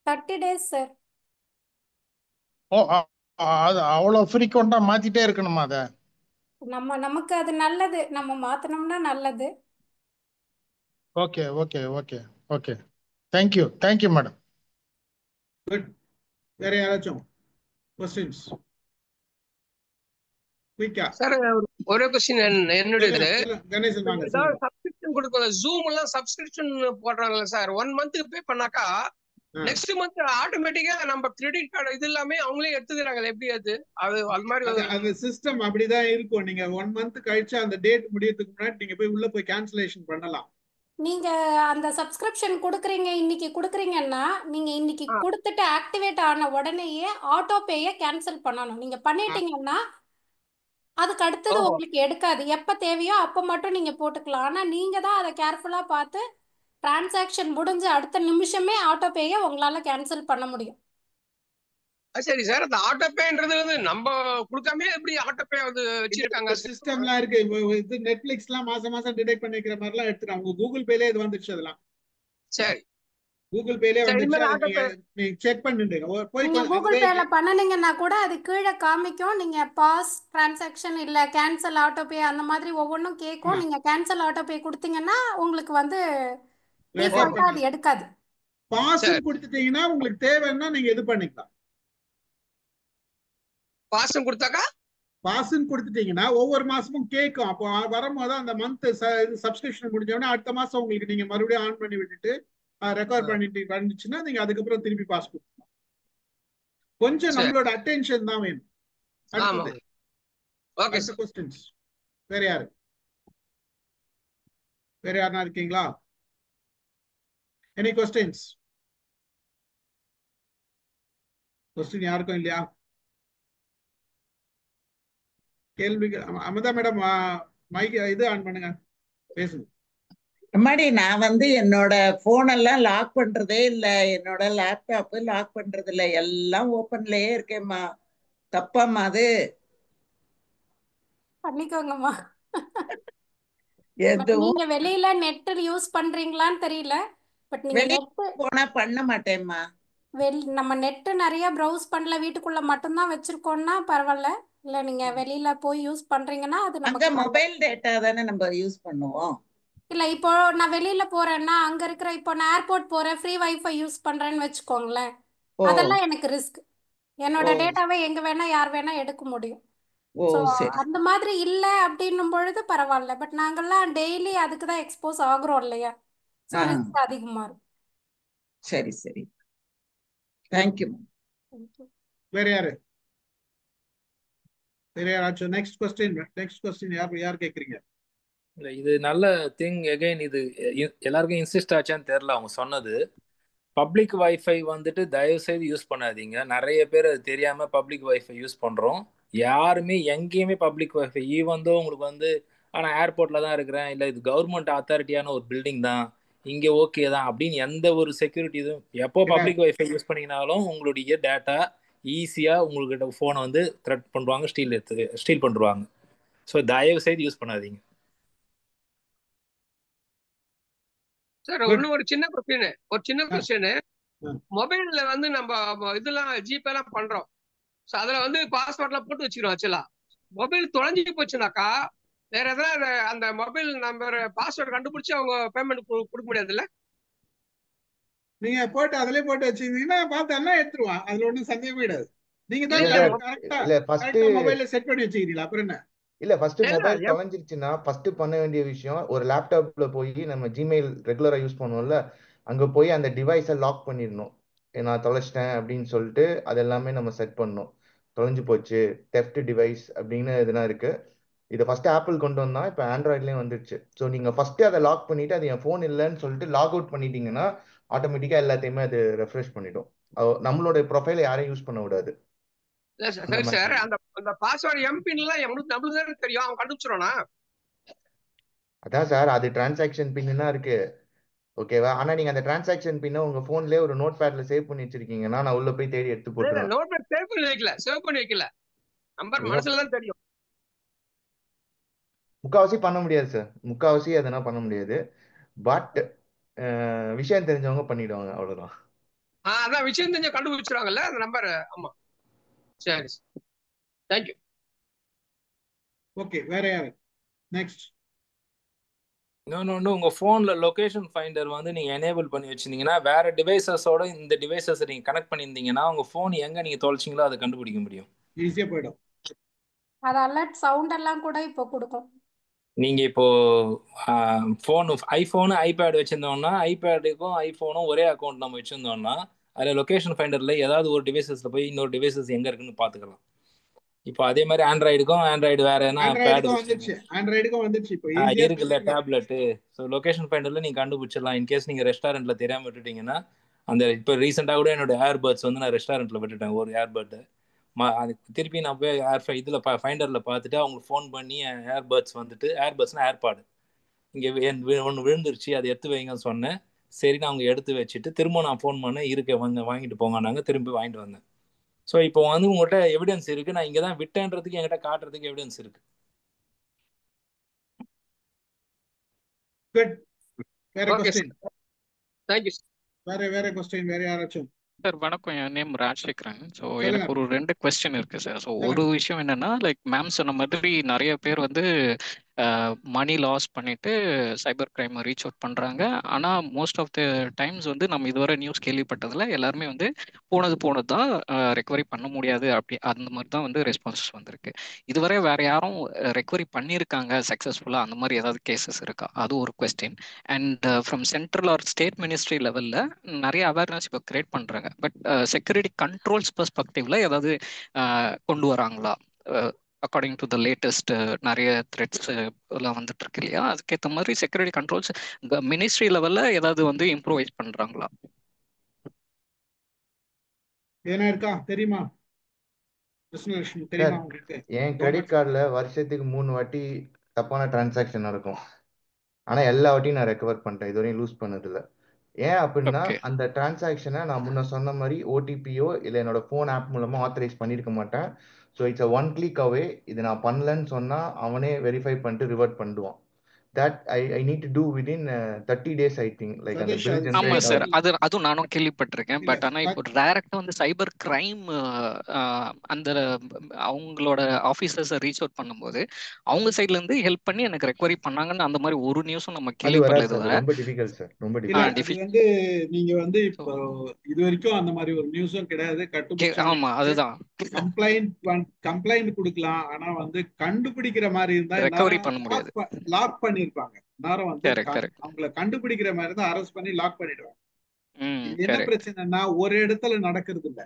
30 days sir. அது அவ்வளவு ஃப்ரீக்வெண்டா மாத்திட்டே இருக்கணுமா? அத நமக்கு அது நல்லது, நம்ம மாத்தணும்னா நல்லது. Okay okay okay okay. Thank you thank you madam. Good. வேற யாராச்சும் क्वेश्चंस? குயிக்கா சார், ஒரே क्वेश्चन என்னுடையது. கணேசன் வாங்க. சப்ஸ்கிரிப்ஷன் கொடுக்கற Zoom எல்லாம் சப்ஸ்கிரிப்ஷன் போடுறாங்கல சார். 1 மந்த்க்கு பே பண்ணாக்கா நெக்ஸ்ட் மந்த் ஆட்டோமேட்டிக்கா நம்ம கிரெடிட் கார்டு இது எல்லாமே அவங்களே எடுத்துக்கிறாங்க. எப்படி அது அது மாதிரி அந்த சிஸ்டம் அப்படிதான் இருக்கும். நீங்க 1 மந்த் கழிச்சு அந்த டேட் முடியறதுக்கு முன்னாடி நீங்க போய் உள்ள போய் கேன்சலேஷன் பண்ணலாம். நீங்க அந்த சப்ஸ்கிரிப்ஷன் கொடுக்குறீங்க, இன்னைக்கு கொடுக்குறீங்கன்னா நீங்க இன்னைக்கு கொடுத்துட்டு ஆக்டிவேட் ஆன உடனேயே ஆட்டோ பேயை கேன்சல் பண்ணணும். நீங்க பண்ணிட்டீங்கன்னா அதுக்கு அடுத்தது உங்களுக்கு எடுக்காது. எப்ப தேவையோ அப்ப மட்டும் நீங்க போட்டுக்கலாம். ஆனா நீங்க தான் அதை கேர்ஃபுல்லா பார்த்து டிரான்சாக்ஷன் முடிஞ்ச அடுத்த நிமிஷமே ஆட்டோ பேயை உங்களால கேன்சல் பண்ண முடியும். சரி சார், அந்த ஆட்டோ பேன்றது நம்ம கொடுக்காம எப்படி ஆட்டோ பே வச்சிருக்காங்க? சிஸ்டம்லாம் இருக்கு. இது நெட்ஃபிளிக்ஸ்லாம் மாசம் மாசம் டிடெக்ட் பண்ணிக்கிற மாதிரிலாம் எடுத்துறாங்க. உங்க கூகுள் பேலே இது வந்துருச்சு. அதெல்லாம் சரி, கூகுள் பேலே வந்துருச்சு. நீங்க செக் பண்ணிடுங்க. போய் கூகுள் பேல பண்ணனீங்கன்னா கூட அது கீழே காமிக்கும். நீங்க பாஸ் டிரான்சாக்ஷன் இல்ல கேன்சல் ஆட்டோ பே அந்த மாதிரி ஒவ்வொன்றும் கேட்கும். நீங்க கேன்சல் ஆட்டோ பே கொடுத்தீங்கன்னா உங்களுக்கு டிஃபால்ட்டா அது எடுக்காது. பாஸ் கொடுத்துட்டீங்கன்னா உங்களுக்கு தேவைன்னா நீங்க இது பண்ணிக்கலாம். பாசம் கொடுத்தாக்கா பாஸ்ன்னு கொடுத்துட்டீங்கன்னா ஒவ்வொரு மாசமும் கேட்கும். அப்போ வரும்போது அந்த மந்த் சப்ஸ்கிரிப்ஷன் முடிஞ்சோடனே அடுத்த மாசம் உங்களுக்கு நீங்க மறுபடியும் ஆன் பண்ணி விட்டுட்டு ரெக்கார்ட் பண்ணிட்டு வந்துச்சுன்னா நீங்க அதுக்கப்புறம் திருப்பி பாஸ் கொடுக்கலாம். கொஞ்சம் நம்மளோட அட்டென்ஷன் தான் வேணும். அடுத்த क्वेश्चंस வேற யாருன்னா இருக்கீங்களா? Any questions? क्वेश्चन யாருக்கும் இல்லையா? கேள்வி அமதா மேடம் மைக் இது ஆன் பண்ணுங்க, பேசுங்க. அம்மாடி, நான் என்னோட போன் எல்லாம் லாக் பண்றதே இல்ல, என்னோட லேப்டாப் லாக் பண்றது இல்ல, எல்லாம் ஓபன்லயே இருக்கேம்மா. தப்பாம்மா அது? பண்ணிக்கோங்கம்மா. எதுவும் நீங்க வெளியில நெட் யூஸ் பண்றீங்களான்னு தெரியல. பட் நீங்க வெளியே போனா பண்ண மாட்டேம்மா. நம்ம நெட் நிறைய ப்ரௌஸ் பண்ணல, வீட்டுக்குள்ள மட்டும்தான் வச்சிருக்கோம்னா பரவாயில்ல. இல்ல நீங்க வெளியில போய் யூஸ் பண்றீங்கன்னா அது அங்க மொபைல் டேட்டா தானே நம்ம யூஸ் பண்ணுவோம். இல்ல இப்போ நான் வெளியில போறேன்னா அங்க இருக்கிற இப்போ நான் ஏர்போர்ட் போறேன், ஃப்ரீ வைஃபை யூஸ் பண்றேன்னு வச்சுக்கோங்களேன், அதெல்லாம் எனக்கு ரிஸ்க். என்னோட ஓ டேட்டாவை எங்க வேணா யார் வேணா எடுக்க முடியும். ஓ ஸோ சரி அந்த மாதிரி இல்லை அப்படின்னும் பொழுது பரவாயில்ல. பட் நாங்கள்லாம் டெய்லி அதுக்கு தான் எக்ஸ்போஸ் ஆகுறோம் இல்லையா? ஸோ ஆ ரிஸ்க் அதிகமாக இருக்கும். சரி சரி தேங்க்யூ. வேற யாரு வேற யாராச்சும்? நெக்ஸ்ட் கொஸ்டின் யார் கேக்குறீங்க? இல்ல, இது நல்ல திங். எகைன் இது எல்லாருக்கும் இன்சிஸ்ட் ஆச்சான்னு தெரியல அவங்க சொன்னது. பப்ளிக் வைஃபை வந்துட்டு தயவு செய்து யூஸ் பண்ணாதீங்க. நிறைய பேர் அது தெரியாம பப்ளிக் வைஃபை யூஸ் பண்றோம். யாருமே எங்கேயுமே பப்ளிக் வைஃபை ஈவந்தோ உங்களுக்கு வந்து ஆனா ஏர்போர்ட்ல தான் இருக்கிறேன், இல்ல இது கவர்மெண்ட் அத்தாரிட்டியான ஒரு பில்டிங் தான், இங்க ஓகே தான் அப்படின்னு எந்த ஒரு செக்யூரிட்டி இதுவும் எப்போ பப்ளிக் வைஃபை யூஸ் பண்ணீங்கனாலும் உங்களுடைய டேட்டா ஈஸியா உங்கள்கிட்ட போனை வந்து த்ரெட் பண்ணுவாங்க, ஸ்டீல் பண்ணுவாங்க. ஸோ தயவு செய்து யூஸ் பண்ணாதீங்க. Sir good. இன்னும் ஒரு சின்ன கொஸ்டின். மொபைல்ல வந்து நம்ம இதெல்லாம் ஜிபே எல்லாம் பண்றோம். ஸோ அதுல வந்து பாஸ்வேர்ட்லாம் போட்டு வச்சுக்கிறோம். ஆக்சுவலா மொபைல் தொலைஞ்சு போச்சுனாக்கா வேற எதாவது அந்த மொபைல் நம்பர் பாஸ்வேர்டு கண்டுபிடிச்சு அவங்க பேமெண்ட் கொடுக்க முடியாதுல்ல? நீங்க போட்டு அதிலே போட்டு வச்சிருந்தீங்கன்னா பார்த்து எல்லாம் எடுத்துருவான். அதுல ஒண்ணும் சந்தேகமே கிடையாது. நீங்க தான் இல்ல கரெக்டா இல்ல ஃபர்ஸ்ட் மொபைல்ல செட் பண்ணி வச்சுக்கிறீங்களா? அப்புறம் என்ன? இல்ல ஃபர்ஸ்ட் இல்ல மொபைல் தொலைஞ்சிருச்சுன்னா ஃபர்ஸ்ட் பண்ண வேண்டிய விஷயம், ஒரு லேப்டாப்ல போய் நம்ம ஜிமெயில் ரெகுலரா யூஸ் பண்ணுவோம்ல, அங்க போய் அந்த டிவைஸை லாக் பண்ணிடணும். நான் தொலைச்சிட்டேன் அப்படின்னு சொல்லிட்டு அது எல்லாமே நம்ம செட் பண்ணணும். தொலைஞ்சு போச்சு, தெஃப்ட் டிவைஸ் அப்படின்னு எதுனா இருக்கு. இதை ஃபர்ஸ்ட் ஆப்பிள் கொண்டு வந்தா, இப்போ ஆண்ட்ராய்ட்லயும் வந்துடுச்சு. ஸோ நீங்க ஃபர்ஸ்ட் அதை லாக் பண்ணிட்டு அது என் ஃபோன் இல்லைன்னு சொல்லிட்டு லாக் அவுட் பண்ணிட்டீங்கன்னா ஆட்டோமேட்டிக்கா எல்லாத்தையுமே அது ரெஃப்ரெஷ் பண்ணிடும். நம்மளோட ப்ரொஃபைலை யாரையும் யூஸ் பண்ண விடாது. இல்ல அந்த சரி மாதிரி சார், அந்த பாஸ்வேர்டு எம்பின் எல்லாம் நம்மளுக்கு தானே தெரியும், அவன் கண்டுபிடிச்சிருவானா? அதான் சார், அது டிரான்சாக்ஷன் பின்னா இருக்கு. ஓகேவா? ஆனா நீங்க அந்த டிரான்சாக்ஷன் பின்ன உங்க போன்லயே ஒரு நோட் பேட்ல சேவ் பண்ணி வச்சிருக்கீங்கன்னா நான் உள்ள போய் தேடி எடுத்து இல்ல போட்டுருவேன். நோட் பேட் சேவ் பண்ணி வைக்கல. நம்பர் அதுதான் மனசுல தான் தெரியும். முக்காவாசி பண்ண முடியாது சார், முக்காவாசி அதெல்லாம் பண்ண முடியாது. பட் விஷயம் தெரிஞ்சவங்க பண்ணிடுவாங்க, அவ்வளவுதான். அதான் விஷயம் தெரிஞ்ச கண்டுபிடிச்சிருவாங்கல்ல அந்த நம்பர். ஆமா சரி, தேங்க்யூ. ஓகே, வேற யாரு? நெக்ஸ்ட். இன்னொன்று, உங்கள் ஃபோனில் லொக்கேஷன் ஃபைண்டர் வந்து நீங்கள் எனேபிள் பண்ணி வச்சுருந்தீங்கன்னா வேறு டிவைசஸோட இந்த டிவைசஸை நீங்கள் கனெக்ட் பண்ணியிருந்தீங்கன்னா உங்கள் ஃபோன் எங்கே நீங்கள் தொலைச்சிங்களோ அதை கண்டுபிடிக்க முடியும். ஈஸியா போயிடும். அது அலர்ட் சவுண்ட் எல்லாம் கூட இப்போ கொடுக்கும். நீங்கள் இப்போ ஃபோனு ஐஃபோனு ஐபேட் வச்சுருந்தோம்னா ஐபேடுக்கும் ஐஃபோனும் ஒரே அக்கௌண்ட் நம்ம வச்சுருந்தோம்னா அதில் லொக்கேஷன் ஃபைண்டரில் ஏதாவது ஒரு டிவைசஸில் போய் இன்னொரு டிவைசஸ் எங்கே இருக்குன்னு பார்த்துக்கலாம். இப்போ அதே மாதிரி ஆண்ட்ராய்டு வேற என்ன பேட் ஆண்ட்ராய்டுக்கும் வந்துச்சு இப்போ ஈஸியா இருக்குல்ல டேப்லெட்டு. ஸோ லொகேஷன் ஃபைண்டர்ல நீங்க கண்டுபிடிச்சிடலாம். இன்கேஸ் நீங்க ரெஸ்டாரண்ட்ல தெரியாம விட்டுட்டீங்கன்னா அந்த இப்போ ரீசெண்டாக கூட என்னோட ஏர்பட்ஸ் வந்து நான் ரெஸ்டாரண்ட்ல விட்டுட்டேன் ஒரு ஏர்பட்டு. அதுக்கு திருப்பி நான் போய் இதில் ஃபைண்டரில் பார்த்துட்டு அவங்களுக்கு ஃபோன் பண்ணி ஏர்பட்ஸ் வந்துட்டு ஏர்பட்ஸ்னா ஏர்பாடு இங்கே ஒன்று விழுந்துருச்சு அதை எடுத்து வைங்கன்னு சொன்னேன். சரி நான் அவங்க எடுத்து வச்சுட்டு திரும்ப நான் ஃபோன் பண்ணேன், வாங்கிட்டு போங்கன்னாங்க, திரும்பி வாங்கிட்டு வந்தேன். ஸோ இப்போ வந்து உங்கள்கிட்ட எவிடன்ஸ் இருக்கு, நான் இங்கே தான் விட்டேன்றதுக்கு என்கிட்ட காட்டுறதுக்கு எவிடன்ஸ் இருக்கு. குட். வேற क्वेश्चन? தேங்க்யூ. வேற क्वेश्चन வேற யாராச்சும்? சார் வணக்கம், என் நேம் ராஜசேகரன். ஸோ சொல்லுங்க. எனக்கு ஒரு 2 கொஸ்டின் இருக்கு சார். ஸோ ஒரு சொல்லுங்க. விஷயம் என்னன்னா, லைக் மேம் சொன்ன மாதிரி நிறைய பேர் வந்து மணி லாஸ் பண்ணிட்டு சைபர் கிரைமை ரீச் அவுட் பண்ணுறாங்க. ஆனால் மோஸ்ட் ஆஃப் த டைம்ஸ் வந்து நம்ம இதுவரை நியூஸ் கேள்விப்பட்டதில் எல்லாருமே வந்து போனது தான் ரெக்கவரி பண்ண முடியாது அப்படி அந்த மாதிரி தான் வந்து ரெஸ்பான்சஸ் வந்திருக்கு. இதுவரை வேற யாரும் ரெக்கவரி பண்ணியிருக்காங்க சக்ஸஸ்ஃபுல்லாக, அந்த மாதிரி ஏதாவது கேசஸ் இருக்கா? அது ஒரு question. And from central or state ministry லெவலில் நிறைய அவேர்னஸ் இப்போ கிரியேட் பண்ணுறாங்க. பட் செக்யூரிட்டி கண்ட்ரோல்ஸ் பெர்ஸ்பெக்டிவ்ல ஏதாவது கொண்டு வராங்களா? அக்கார்டிங் டு த லேட்டஸ்ட் நிறைய த்ரெட்ஸ் எல்லாம் வந்துட்டு இருக்கு இல்லையா, அதுக்கேற்ற மாதிரி செக்யூரிட்டி கண்ட்ரோல்ஸ் மினிஸ்ட்ரி லெவல்ல ஏதாவது வந்து இம்ப்ரூவைஸ் பண்றாங்களா? என்ன இருக்கா தெரியுமா? கிருஷ்ணலட்சுமி தெரியுமா உங்களுக்கு? என் கிரெடிட் கார்டுல வருஷத்துக்கு 3 வாட்டி தப்பான டிரான்சாக்ஷன் நடக்கும். ஆனா எல்லா வாட்டியும் நான் ரெக்கவர் பண்ணிட்டேன், இதுவரையும் லூஸ் பண்ணதில்லை. ஏன் அப்படின்னா அந்த டிரான்சாக்ஷனை நான் முன்ன சொன்ன மாதிரி ஓடிபியோ இல்லை என்னோட ஃபோன் ஆப் மூலமா ஆத்தரைஸ் பண்ணியிருக்க மாட்டேன். ஸோ இட்ஸ் ஒன் கிளிக் அவே. இது நான் பண்ணலன்னு சொன்னா அவனே வெரிஃபை பண்ணிட்டு ரிவர்ட் பண்ணிடுவான். that I need to do within 30 days, I think. Like அந்த சதீஷ், bill அது ஆமா generate சார், ஆகுது. அதுவும் நானும் கேள்விப்பட்டிருக்கேன். இல்ல பட் ஆனா இப்போ டைரக்டா வந்து சைபர் கிரைம் அந்த அவங்களோட ஆபீசர்ஸை ரீச் அவுட் பண்ணும்போது அவங்க சைட்ல இருந்து ஹெல்ப் பண்ணி எனக்கு ரெக்வரி பண்ணாங்கன்னு அந்த மாதிரி ஒரு நியூஸும் நம்ம அது வராது கேள்விப்படல சார், இதுவரை. ரொம்ப டிஃபிகல்ட் சார், ரொம்ப இல்ல அது டிஃபிகல்ட். வந்து நீங்க வந்து இப்போ இது வரைக்கும் அந்த மாதிரி ஒரு நியூஸும் கிடையாது. கட்டுப்பிடிச்சாங்க. ஆமா அதுதான் கம்ப்ளைண்ட் கொடுக்கலாம், ஆனா வந்து கண்டுபிடிக்கிற மாதிரி இருந்தா ரெக்கவரி பண்ண முடியாது. லாக் பண்ணிருப்பாங்க. நேரம் வந்து கரெக்ட். அவங்கள கண்டுபிடிக்கிற மாதிரி இருந்தா அரெஸ்ட் பண்ணி லாக் பண்ணிடுவாங்க. இது என்ன கரெக்ட். பிரச்சனைனா ஒரு இடத்துல நடக்கிறது இல்ல,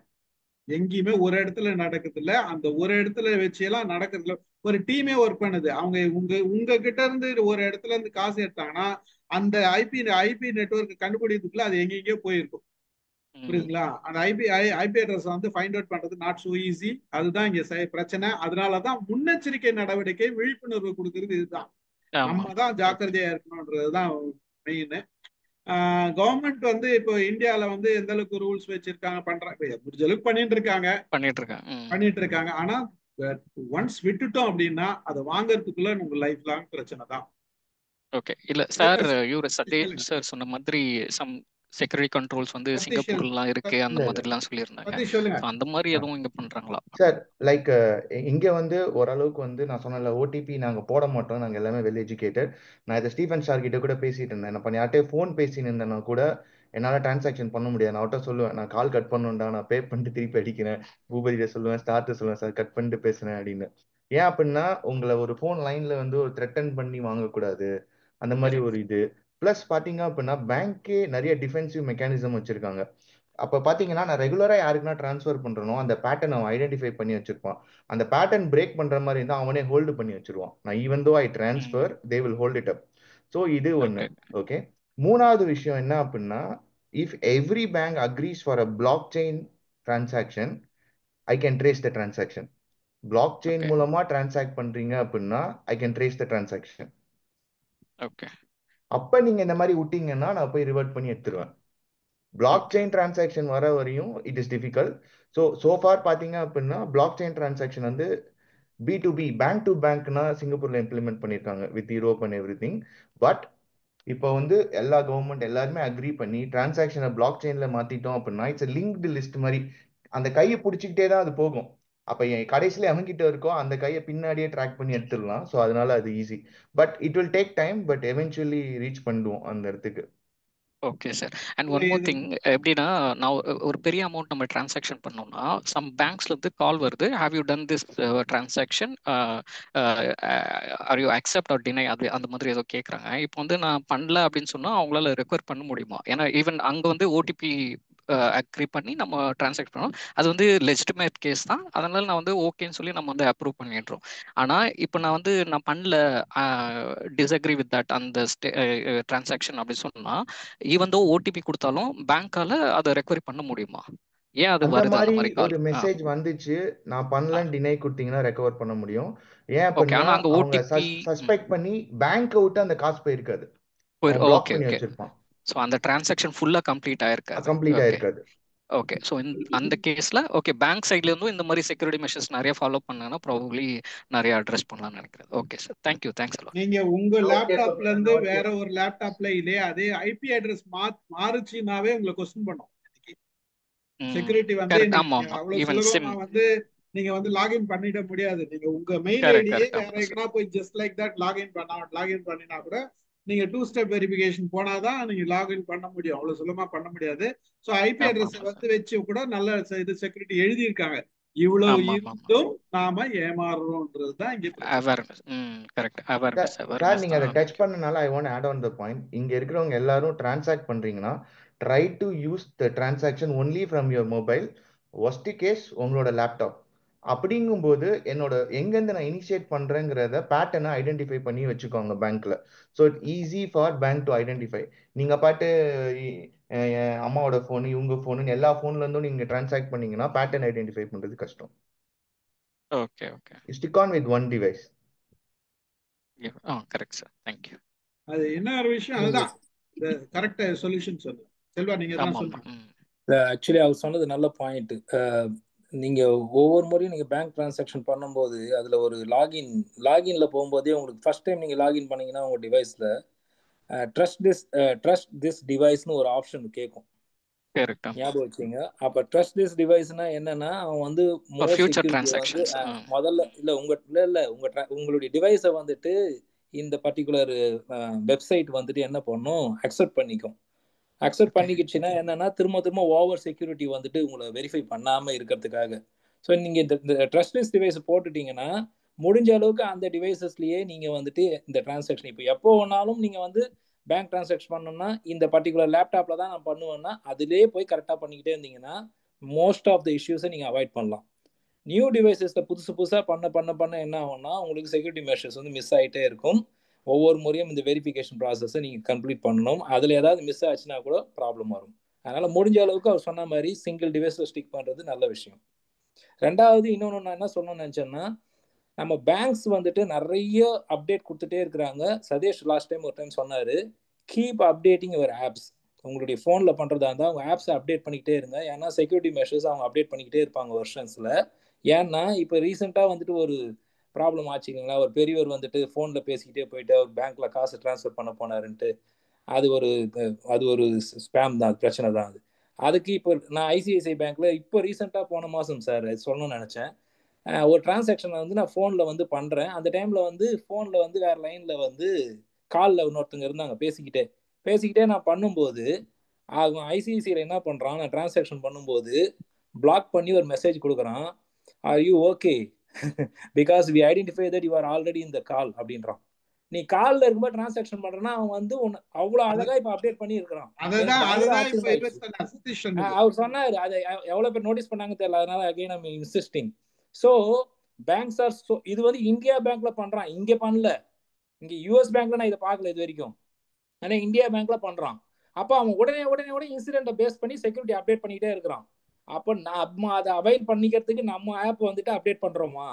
எங்கேயுமே ஒரு இடத்துல நடக்குது இல்ல. அந்த ஒரு இடத்துல வச்சு எல்லாம் நடக்கிறது இல்ல. ஒரு டீமே ஒர்க் பண்ணுது. அவங்க உங்க கிட்ட இருந்து ஒரு இடத்துல இருந்து காசு எடுத்தாங்கன்னா அந்த ஐபி நெட்வொர்க் கண்டுபிடிக்கிறதுக்குள்ள அது எங்கெங்கயோ போயிருக்கும். புரியுதுங்களா? அந்த ஐபி அட்ரஸ் வந்து ஃபைண்ட் அவுட் பண்றது நாட் சோ ஈஸி. அதுதான் இங்க பிரச்சனை. அதனாலதான் முன்னெச்சரிக்கை நடவடிக்கை, விழிப்புணர்வு கொடுக்கறது இதுதான். நம்ம தான் ஜாக்கிரதையா இருக்கணும்ன்றதுதான் மெயின். கவர்மெண்ட் வந்து இப்போ இந்தியால வந்து எந்த அளவுக்கு ரூல்ஸ் வச்சிருக்காங்க, பண்றாங்க, முடிஞ்ச அளவுக்கு பண்ணிட்டு இருக்காங்க. ஆனா ஒன்ஸ் விட்டுட்டோம் அப்படின்னா அதை வாங்கறதுக்குள்ள உங்க லைஃப் லாங் பிரச்சனை தான். ஓகே. இல்ல சார், இவரு சதீஷ் சார் சொன்ன மாதிரி சம் செக்யூரிட்டி கண்ட்ரோல்ஸ் வந்து சிங்கப்பூர்லாம் இருக்கு அந்த மாதிரிலாம் சொல்லியிருந்தாங்க. அந்த மாதிரி எதுவும் இங்க பண்றாங்களா சார்? லைக் இங்க வந்து ஓரளவுக்கு வந்து நான் சொன்னல, ஓடிபி நாங்க போட மாட்டோம், நாங்க எல்லாமே வெல் எஜுகேட்டட். நான் இதை ஸ்டீஃபன் ஷார் கிட்ட கூட பேசிட்டு இருந்தேன். நான் யார்கிட்டயே ஃபோன் பேசின்னு இருந்தேன்னா கூட என்னால டிரான்சாக்ஷன் பண்ண முடியாது. நான் அவட்ட சொல்லுவேன், நான் கால் கட் பண்ணுண்டா, நான் பே பண்ணிட்டு திருப்பி அடிக்கிறேன். பூபதியில சொல்லுவேன், ஸ்டார்ட் சொல்லுவேன், சார் கட் பண்ணிட்டு பேசுறேன் அப்படின்னு. ஏன் அப்படின்னா உங்களை ஒரு ஃபோன் லைன்ல வந்து ஒரு த்ரெட்டன் பண்ணி வாங்கக்கூடாது, அந்த மாதிரி ஒரு இது. பிளஸ் பாத்தீங்க அப்படின்னா பேங்கே நிறைய டிஃபென்சிவ் மெக்கானிசம் வச்சிருக்காங்க. அப்ப பாத்தீங்கன்னா நான் ரெகுலரா யாருக்குன்னா டிரான்ஸ்ஃபர் பண்றனோ அந்த பேட்டர்ன் அவன் ஐடென்டிஃபை பண்ணி வச்சிருப்பான். அந்த பேட்டர்ன் பிரேக் பண்ற மாதிரி இருந்தா அவனே ஹோல்டு பண்ணி வச்சிருவான். நான் even though I transfer, they will hold it up. So இது ஒன்று. ஓகே. மூணாவது விஷயம் என்ன அப்படின்னா, if every bank agrees for a block chain transaction, I can trace the transaction. Block chain மூலமா டிரான்சாக்ட் பண்றீங்க அப்படின்னா I can trace the transaction. Okay. அப்ப நீங்க இந்த மாதிரி விட்டீங்கன்னா நான் போய் ரிவர்ட் பண்ணி எடுத்துருவேன். பிளாக் செயின் டிரான்சாக்ஷன் வர வரையும் it is difficult. So for பாத்தீங்க அப்படின்னா பிளாக் செயின் டிரான்சாக்ஷன் வந்து B2B, பேங்க் டு பேங்க்னா சிங்கப்பூர்ல இம்ப்ளிமெண்ட் பண்ணியிருக்காங்க with Europe and every thing. But இப்போ வந்து எல்லா கவர்மெண்ட் எல்லாருமே அக்ரி பண்ணி டிரான்சாக்ஷனை பிளாக் செயின்ல மாத்திட்டோம் அப்படின்னா இட்ஸ் லிங்க்டு லிஸ்ட் மாதிரி. அந்த கையை பிடிச்சிக்கிட்டே தான் அது போகும். அப்ப என் கடைசியில அவங்கிட்ட இருக்கோ அந்த கையை பின்னாடியே ட்ராக் பண்ணி எடுத்துடலாம். ஸோ அதனால அது easy. But it will take time, but eventually reach பண்ணுவோம் அந்த இடத்துக்கு. Okay sir. And one more thing, எப்படின்னா நான் ஒரு பெரிய அமௌண்ட் நம்ம டிரான்சாக்ஷன் பண்ணோம்னா சம் பேங்க்ஸ்ல இருந்து கால் வருது, have you done this transaction, or you accept or deny, அது அந்த மாதிரி ஏதோ கேட்குறாங்க. இப்போ வந்து நான் பண்ணல அப்படின்னு சொன்னா அவங்களால ரெக்வயர் பண்ண முடியுமா? ஏன்னா ஈவன் அங்கே வந்து ஓடிபி அக்ரி பண்ணி நம்ம டிரான்சாக்ட் பண்ணோம், அது வந்து லெஜிட்டிமேட் கேஸ் தான். அதனால நான் வந்து ஓகேன்னு சொல்லி நம்ம வந்து அப்ரூவ் பண்ணிடுறோம். ஆனால் இப்போ நான் பண்ணல, டிஸ்அக்ரி வித் தட் அந்த டிரான்சாக்ஷன் அப்படின்னு சொன்னா ஈவன் தோ ஓடிபி கொடுத்தாலும் பேங்கால அதை ரெக்வரி பண்ண முடியுமா? ஏன் அது அந்த வருது அந்த மாதிரி மாதிரி கால்? ஒரு மெசேஜ் வந்துச்சு, நான் பண்ணலன்னு டினை கொடுத்தீங்கன்னா ரெக்கவர் பண்ண முடியும். ஏன் ஓகே. அப்படின்னா ஆனா அங்க அவங்க ஓடிபி சஸ்பெக்ட் பண்ணி பேங்க்கை விட்டு அந்த காசு போயிருக்காது, அவன் பிளாக் ஓகே பண்ணி ஓகே. வச்சிருப்பான். ஸோ அந்த டிரான்சாக்ஷன் ஃபுல்லா கம்ப்ளீட் ஆயிருக்காது. கம்ப்ளீட் ஓகே ஆயிருக்காது. ஓகே. ஸோ அந்த கேஸ்ல ஓகே, பேங்க் சைட்ல இருந்தும் இந்த மாதிரி செக்யூரிட்டி மெஷர்ஸ் நிறைய ஃபாலோ பண்ணாங்கன்னா ப்ராபப்ளி நிறைய அட்ரஸ் பண்ணலாம்னு நினைக்கிறேன். ஓகே சார், தேங்க்யூ, தேங்க்ஸ் எல்லாம். நீங்க உங்க லேப்டாப்ல இருந்து வேற ஒரு லேப்டாப்ல இதே அதே ஐபி அட்ரஸ் மாறுச்சுனாவே உங்களை கொஸ்டின் பண்ணும். செக்யூரிட்டி வந்து அவ்வளவு சுலபமா வந்து நீங்க வந்து லாகின் பண்ணிட முடியாது. நீங்க உங்க மெயில் ஐடியே வேற எங்கனா போய் ஜஸ்ட் லைக் தட் லாகின் பண்ணினா கூட நீங்க 2 ஸ்டெப் வெரிஃபிகேஷன் போனாதான் நீங்க லாகின் பண்ண முடியும். அவ்வளவு சுலபமா பண்ண முடியாது. சோ ஐபி அட்ரஸ் வந்து வச்சு கூட நல்ல இது செக்யூரிட்டி எழுதி இருக்காங்க. இவ்வளவு இருந்தும் நாம ஏமாறுறோம்ன்றதுதான் இங்க சார். நீங்க அதை டச் பண்ணனால I want add on the point. இங்க இருக்கிறவங்க எல்லாரும் டிரான்சாக்ட் பண்றீங்கன்னா try to use the transaction only from your mobile, worst case உங்களோட லேப்டாப். அப்படிங்கும்போது என்னோட எங்கேருந்து நான் இனிஷியேட் பண்றேங்கிறத பேட்டர்னை ஐடென்டிஃபை பண்ணி வச்சுக்கோங்க பேங்க்ல. So it easy for bank to identify. நீங்க பாட்டு அம்மாவோட ஃபோனு இவங்க ஃபோனு எல்லா ஃபோன்ல இருந்தும் நீங்க டிரான்சாக்ட் பண்ணீங்கன்னா பேட்டர்ன் ஐடென்டிஃபை பண்றது கஷ்டம். Okay okay. Stick on with one device. Correct sir, thank you. அது என்ன ஒரு விஷயம், அதுதான் கரெக்ட் சொல்யூஷன் சொல்லு. செல்வா நீங்க தான் சொல்லுங்க. ஆக்சுவலி அவர் சொன்னது நல்ல பாயிண்ட். நீங்க ஒவ்வொரு முறையும் நீங்க பேங்க் டிரான்சாக்ஷன் பண்ணும்போது அதுல ஒரு லாகின்ல போகும்போதே உங்களுக்கு ஃபர்ஸ்ட் டைம் நீங்க லாகின் பண்ணீங்கன்னா உங்க டிவைஸ்ல ட்ரஸ்ட் திஸ் டிவைஸ்னு ஒரு ஆப்ஷன் கேட்கும். கரெக்டா. ஞாபகம் வச்சுங்க. அப்ப ட்ரஸ்ட் திஸ் டிவைஸ்னா என்னன்னா அவன் வந்து மோர் ஃபியூச்சர் செக்யூரிட்டி வந்து டிரான்சாக்ஷன்ஸ். முதல்ல உங்களுடைய டிவைஸை வந்துட்டு இந்த பர்டிகுலர் வெப்சைட் வந்துட்டு என்ன பண்ணும், அக்செப்ட் பண்ணிக்கும். அக்செப்ட் பண்ணிக்கிச்சுன்னா என்னன்னா திரும்ப ஓவர் செக்யூரிட்டி வந்துட்டு உங்களை வெரிஃபை பண்ணாம இருக்கிறதுக்காக. ஸோ நீங்க இந்த ட்ரஸ்ட்லெஸ் டிவைஸ் போட்டுட்டீங்கன்னா முடிஞ்ச அளவுக்கு அந்த டிவைசஸ்லயே நீங்க வந்துட்டு இந்த டிரான்சாக்ஷன் இப்போ எப்போ வேணாலும் நீங்க வந்து பேங்க் டிரான்சாக்ஷன் பண்ணணும்னா இந்த பர்டிகுலர் லேப்டாப்ல தான் நான் பண்ணுவேன்னா அதுலேயே போய் கரெக்டாக பண்ணிக்கிட்டே இருந்தீங்கன்னா மோஸ்ட் ஆஃப் த இஷ்யூஸை நீங்கள் அவாய்ட் பண்ணலாம். நியூ டிவைசஸில் புதுசாக பண்ண என்ன ஆகும்னா உங்களுக்கு செக்யூரிட்டி மெஷர்ஸ் வந்து மிஸ் ஆகிட்டே இருக்கும். ஒவ்வொரு முறையும் இந்த வெரிஃபிகேஷன் ப்ராசஸை நீங்கள் கம்ப்ளீட் பண்ணணும். அதில் ஏதாவது மிஸ் ஆச்சுன்னா கூட ப்ராப்ளம் வரும். அதனால் முடிஞ்ச அளவுக்கு அவர் சொன்ன மாதிரி சிங்கிள் டிவைஸில் ஸ்டிக் பண்ணுறது நல்ல விஷயம். ரெண்டாவது இன்னொன்று நான் என்ன சொல்லணும்னு நினச்சேன்னா நம்ம பேங்க்ஸ் வந்துட்டு நிறைய அப்டேட் கொடுத்துட்டே இருக்கிறாங்க. சதீஷ் லாஸ்ட் டைம் ஒரு டைம் சொன்னார், கீப் அப்டேட்டிங் யுவர் ஆப்ஸ். உங்களுடைய ஃபோனில் பண்ணுறதா இருந்தால் அவங்க ஆப்ஸை அப்டேட் பண்ணிக்கிட்டே இருங்க. ஏன்னா செக்யூரிட்டி மெஷர்ஸ் அவங்க அப்டேட் பண்ணிக்கிட்டே இருப்பாங்க வருஷன்ஸில். ஏன்னா இப்போ ரீசெண்டாக வந்துட்டு ஒரு ப்ராப்ளம் ஆச்சுங்களா, ஒரு பெரியவர் வந்துட்டு ஃபோனில் பேசிக்கிட்டே போயிட்டு அவர் பேங்க்கில் காசு ட்ரான்ஸ்ஃபர் பண்ண போனாருன்ட்டு. அது ஒரு ஸ்பேம் தான், பிரச்சனை தான் அது. அதுக்கு இப்போ நான் ஐசிஐசிஐ பேங்க்கில் இப்போ ரீசெண்டாக போன மாதம் சார் சொல்லணும்னு நினச்சேன், ஒரு டிரான்சாக்ஷனை வந்து நான் ஃபோனில் வந்து பண்ணுறேன். அந்த டைமில் வந்து ஃபோனில் வந்து வேறு லைனில் வந்து காலில் இன்னொருத்தங்க இருந்தாங்க பேசிக்கிட்டே நான் பண்ணும்போது அவன் ஐசிஐசியில் என்ன பண்ணுறான், நான் டிரான்சாக்ஷன் பண்ணும்போது பிளாக் பண்ணி ஒரு மெசேஜ் கொடுக்குறான், are you okay because we identify that you are already இந்த கால் அப்படின்றான். நீ காலில் இருக்கும்போது டிரான்சாக்ஷன் பண்ணுறேன்னா அவன் வந்து அவ்வளோ அழகாக இப்போ அப்டேட் பண்ணி இருக்கிறான். அவர் சொன்னார், அதை எவ்வளோ பேர் நோட்டீஸ் பண்ணாங்க தெரியல. அதனால again I'm insisting. So banks R இது வந்து இந்தியா பேங்க்ல பண்றான், இங்க பண்ணல. இங்க யூஎஸ் பேங்க்ல நான் இதை பார்க்கல இது வரைக்கும், ஆனா இந்தியா பேங்க்ல பண்றான். அப்போ அவன் உடனே இன்சிடென்ட்டை பேஸ் பண்ணி செக்யூரிட்டி அப்டேட் பண்ணிக்கிட்டே இருக்கிறான். அப்போ நம்ம அதை அவைல் பண்ணிக்கிறதுக்கு நம்ம ஆப் வந்துட்டு அப்டேட் பண்றோமா?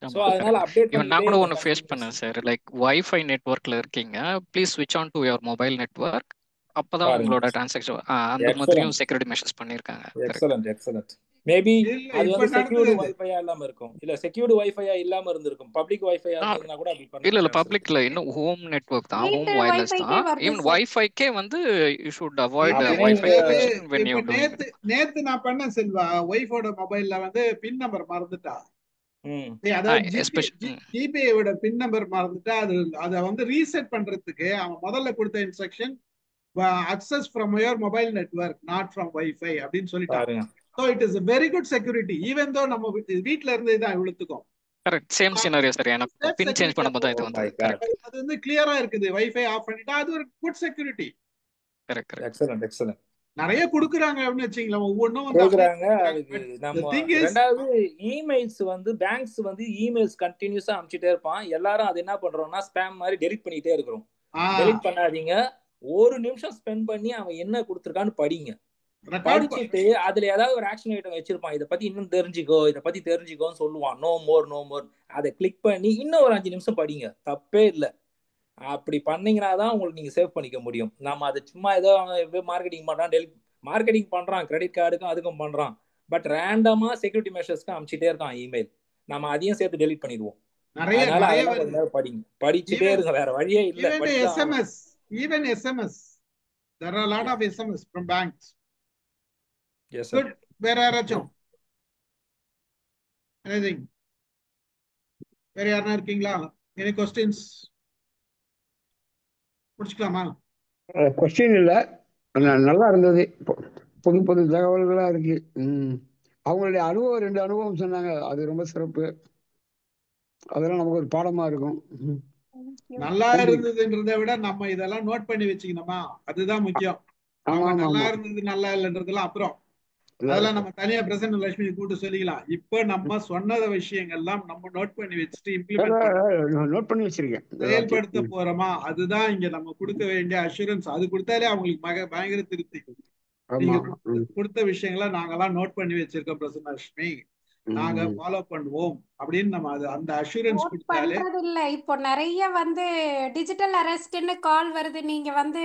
ஸோ அதனால அப்டேட் நான் கூட ஒன்று ஃபேஸ் பண்ணேன் சார். லைக் வைஃபை நெட்வொர்க்ல இருக்கீங்க, ப்ளீஸ் ஸ்விட்ச் on to your mobile network. அப்பதான் உங்களோட டிரான்சாக்ஷன் அந்த மாதிரியும் செக்யூரிட்டி மெஷர்ஸ் பண்ணிருக்காங்க. எக்ஸலென்ட். மேபி அது வந்து செக்யூர்டு வைஃபையா இல்லாம இருக்கும், இல்ல செக்யூர்டு வைஃபையா இல்லாம இருந்திருக்கும். பப்ளிக் வைஃபையா இருந்ததுனா கூட அப்படி பண்ணலாம். இல்ல பப்ளிக்ல இன்னும் ஹோம் நெட்வொர்க் தான், ஹோம் வயர்லெஸ் தான். ஈவன் வைஃபைக்கே வந்து you should avoid wifi connection when you do it. நேத்து நான் பண்ணேன் செல்வா, வைஃபோட மொபைல்ல வந்து பின் நம்பர் மறந்துட்டா. அதாவது ஜிபேயோட பின் நம்பர் மறந்துட்டா. அதை வந்து ரீசெட் பண்றதுக்கு அவன் முதல்ல கொடுத்த instruction access from your mobile network not from Wi-Fi அப்படின்னு சொல்லிட்டாங்க. So it is a very good security even though நம்ம வீட்ல இருந்தே தான் இழுத்துக்கும். Correct, same scenario sir. எனக்கு பின் சேஞ்ச் பண்ணும்போது தான் இது வந்து அது வந்து கிளியரா இருக்குது. வைஃபை ஆஃப் பண்ணிட்டா அது ஒரு குட் செக்யூரிட்டி. கரெக்ட். எக்ஸலென்ட். நிறைய கொடுக்குறாங்க அப்படின்னு வச்சுங்களா, ஒவ்வொன்றும் கொடுக்குறாங்க. அதுக்கு நம்ம ரெண்டாவது இமெயில்ஸ் வந்து பேங்க்ஸ் வந்து இமெயில்ஸ் கண்டினியூஸா அனுப்பிச்சிட்டே இருப்பான். எல்லாரும் அது என்ன பண்றோம்னா ஸ்பேம் மாதிரி டெலிட் பண்ணிட்டே இருக்கிறோம். டெலிட் பண்ணாதீங்க, ஒரு நிமிஷம் ஸ்பெண்ட் பண்ணி அவன் என்ன கொடுத்துருக்கான்னு படிங்க. படிச்சுட்டு அதுல ஏதாவது ஒரு ஆக்ஷன் ஐட்டம் வச்சிருப்பான், இதை பத்தி இன்னும் தெரிஞ்சுக்கோன்னு சொல்லுவான். நோ மோர் அதை கிளிக் பண்ணி இன்னும் ஒரு 5 நிமிஷம் படிங்க, தப்பே இல்லை. அப்படி பண்ணீங்கன்னா தான் உங்களுக்கு நீங்க சேவ் பண்ணிக்க முடியும். நம்ம அதை சும்மா ஏதோ மார்க்கெட்டிங் பண்றான் கிரெடிட் கார்டுக்கும் அதுக்கும் பண்றான், பட் ரேண்டமா செக்யூரிட்டி மெஷர்ஸ்க்கு அனுப்பிச்சிட்டே இருக்கான் இமெயில். நம்ம அதையும் சேர்த்து டெலிட் பண்ணிடுவோம். படிச்சுட்டே இருங்க, வேற வழியே இல்லை. Even SMS, there are a lot of SMS from banks. Yes sir. Good. Where are you? Anything? Where are இருக்கீங்களா? Any questions? முடிச்சுக்கலாமா? கொஸ்டின் இல்ல, நல்லா இருந்தது. புது தகவல்களா இருக்கு. அவங்களுடைய அனுபவம் 2 அனுபவம் சொன்னாங்க, அது ரொம்ப சிறப்பு. அதெல்லாம் நமக்கு ஒரு பாடமா இருக்கும். நல்லா இருந்ததுன்றதை விட நம்ம இதெல்லாம் நோட் பண்ணி வச்சுக்கணுமா, அதுதான் முக்கியம். நல்லா இருந்தது நல்லா இல்லைன்றதுலாம் அப்புறம் அதெல்லாம் நம்ம தனியா பிரசன்ன லட்சுமி கூட்டு சொல்லிக்கலாம். இப்ப நம்ம சொன்ன விஷயங்கள்லாம் நம்ம நோட் பண்ணி வச்சுட்டு நோட் பண்ணி வச்சிருக்கேன், செயல்படுத்த போறோமா, அதுதான் இங்க நம்ம கொடுக்க வேண்டிய அஷூரன்ஸ். அது கொடுத்தாலே அவங்களுக்கு பயங்கர திருப்தி. நீங்க கொடுத்த விஷயங்களை நாங்கெல்லாம் நோட் பண்ணி வச்சிருக்கோம் பிரசன்ன லட்சுமி, நாங்க ஃபாலோ பண்ணுவோம் அப்படின்னு நம்ம அந்த அஷூரன்ஸ் கொடுத்தாலே. இல்ல இப்போ நிறைய வந்து டிஜிட்டல் அரெஸ்ட்னு கால் வருது, நீங்க வந்து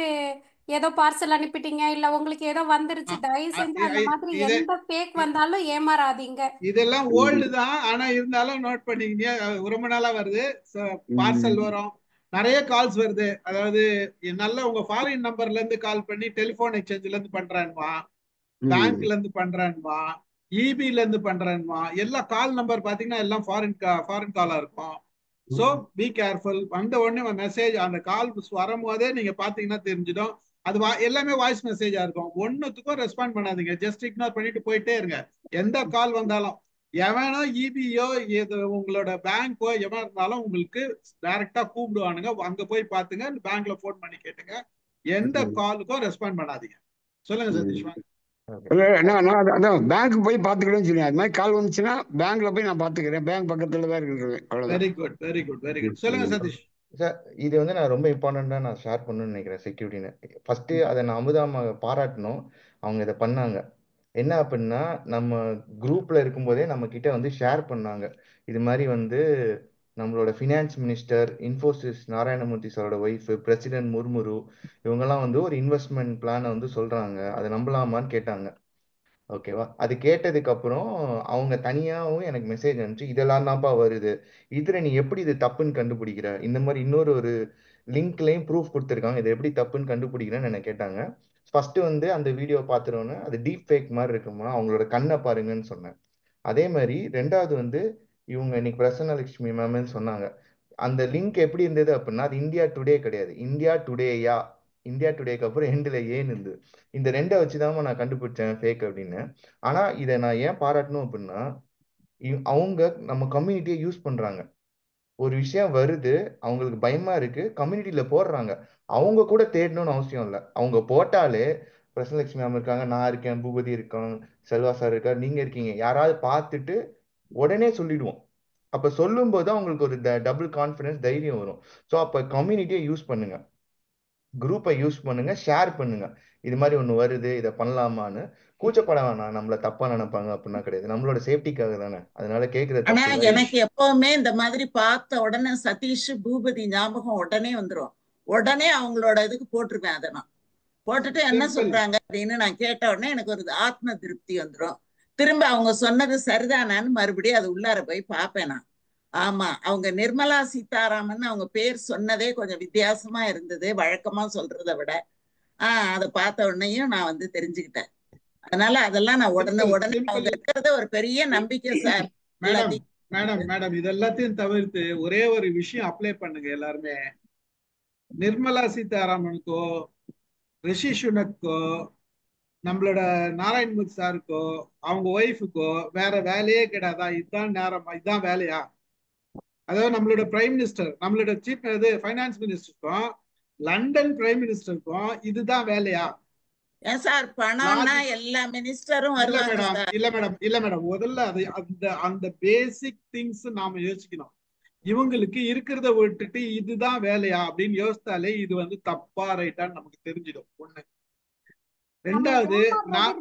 ஏதோ பார்சல் அனுப்பிட்டீங்க இல்ல உங்களுக்கு ஏதோ வந்துருச்சு, தயவு செஞ்சு அந்த மாதிரி எந்த ஃபேக் வந்தாலும் ஏமாறாதீங்க. இதெல்லாம் ஓல்டு தான், ஆனா இருந்தாலும் நோட் பண்ணிக்கிங்க. ரொம்ப நாளா வருது. பார்சல் வரும், நிறைய கால்ஸ் வருது. அதாவது நல்ல உங்க ஃபாரின் நம்பர்ல இருந்து கால் பண்ணி டெலிபோன் எக்ஸ்சேஞ்ச்ல இருந்து பண்றான்மா, பேங்க்ல இருந்து பண்றான்மா, இபில இருந்து பண்றான்மா. எல்லா கால் நம்பர் பாத்தீங்கன்னா எல்லாம் ஃபாரின் காலா இருக்கும். So be careful. வந்த உடனே மெசேஜ் அந்த கால் வரும்போதே நீங்க பாத்தீங்கன்னா தெரிஞ்சிடும். அது எல்லாமே வாய்ஸ் மெசேஜா இருக்கும். ஒன்னுத்துக்கும் ரெஸ்பாண்ட் பண்ணாதீங்க, ஜஸ்ட் இக்னோர் பண்ணிட்டு போயிட்டே இருங்க. எந்த கால் வந்தாலும் எவனோ இபியோ இது உங்களோட பேங்கோ எவன் இருந்தாலும் உங்களுக்கு டைரக்டா கூப்பிடுவானுங்க. அங்க போய் பாத்துங்க, பேங்க்ல போன் பண்ணி கேட்டுங்க. எந்த காலுக்கும் ரெஸ்பாண்ட் பண்ணாதீங்க. சொல்லுங்க சதீஷ். அதான் பேங்க் போய் பாத்துக்கிறேன்னு சொன்னேன். அது மாதிரி கால் வந்துச்சுன்னா பேங்க்ல போய் நான் பாத்துக்கிறேன். பேங்க் பக்கத்துல தான் இருக்கிறது. அவ்வளவுதான். Very good very good very good. சொல்லுங்க சதீஷ். சார், இது வந்து நான் ரொம்ப இம்பார்ட்டண்டா நான் ஷேர் பண்ணணும்னு நினைக்கிறேன் செக்யூரிட்டின்னு. ஃபர்ஸ்ட் அதை நான் அமுதாம பாராட்டணும். அவங்க இதை பண்ணாங்க. என்ன அப்படின்னா, நம்ம குரூப்ல இருக்கும்போதே நம்ம கிட்ட வந்து ஷேர் பண்ணாங்க. இது மாதிரி வந்து நம்மளோட ஃபினான்ஸ் மினிஸ்டர், இன்ஃபோசிஸ் நாராயணமூர்த்தி சாரோட ஒய்ஃப், பிரசிடென்ட் முர்முரு, இவங்கெல்லாம் வந்து ஒரு இன்வெஸ்ட்மெண்ட் பிளானை வந்து சொல்றாங்க, அதை நம்பலாமான்னு கேட்டாங்க. ஓகேவா? அது கேட்டதுக்கு அப்புறம் அவங்க தனியாகவும் எனக்கு மெசேஜ் அனுப்பிச்சு, இதெல்லாம் தான்ப்பா வருது, இதுல நீ எப்படி இது தப்புன்னு கண்டுபிடிக்கிற, இந்த மாதிரி இன்னொரு லிங்க்லயும் ப்ரூஃப் கொடுத்துருக்காங்க, இது எப்படி தப்புன்னு கண்டுபிடிக்கிறேன்னு என்ன கேட்டாங்க. ஃபர்ஸ்ட் வந்து அந்த வீடியோ பார்த்துருவோன்னு அது டீப் ஃபேக் மாதிரி இருக்குமா, அவங்களோட கண்ணை பாருங்கன்னு சொன்னேன். அதே மாதிரி ரெண்டாவது வந்து இவங்க இன்னைக்கு பிரசன்னலட்சுமி மேம்னு சொன்னாங்க. அந்த லிங்க் எப்படி இருந்தது அப்படின்னா, அது இந்தியா டுடே கிடையாது, இந்தியா டுடேயா. இந்தியா டுடேக்கு அப்புறம் எண்டில் ஏன் இருந்தது. இந்த ரெண்டை வச்சுதான் நான் கண்டுபிடிச்சேன் ஃபேக் அப்படின்னு. ஆனா இதை நான் ஏன் பாராட்டணும் அப்படின்னா, அவங்க நம்ம கம்யூனிட்டியை யூஸ் பண்றாங்க. ஒரு விஷயம் வருது, அவங்களுக்கு பயமா இருக்கு, கம்யூனிட்டியில போடுறாங்க. அவங்க கூட தேடணும்னு அவசியம் இல்லை. அவங்க போட்டாலே பிரசன்னலட்சுமி மேம் இருக்காங்க, நான் இருக்கேன், பூபதி இருக்கான், செல்வா சார் இருக்கார், நீங்க இருக்கீங்க, யாராவது பார்த்துட்டு உடனே சொல்லிடுவோம். அப்ப சொல்லும் போது அவங்களுக்கு ஒரு டபுள் கான்ஃபிடன்ஸ், தைரியம் வரும். ஸோ அப்ப கம்யூனிட்டியை யூஸ் பண்ணுங்க, குரூப்பை யூஸ் பண்ணுங்க, ஷேர் பண்ணுங்க. இது மாதிரி ஒண்ணு வருது, இதை பண்ணலாமான்னு. கூச்சப்பட வேணாம், நம்மள தப்பா நினைப்பாங்க அப்படின்னா கிடையாது, நம்மளோட சேஃப்டிக்காக தானே. அதனால கேட்கறது ஆனா தப்பு இல்லை. எனக்கு எப்பவுமே இந்த மாதிரி பார்த்த உடனே சதீஷ், பூபதி ஞாபகம் உடனே வந்துரும். உடனே அவங்களோட இதுக்கு போட்டிருப்பேன். அதை நான் போட்டுட்டு என்ன சொல்றாங்க அப்படின்னு நான் கேட்ட உடனே எனக்கு ஒரு ஆத்ம திருப்தி வந்துடும். திரும்ப அவங்க சொன்னது சரிதானான்னு மறுபடியும் அது உள்ளார போய் பார்ப்பேன் நான். ஆமா, அவங்க நிர்மலா சீதாராமன் அவங்க பேர் சொன்னதே கொஞ்சம் வித்தியாசமா இருந்தது, வழக்கமா சொல்றதை விட. அதை பார்த்த உடனேயும் நான் வந்து தெரிஞ்சுக்கிட்டேன். அதனால அதெல்லாம் நான் உடனே அவங்க இருக்கிறது ஒரு பெரிய நம்பிக்கை சார். மேடம் இது எல்லாத்தையும் தவிர்த்து ஒரே ஒரு விஷயம் அப்ளை பண்ணுங்க எல்லாருமே. நிர்மலா சீதாராமனுக்கோ, ரிஷி சுனக்கோ, நம்மளோட நாராயணமூர்த்தி சாருக்கோ, அவங்க ஒய்ஃபுக்கோ வேற வேலையே கிடையாதா? இதுதான் நேரம், இதுதான் வேலையா? அதாவது நம்மளோட பிரைம் மினிஸ்டர், நம்மளோட சீஃப் ஃபைனான்ஸ் மினிஸ்டருக்கும் லண்டன் பிரைம் மினிஸ்டருக்கும் இதுதான் வேலையா? ஏன் சார் பணம்னா எல்லா மினிஸ்டரும் வருவாங்க சார். இல்ல மேடம் முதல்ல அது அந்த பேசிக் திங்ஸ் நாம யோசிக்கணும். இவங்களுக்கு இருக்கிறத விட்டுட்டு இதுதான் வேலையா அப்படின்னு யோசித்தாலே இது வந்து தப்பா ரைட்டான்னு நமக்கு தெரிஞ்சிடும். ஒண்ணு. ரெண்டாவது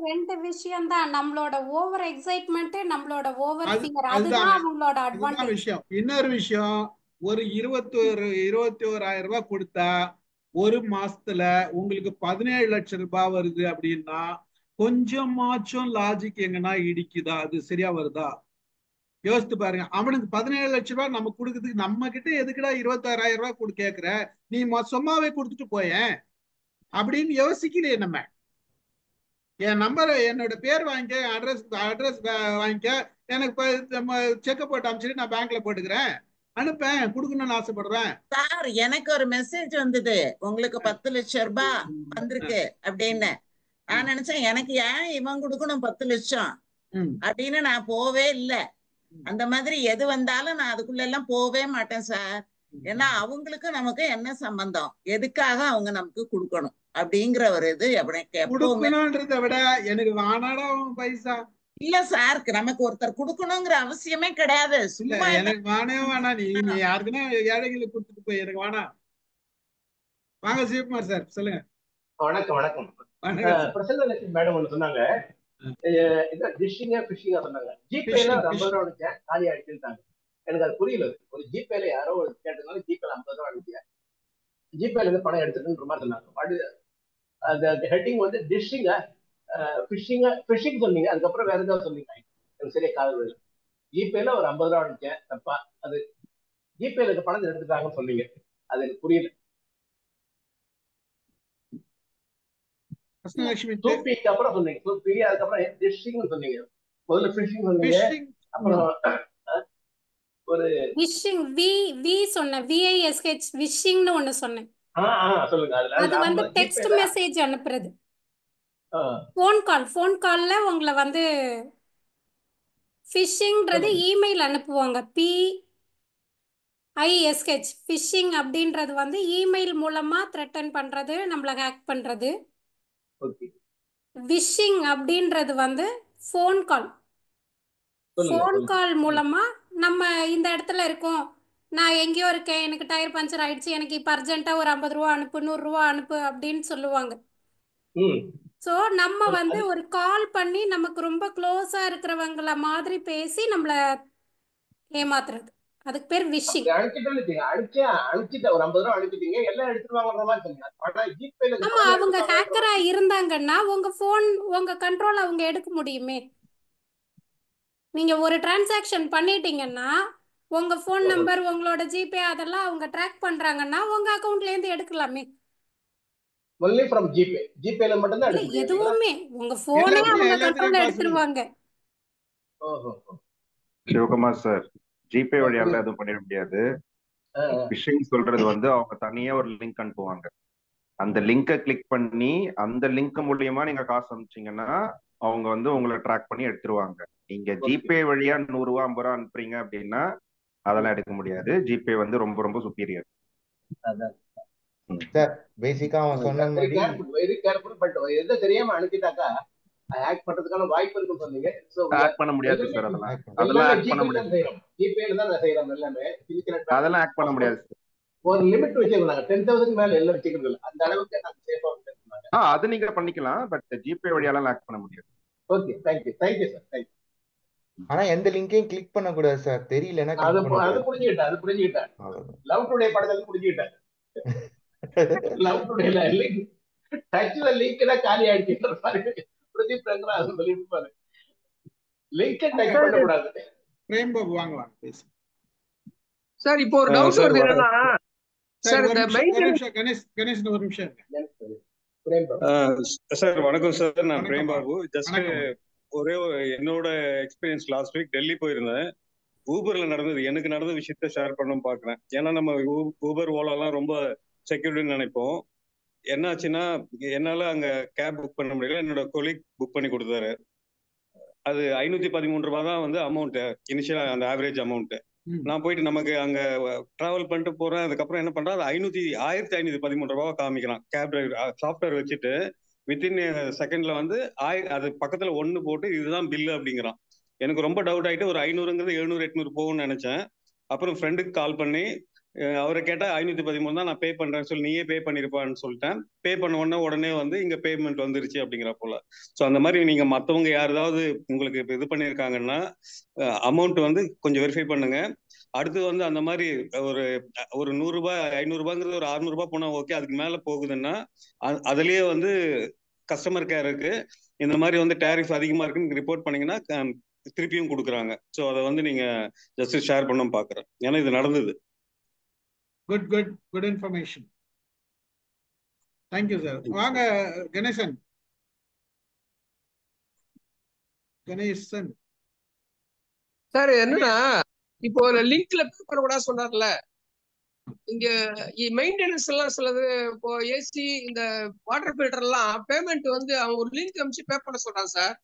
ரெண்டு விஷயம் தான், நம்மளோட ஓவர் எக்ஸைட்மெண்ட், நம்மளோட ஓவர் ஃபியர், அதுதான் அவங்களோட அட்வான்டேஜ். விஷயம். இன்னொரு விஷயம், ஒரு 21,000 ரூபாய் கொடுத்தா ஒரு மாசத்துல உங்களுக்கு 17 லட்சம் ரூபாய் வருது அப்படின்னா கொஞ்சமாச்சும் லாஜிக் எங்கன்னா இடிக்குதா? அது சரியா வருதா? யோசித்து பாருங்க. அவனுக்கு 17 லட்சம் ரூபாய் நம்ம கொடுக்கறதுக்கு நம்ம கிட்ட எதுக்குடா 26,000 ரூபாய் கேட்கிற, நீ சும்மாவே கொடுத்துட்டு போயேன் அப்படின்னு யோசிக்கலையே நம்ம. என் நம்பர், என்னோட பேர் வாங்கிக்க, அட்ரஸ் வாங்கிக்க, எனக்கு செக் போட்டு அனுப்பிச்சிட்டு நான் பேங்க்ல போட்டுக்கிறேன், அனுப்பேன், கொடுக்கணும்னு ஆசைப்படுறேன். சார் எனக்கு ஒரு மெசேஜ் வந்தது, உங்களுக்கு 10 லட்சம் ரூபாய் வந்திருக்கு அப்படின்னு. நான் நினைச்சேன் எனக்கு ஏன் இவன் கொடுக்கணும் 10 லட்சம் அப்படின்னு. நான் போவே இல்லை. அந்த மாதிரி எது வந்தாலும் நான் அதுக்குள்ள எல்லாம் போவே மாட்டேன் சார். ஏன்னா அவங்களுக்கும் நமக்கு என்ன சம்பந்தம், எதுக்காக அவங்க நமக்கு கொடுக்கணும் அப்படிங்கிற ஒரு இது கொடுக்கணும்ன்றத விட எனக்கு வானாடா பைசா இல்ல சார். நமக்கு ஒருத்தர் கொடுக்கணுங்கிற அவசியமே கிடையாது. சும்மா எனக்கு வானே வேணா, நீ யாருக்குன்னா ஏழைகளுக்கு கொடுத்துட்டு போய் எனக்கு வேணா. வாங்க சிவகுமார் சார் சொல்லுங்க. வணக்கம். வணக்கம். பிரசன்னலட்சுமி மேடம் ஒன்று சொன்னாங்க, டிஷ்ஷிங்கா ஃபிஷிங்கா சொன்னாங்க. ஜிபேல 50 ரூபா அனுப்பிச்சேன், காலி ஆயிடுச்சுட்டாங்க. எனக்கு அது புரியல. ஒரு ஜிபேல யாரோ கேட்டதுனால ஜிபேல 50 ரூபா அனுப்பிச்சேன், ஜிபேல இருந்து பணம் எடுத்துட்டுன்ற மாதிரி சொன்னாங்க. அந்த ஹெட்டிங் வந்து டிஷ்ஷிங்க ஃபிஷிங் சொன்னீங்க, அதுக்கப்புறம் வேற ஏதாவது சொன்னீங்க, எனக்கு சரியா காதல் இல்லை. ஜிபேல ஒரு 50 ரூபா அனுப்பிச்சேன் தப்பா, அது ஜிபேல இருக்க பணத்தை எடுத்துட்டாங்கன்னு சொன்னீங்க, அது எனக்கு புரியல. சூப்பிக்கு அப்புறம் சொன்னீங்க சூப்பி, அதுக்கப்புறம் டிஷ்ஷிங்னு சொன்னீங்க, முதல்ல ஃபிஷிங் சொன்னீங்க, அப்புறம் ஒரு விஷிங் வி சொன்னேன், VISH விஷிங்னு ஒண்ணு சொன்னேன். சொல்லுங்க. அது வந்து டெக்ஸ்ட் மெசேஜ் அனுப்புறது, ஃபோன் கால்ல உங்களை வந்து ஃபிஷிங்ன்றது இமெயில் அனுப்புவாங்க, PISH ஃபிஷிங் அப்படின்றது வந்து இமெயில் மூலமா த்ரெட்டன் பண்றது, நம்மள ஹேக் பண்றது. விஷிங் அப்படின்றது வந்து ஃபோன் கால் மூலமா நம்ம இந்த இடத்துல இருக்கோம், நான் எங்கேயோ இருக்கேன், எனக்கு டயர் பஞ்சர் ஆயிடுச்சு, எனக்கு இப்போ அர்ஜென்ட்டாக ஒரு 50 ரூபா அனுப்பு, 100 ரூபா அனுப்பு அப்படின்னு சொல்லுவாங்க. ஸோ நம்ம வந்து ஒரு கால் பண்ணி நமக்கு ரொம்ப க்ளோஸாக இருக்கிறவங்கள மாதிரி பேசி நம்மள ஏமாத்துறது, அதுக்கு பேர் விஷிங். ஆமா, அவங்க ஹேக்கரா இருந்தாங்கன்னா உங்க கண்ட்ரோல் அவங்க எடுக்க முடியுமே. நீங்க ஒரு டிரான்சாக்ஷன் பண்ணிட்டீங்கன்னா உங்க ஃபோன் நம்பர், உங்களோட ஜிபே அதெல்லாம் அவங்க ட்ராக் பண்றாங்கன்னா உங்க அக்கவுண்ட்ல இருந்து எடுக்கலாமே. only from ஜிபேல மட்டும் தான் எடுக்க முடியும். எதுவுமே உங்க போனே அவங்க கண்ட்ரோல்ல எடுத்துருவாங்க. சிவகுமார் சார், ஜிபே வழியால எதுவும் பண்ணிட முடியாது. ஃபிஷிங் சொல்றது வந்து அவங்க தனியா ஒரு லிங்க் அனுப்புவாங்க, அந்த லிங்கை கிளிக் பண்ணி அந்த லிங்க் மூலியமா நீங்க காசு அனுப்பிச்சீங்கன்னா அவங்க வந்து உங்களை ட்ராக் பண்ணி எடுத்துருவாங்க. நீங்க ஜிபே வழியா 100 ரூபா 50 ரூபா அனுப்புறீங்க அப்படின்னா அதெல்லாம் எடுக்க முடியாது. ஜிபே வந்து ரொம்ப ரொம்ப சுப்பீரியர். சார் பேசிக்கா அவன் சொன்ன மாதிரி வெரி கேர்ஃபுல். பட் எது தெரியாம அனுப்பிட்டாக்கா ஹேக் பண்றதுக்கான வாய்ப்பு இருக்குன்னு சொன்னீங்க. சோ ஹேக் பண்ண முடியாது சார், அதெல்லாம் ஹேக் பண்ண முடியாது. ஜிபேல தான் செய்யறோம் எல்லாமே, அதெல்லாம் ஹேக் பண்ண முடியாது. ஒரு லிமிட் வச்சிருக்காங்க, 10,000 மேல எல்லாம் வச்சிக்கிறது இல்ல, அந்த அளவுக்கு நாங்க சேஃபா வச்சிருக்காங்க. அது நீங்க பண்ணிக்கலாம், பட் ஜிபே வழியால ஹேக் பண்ண முடியாது. Okay, thank you sir, thank you. ஆனா எந்த லிங்கையும் கிளிக் பண்ண கூடாது சார், தெரியலன்னா அது புரிஞ்சுக்கிட்டேன். லவ் டுடே படத்துல புரிஞ்சுக்கிட்டேன். லவ் டுடேல லிங்க் டச்ல லிங்க் தான் காலி ஆயிடுச்சு பாருங்க, பிரதீப் ரங்கரா அது சொல்லிட்டு பாரு, லிங்க் டச் பண்ண கூடாது. பிரேம் பாபு வாங்கலாம் பேசு சார். இப்போ ஒரு டவுட் வருது, என்னன்னா சார் இந்த கணேஷ் ஒரு நிமிஷம். சார் வணக்கம் சார், நான் பிரேம் பாபு. ஜஸ்ட் ஒரே என்னோட எக்ஸ்பீரியன்ஸ் லாஸ்ட் வீக் டெல்லி போயிருந்தேன். ஊபர்ல நடந்தது, எனக்கு நடந்த விஷயத்த ஷேர் பண்ணணும்னு பாக்குறேன். ஏன்னா நம்ம ஊபர் ஓலாலாம் ரொம்ப செக்யூரிட்டின்னு நினைப்போம். என்னாச்சுன்னா என்னால அங்க கேப் புக் பண்ண முடியல, என்னோட கொலீக் புக் பண்ணி கொடுத்தாரு. அது 513 ரூபாய் தான் வந்து அமௌண்ட், இனிஷியலா அந்த ஆவரேஜ் அமௌண்ட். நான் போயிட்டு நமக்கு அங்க டிராவல் பண்ணிட்டு போறேன், அதுக்கப்புறம் என்ன பண்றேன், அது 1513 ரூபாய் காமிக்கிறான் கேப் டிரைவர். சாஃப்ட்வேர் வச்சுட்டு வித்தின் செகண்ட்ல வந்து அது பக்கத்துல 1 போட்டு இதுதான் பில்லு அப்படிங்கிறான். எனக்கு ரொம்ப டவுட் ஆயிட்டு ஒரு 500ங்கிறது 700 800 போகும்னு நினைச்சேன். அப்புறம் ஃப்ரெண்டுக்கு கால் பண்ணி அவரை கேட்டா 513 தான் நான் பே பண்றேன்னு சொல்லி, நீயே பே பண்ணிருப்பான்னு சொல்லிட்டேன். பே பண்ண உடனே வந்து இங்க பேமெண்ட் வந்துருச்சு அப்படிங்கிற போல. ஸோ அந்த மாதிரி நீங்க மற்றவங்க யாராவது உங்களுக்கு இப்போ இது பண்ணியிருக்காங்கன்னா அமௌண்ட் வந்து கொஞ்சம் வெரிஃபை பண்ணுங்க. அடுத்து வந்து அந்த மாதிரி ஒரு 100 ரூபாய் 500 ரூபாய்ங்கிறது ஒரு 600 ரூபாய் போனா ஓகே, அதுக்கு மேல போகுதுன்னா அதுலயே வந்து கஸ்டமர் கேருக்கு இந்த மாதிரி வந்து டேரிஃப் அதிகமா இருக்குன்னு ரிப்போர்ட் பண்ணீங்கன்னா திருப்பியும் கொடுக்குறாங்க. ஸோ அதை வந்து நீங்க ஜஸ்ட் ஷேர் பண்ண பாக்குறேன், ஏன்னா இது நடந்தது. Good information. Thank you sir. வாங்க கணேசன். சார் என்னன்னா இப்போ ஒரு லிங்க்ல பே பண்ணக்கூடாது சொன்னார்ல, இங்க மெயின்டெனன்ஸ் எல்லாம் சிலது, இப்போ ஏசி இந்த வாட்டர் ஃபில்டர் எல்லாம் பேமெண்ட் வந்து அவங்க ஒரு லிங்க் அனுப்பிச்சு பே பண்ண சொல்றாங்க சார்.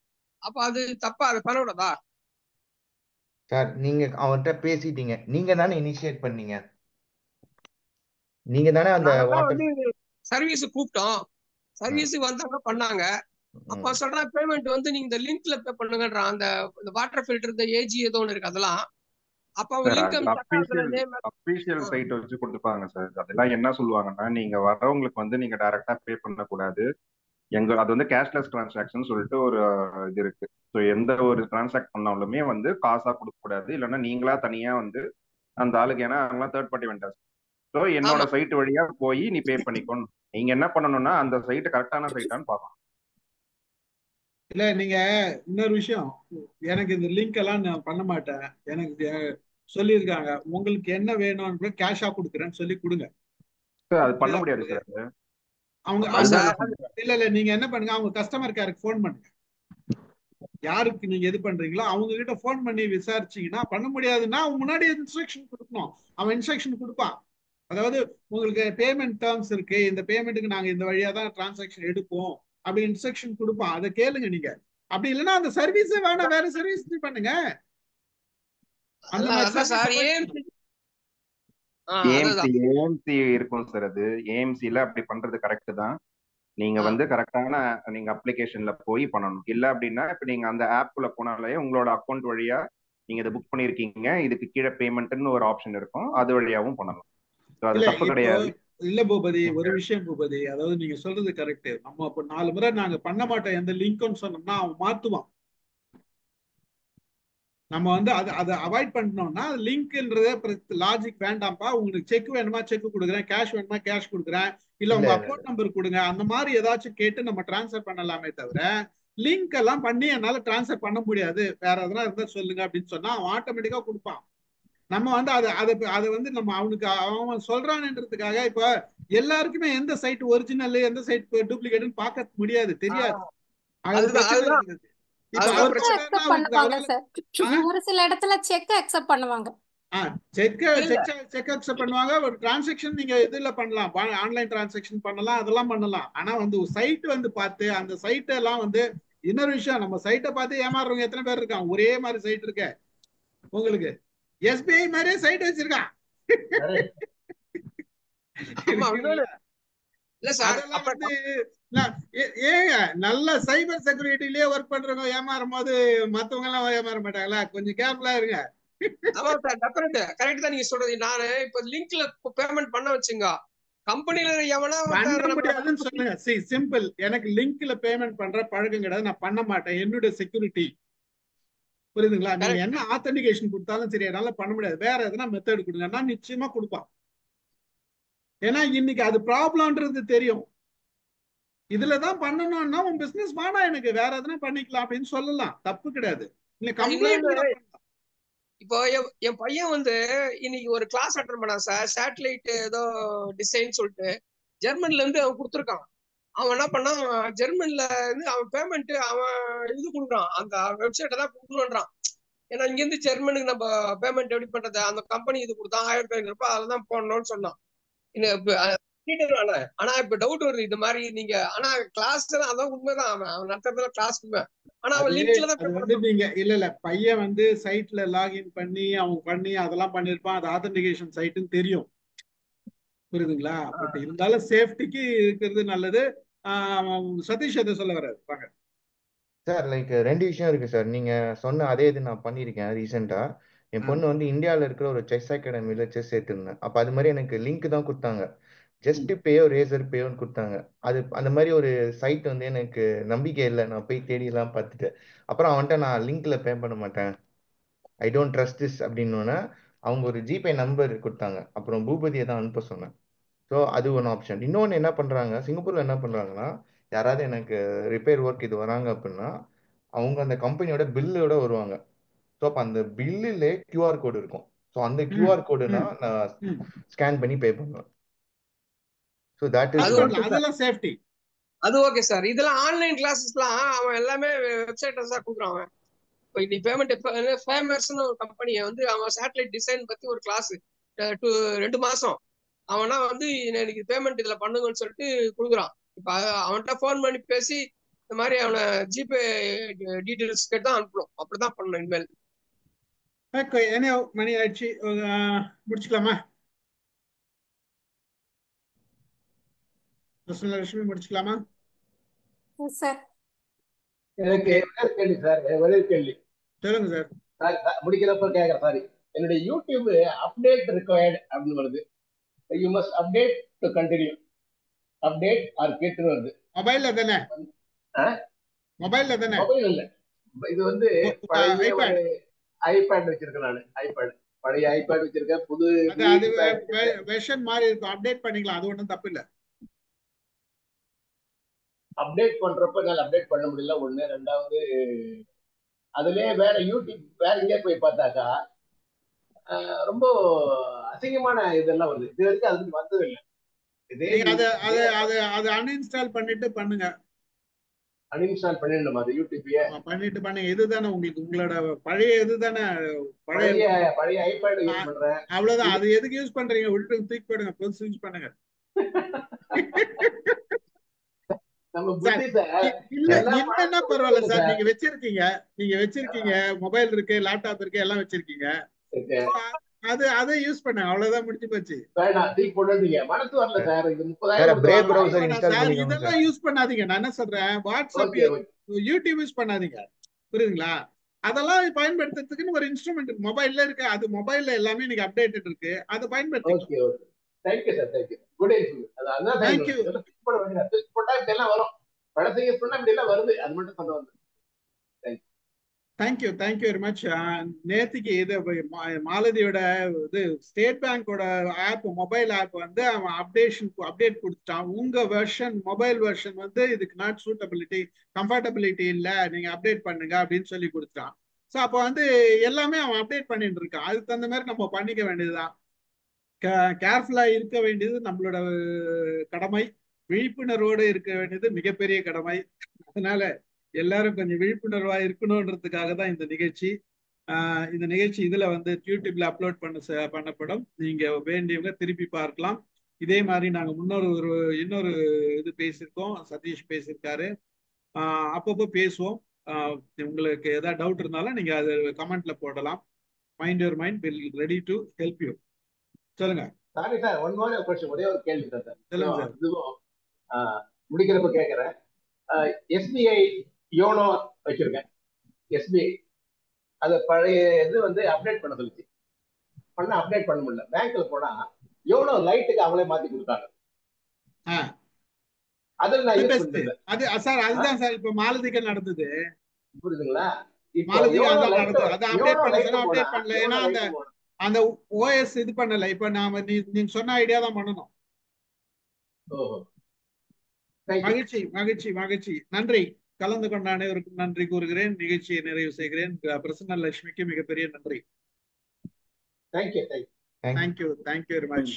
அப்ப அது தப்பா, அது பண்ணக்கூடாதா சார்? நீங்க அவர்கிட்ட பேசிட்டீங்க, நீங்க தானே இனிஷியேட் பண்ணீங்க, நீங்க தானே அந்த வாட்டர் சர்வீஸ் கூப்பிட்டோம், சர்வீஸ் வந்தாங்க பண்ணாங்க. அப்ப சொல்றேன் பேமெண்ட் வந்து நீங்க இந்த லிங்க்ல பே பண்ணுங்கன்றான். அந்த வாட்டர் ஃபில்டர் இந்த ஏஜி ஏதோ ஒன்று இருக்கு அதெல்லாம். அப்ப அவங்க லிங்க் அபிஷியல் சைட் வச்சு கொடுத்துப்பாங்க சார். அதெல்லாம் என்ன சொல்லுவாங்கன்னா, நீங்க வரவங்களுக்கு வந்து நீங்க டைரக்டா பே பண்ணக்கூடாது, அது வந்து கேஷ்லெஸ் டிரான்சாக்ஷன் சொல்லிட்டு ஒரு இது இருக்கு. ஸோ எந்த ஒரு டிரான்சாக்ட் பண்ணாலுமே வந்து காசா கொடுக்க கூடாது, இல்லைன்னா நீங்களா தனியா வந்து அந்த ஆளுக்கு, ஏன்னா அவங்களாம் தேர்ட் பார்ட்டி வெண்டர்ஸ். ஸோ என்னோட சைட் வழியா போய் நீ பே பண்ணிக்கோன்னு நீங்க என்ன பண்ணணும்னா அந்த சைட் கரெக்டான சைட்டான்னு பார்க்கணும். இல்ல நீங்க இன்னொரு விஷயம், எனக்கு இந்த லிங்க் எல்லாம் நான் பண்ண மாட்டேன், எனக்கு சொல்லியிருக்காங்க உங்களுக்கு என்ன வேணும்ன்ற கேஷா கொடுக்குறேன்னு சொல்லி கொடுங்க. சார் அது பண்ண முடியாது சார். அவங்க ஆமா அவங்க சார். இல்ல நீங்க என்ன பண்ணுங்க, அவங்க கஸ்டமர் கேருக்கு ஃபோன் பண்ணுங்க. யாருக்கு நீங்க இது பண்றீங்களோ அவங்க கிட்ட ஃபோன் பண்ணி விசாரிச்சீங்கன்னா, பண்ண முடியாதுன்னா அவங்க முன்னாடி இன்ஸ்ட்ரக்ஷன் கொடுக்கணும். அவன் இன்ஸ்ட்ரக்ஷன் கொடுப்பான். அதாவது உங்களுக்கு பேமெண்ட் டேர்ம்ஸ் இருக்கு, இந்த பேமெண்ட்டுக்கு நாங்க இந்த வழியா தான் டிரான்சாக்ஷன் எடுப்போம் அப்படி இன்ஸ்ட்ரக்ஷன் கொடுப்பான். அதை கேளுங்க நீங்க. அப்படி இல்லைன்னா அந்த சர்வீஸே வேணாம், வேற சர்வீஸ் பண்ணுங்க. அந்த மாதிரி சார் ஏஎம்சி இருக்கும் சார். அது ஏஎம்சில அப்படி பண்றது கரெக்ட் தான். நீங்க வந்து கரெக்டான நீங்க அப்ளிகேஷன்ல போய் பண்ணணும். இல்ல அப்படின்னா இப்ப நீங்க அந்த ஆப்குள்ள போனாலே உங்களோட அக்கௌண்ட் வழியா நீங்க இதை புக் பண்ணிருக்கீங்க, இதுக்கு கீழே பேமெண்ட்னு ஒரு ஆப்ஷன் இருக்கும், அது வழியாவும் பண்ணலாம். அது தப்பு கிடையாது. இல்ல பூபதி, ஒரு விஷயம் பூபதி, அதாவது நீங்க சொல்றது கரெக்ட். நம்ம அப்ப 4 முறை நாங்க பண்ண மாட்டோம் எந்த லிங்க்னு சொன்னோம்னா அவன் மாத்துவான். நம்ம வந்து அதை அவாய்ட் பண்ணோம்னா லிங்க்ன்றதே லாஜிக் வேண்டாம்ப்பா, உங்களுக்கு செக் வேணுமா செக் கொடுக்குறேன், கேஷ் வேணுமா கேஷ் கொடுக்குறேன், இல்ல உங்க அக்கௌண்ட் நம்பர் கொடுங்க, அந்த மாதிரி ஏதாச்சும் கேட்டு நம்ம டிரான்ஸ்ஃபர் பண்ணலாமே தவிர லிங்க் எல்லாம் பண்ணி என்னால டிரான்ஸ்ஃபர் பண்ண முடியாது, வேற எதனா இருந்தா சொல்லுங்க அப்படின்னு சொன்னா அவன் ஆட்டோமேட்டிக்கா கொடுப்பான். நம்ம வந்து அதை வந்து நம்ம அவனுக்கு அவன் சொல்றான்ன்றதுக்காக இப்ப எல்லாருக்குமே எந்த சைட் ஒரிஜினல் எந்த சைட் டூப்ளிகேட்னு பார்க்க முடியாது, தெரியாது. ஒரு சில இடத்துல செக் அக்செப்ட் பண்ணுவாங்க. செக் அக்செப்ட் பண்ணுவாங்க. ஒரு டிரான்சாக்ஷன் நீங்க இதுல பண்ணலாம், ஆன்லைன் டிரான்சாக்ஷன் பண்ணலாம், அதெல்லாம் பண்ணலாம். ஆனா வந்து சைட் வந்து பார்த்து அந்த சைட் எல்லாம் வந்து இன்னொரு விஷயம், நம்ம சைட்டை பார்த்து ஏமாறுறவங்க எத்தனை பேர் இருக்காங்க? ஒரே மாதிரி சைட் இருக்க உங்களுக்கு எஸ்பிஐ மாதிரியே சைட் வச்சிருக்கான். ஏங்க நல்ல சைபர் செக்யூரிட்டிலேயே ஒர்க் பண்றவங்க ஏமாறும் போது மத்தவங்க எல்லாம் ஏமாற மாட்டாங்களா? கொஞ்சம் கேர்ஃபுல்லா இருங்க. ஆமா சார், கரெக்ட் தான் நீங்க சொல்றது. நானு இப்ப லிங்க்ல பேமெண்ட் பண்ண வச்சுங்க, கம்பெனில எவனா பண்ண முடியாதுன்னு சொல்லுங்க. சிம்பிள். எனக்கு லிங்க்ல பேமெண்ட் பண்ற பழக்கம் கிடையாது, நான் பண்ண மாட்டேன், என்னுடைய செக்யூரிட்டி. புரியுதுங்களா? நீங்க என்ன ஆத்தென்டிகேஷன் கொடுத்தாலும் சரி என்னால பண்ண முடியாது, வேற எதனா மெத்தட் கொடுங்கன்னா நிச்சயமா கொடுப்பான். ஏன்னா இன்னைக்கு அது ப்ராப்ளம்ன்றது தெரியும். இதுலதான் பண்ணணும்னா உன் பிசினஸ் வேணாம், எனக்கு வேற எதனா பண்ணிக்கலாம் அப்படின்னு சொல்லலாம், தப்பு கிடையாது. இல்ல கம்ப்ளைண்ட். இப்போ என் பையன் வந்து இன்னைக்கு ஒரு கிளாஸ் அட்டன் பண்ணான் சார், சேட்டலைட் ஏதோ டிசைன் சொல்லிட்டு ஜெர்மன்ல இருந்து அவன் கொடுத்துருக்கான். அவன் என்ன பண்ணான், ஜெர்மன்ல இருந்து அவன் பேமெண்ட் அவன் இது கொடுக்குறான், அந்த வெப்சைட்டை தான் கொடுக்கணுன்றான். ஏன்னா இங்க இருந்து ஜெர்மனுக்கு நம்ம பேமெண்ட் எப்படி பண்றது, அந்த கம்பெனி இது கொடுத்தா 1500 ரூபாய் அதெல்லாம் போடணும்னு சொன்னான். ஆனா இப்ப டவுட் வருது இந்த மாதிரி நீங்க, ஆனா கிளாஸ் அதான் உண்மைதான், அவன் நடத்துறதுல கிளாஸ் உண்மை. ஆனா அவன் லிங்க்ல தான் வந்து நீங்க இல்ல பையன் வந்து சைட்ல லாகின் பண்ணி அவன் பண்ணி அதெல்லாம் பண்ணிருப்பான், அது ஆத்தென்டிகேஷன் சைட்டுன்னு தெரியும். புரியுதுங்களா? பட் இருந்தாலும் சேஃப்டிக்கு இருக்கிறது நல்லது. சதீஷ் எதை சொல்ல வர்றாரு பாங்க சார். லைக் 2 விஷயம் இருக்கு சார். நீங்க சொன்ன அதே இது நான் பண்ணியிருக்கேன் ரீசெண்டா. என் பொண்ணு வந்து இந்தியாவில் இருக்கிற ஒரு செஸ் அகாடமியில செஸ் சேர்த்துருந்தேன். அப்ப அது மாதிரி எனக்கு லிங்க் தான் கொடுத்தாங்க, ஜஸ்ட் பேயோ ரேசர் பேயோன்னு கொடுத்தாங்க. அது அந்த மாதிரி ஒரு சைட் வந்து எனக்கு நம்பிக்கை இல்லை, நான் போய் தேடிலாம் பார்த்துட்டு அப்புறம் அவன்கிட்ட நான் லிங்க்ல பே பண்ண மாட்டேன், ஐ டோன்ட் ட்ரஸ்ட் திஸ் அப்படின்னோன்னா அவங்க ஒரு ஜிபே நம்பர் கொடுத்தாங்க. அப்புறம் பூபதியை தான் அனுப்ப சொன்னேன். ஸோ அது ஒன்று ஆப்ஷன். இன்னொன்று என்ன பண்ணுறாங்க, சிங்கப்பூரில் என்ன பண்ணுறாங்கன்னா, யாராவது எனக்கு ரிப்பேர் ஒர்க் இது வராங்க அப்படின்னா அவங்க அந்த கம்பெனியோட பில்லோட வருவாங்க. ஸோ அப்போ அந்த பில்லுலே கியூஆர் கோடு இருக்கும். ஸோ அந்த கியூஆர் கோடுனா நான் ஸ்கேன் பண்ணி பே பண்ணுவேன். ஸோ தட் இஸ் அதெல்லாம் சேஃப்டி. அது ஓகே சார். இதெல்லாம் ஆன்லைன் கிளாஸஸ்லாம் அவன் எல்லாமே வெப்சைட்ல தான் கொடுக்குறான். அவன் இப்போ இன்னைக்கு பேமெண்ட் ஃபேமஸ்னு ஒரு கம்பெனியை வந்து அவன் சேட்டலைட் டிசைன் பத்தி ஒரு கிளாஸ் 2 மாசம் அவனா வந்து எனக்கு பேமெண்ட் இதுல பண்ணுங்கன்னு சொல்லிட்டு கொடுக்குறான். இப்ப அவன்கிட்ட போன் பண்ணி பேசி இந்த மாதிரி அவனை ஜிபே டீடைல்ஸ் கேட்டு தான் அனுப்பணும், அப்படிதான் பண்ணணும் இனிமேல். என்ன மணி ஆயிடுச்சு, முடிச்சுக்கலாமா? லட்சுமி முடிச்சுக்கலாமா? சார் எனக்கு கேள்வி சார், ஒரே கேள்வி. சொல்லுங்க சார். முடிக்கிறப்ப கேட்கறேன். சாரி, என்னுடைய யூடியூப் அப்டேட் ரிக்வயர்டு அப்படின்னு வருது. You must update to continue, update or கேட்டு வருது. மொபைல்ல தானே? மொபைல்ல தானே? மொபைல் இல்ல, இது வந்து பழைய ஒரு ஐபேட் வச்சிருக்கேன் நான். ஐபேட் பழைய ஐபேட் வச்சிருக்கேன், புது அது வெர்ஷன் மாதிரி இருக்கும், அப்டேட் பண்ணிக்கலாம், அது ஒன்றும் தப்பு இல்லை. அப்டேட் பண்றப்ப என்னால அப்டேட் பண்ண முடியல ஒண்ணு. ரெண்டாவது அதுலயே வேற யூடியூப் வேற எங்கேயா போய் பார்த்தாக்கா ரொம்ப அசிங்கமான இதெல்லாம் வருது. இது வரைக்கும் அது வந்தது இல்லை. அதை அன்இன்ஸ்டால் பண்ணிட்டு பண்ணுங்க. அன்இன்ஸ்டால் பண்ணிடணும் அது யூடியூபையே பண்ணிட்டு பண்ணுங்க. இதுதானே உங்களுக்கு உங்களோட பழைய இதுதானே பழைய ஐபேட் யூஸ் பண்றேன். அவ்வளவுதான். அது எதுக்கு யூஸ் பண்றீங்க? விட்டு தூக்கி போடுங்க, புதுசு யூஸ் பண்ணுங்க. இல்லன்னா பரவாயில்ல சார். நீங்க வச்சிருக்கீங்க மொபைல் இருக்கு, லேப்டாப் இருக்கு, எல்லாம் வச்சிருக்கீங்க. அதை யூஸ் பண்ண அவ்வளவுதான், முடிஞ்சு போச்சு. இதெல்லாம் யூஸ் பண்ணாதீங்க. நான் என்ன சொல்றேன், வாட்ஸ்அப், யூடியூப் யூஸ் பண்ணாதீங்க. புரியுதுங்களா? அதெல்லாம் பயன்படுத்துறதுக்குன்னு ஒரு இன்ஸ்ட்ருமெண்ட் மொபைல்ல இருக்கு. அது மொபைல்ல எல்லாமே இன்னைக்கு அப்டேட்டட் இருக்கு. அதை பயன்படுத்தி தேங்க்யூ வெரி மச். நேத்திக்கு இது மாலதியோட இது ஸ்டேட் பேங்கோட ஆப், மொபைல் ஆப் வந்து அவன் அப்டேட் கொடுத்துட்டான். உங்க வெர்ஷன், மொபைல் வெர்ஷன் வந்து இதுக்கு நாட் சூட்டபிலிட்டி, கம்ஃபர்டபிலிட்டி இல்லை, நீங்க அப்டேட் பண்ணுங்க அப்படின்னு சொல்லி கொடுத்துட்டான். ஸோ அப்போ வந்து எல்லாமே அவன் அப்டேட் பண்ணிட்டு இருக்கான். அதுக்கு தகுந்த மாதிரி நம்ம பண்ணிக்க வேண்டியதுதான். கேர்ஃபுல்லா இருக்க வேண்டியது நம்மளோட கடமை. விழிப்புணர்வோடு இருக்க வேண்டியது மிகப்பெரிய கடமை. அதனால எல்லாரும் கொஞ்சம் விழிப்புணர்வா இருக்கணும்ன்றதுக்காக தான் இந்த நிகழ்ச்சி. இந்த நிகழ்ச்சி இதுல வந்து யூடியூப்ல அப்லோட் பண்ணப்படும். நீங்க வேண்டியவங்க திருப்பி பார்க்கலாம். இதே மாதிரி நாங்க இன்னொரு இது பேசியிருக்கோம், சதீஷ் பேசியிருக்காரு. அப்பப்போ பேசுவோம். உங்களுக்கு ஏதாவது டவுட் இருந்தாலும் நீங்க அது கமெண்ட்ல போடலாம். Mind your mind will ready to help you. சொல்லுங்க. சாரி சார், ஒரே ஒரு கேள்வி சார். சொல்லுங்க சார். இதுவும் முடிக்கிறப்ப கேட்கறேன். எஸ்பிஐ யோனோ வச்சிருக்கேன். எஸ்பிஐ அது பழைய இது வந்து அப்டேட் பண்ண சொல்லிச்சு. அப்டேட் பண்ண முடியல. பேங்க்ல போனா யோனோ லைட்டுக்கு அவங்களே மாத்தி கொடுத்தாங்க. அதுல நான் யூஸ் பண்றது அது சார், அதுதான் சார் இப்ப மாலதிக்கு நடந்தது. புரியுதுங்களா? மாலதிக்கு அதான் நடந்தது. அதை அப்டேட் பண்ணல. ஏன்னா அந்த ஓஎஸ் இது பண்ணல. இப்ப நாம நீங்க சொன்ன ஐடியா தான் பண்ணணும். மகிழ்ச்சி. நன்றி. கலந்து கொண்ட அனைவருக்கும் நன்றி கூறுகிறேன். நிகழ்ச்சியை நிறைவு செய்கிறேன். பிரசன்ன லட்சுமிக்கு மிகப்பெரிய நன்றி. Thank you very much.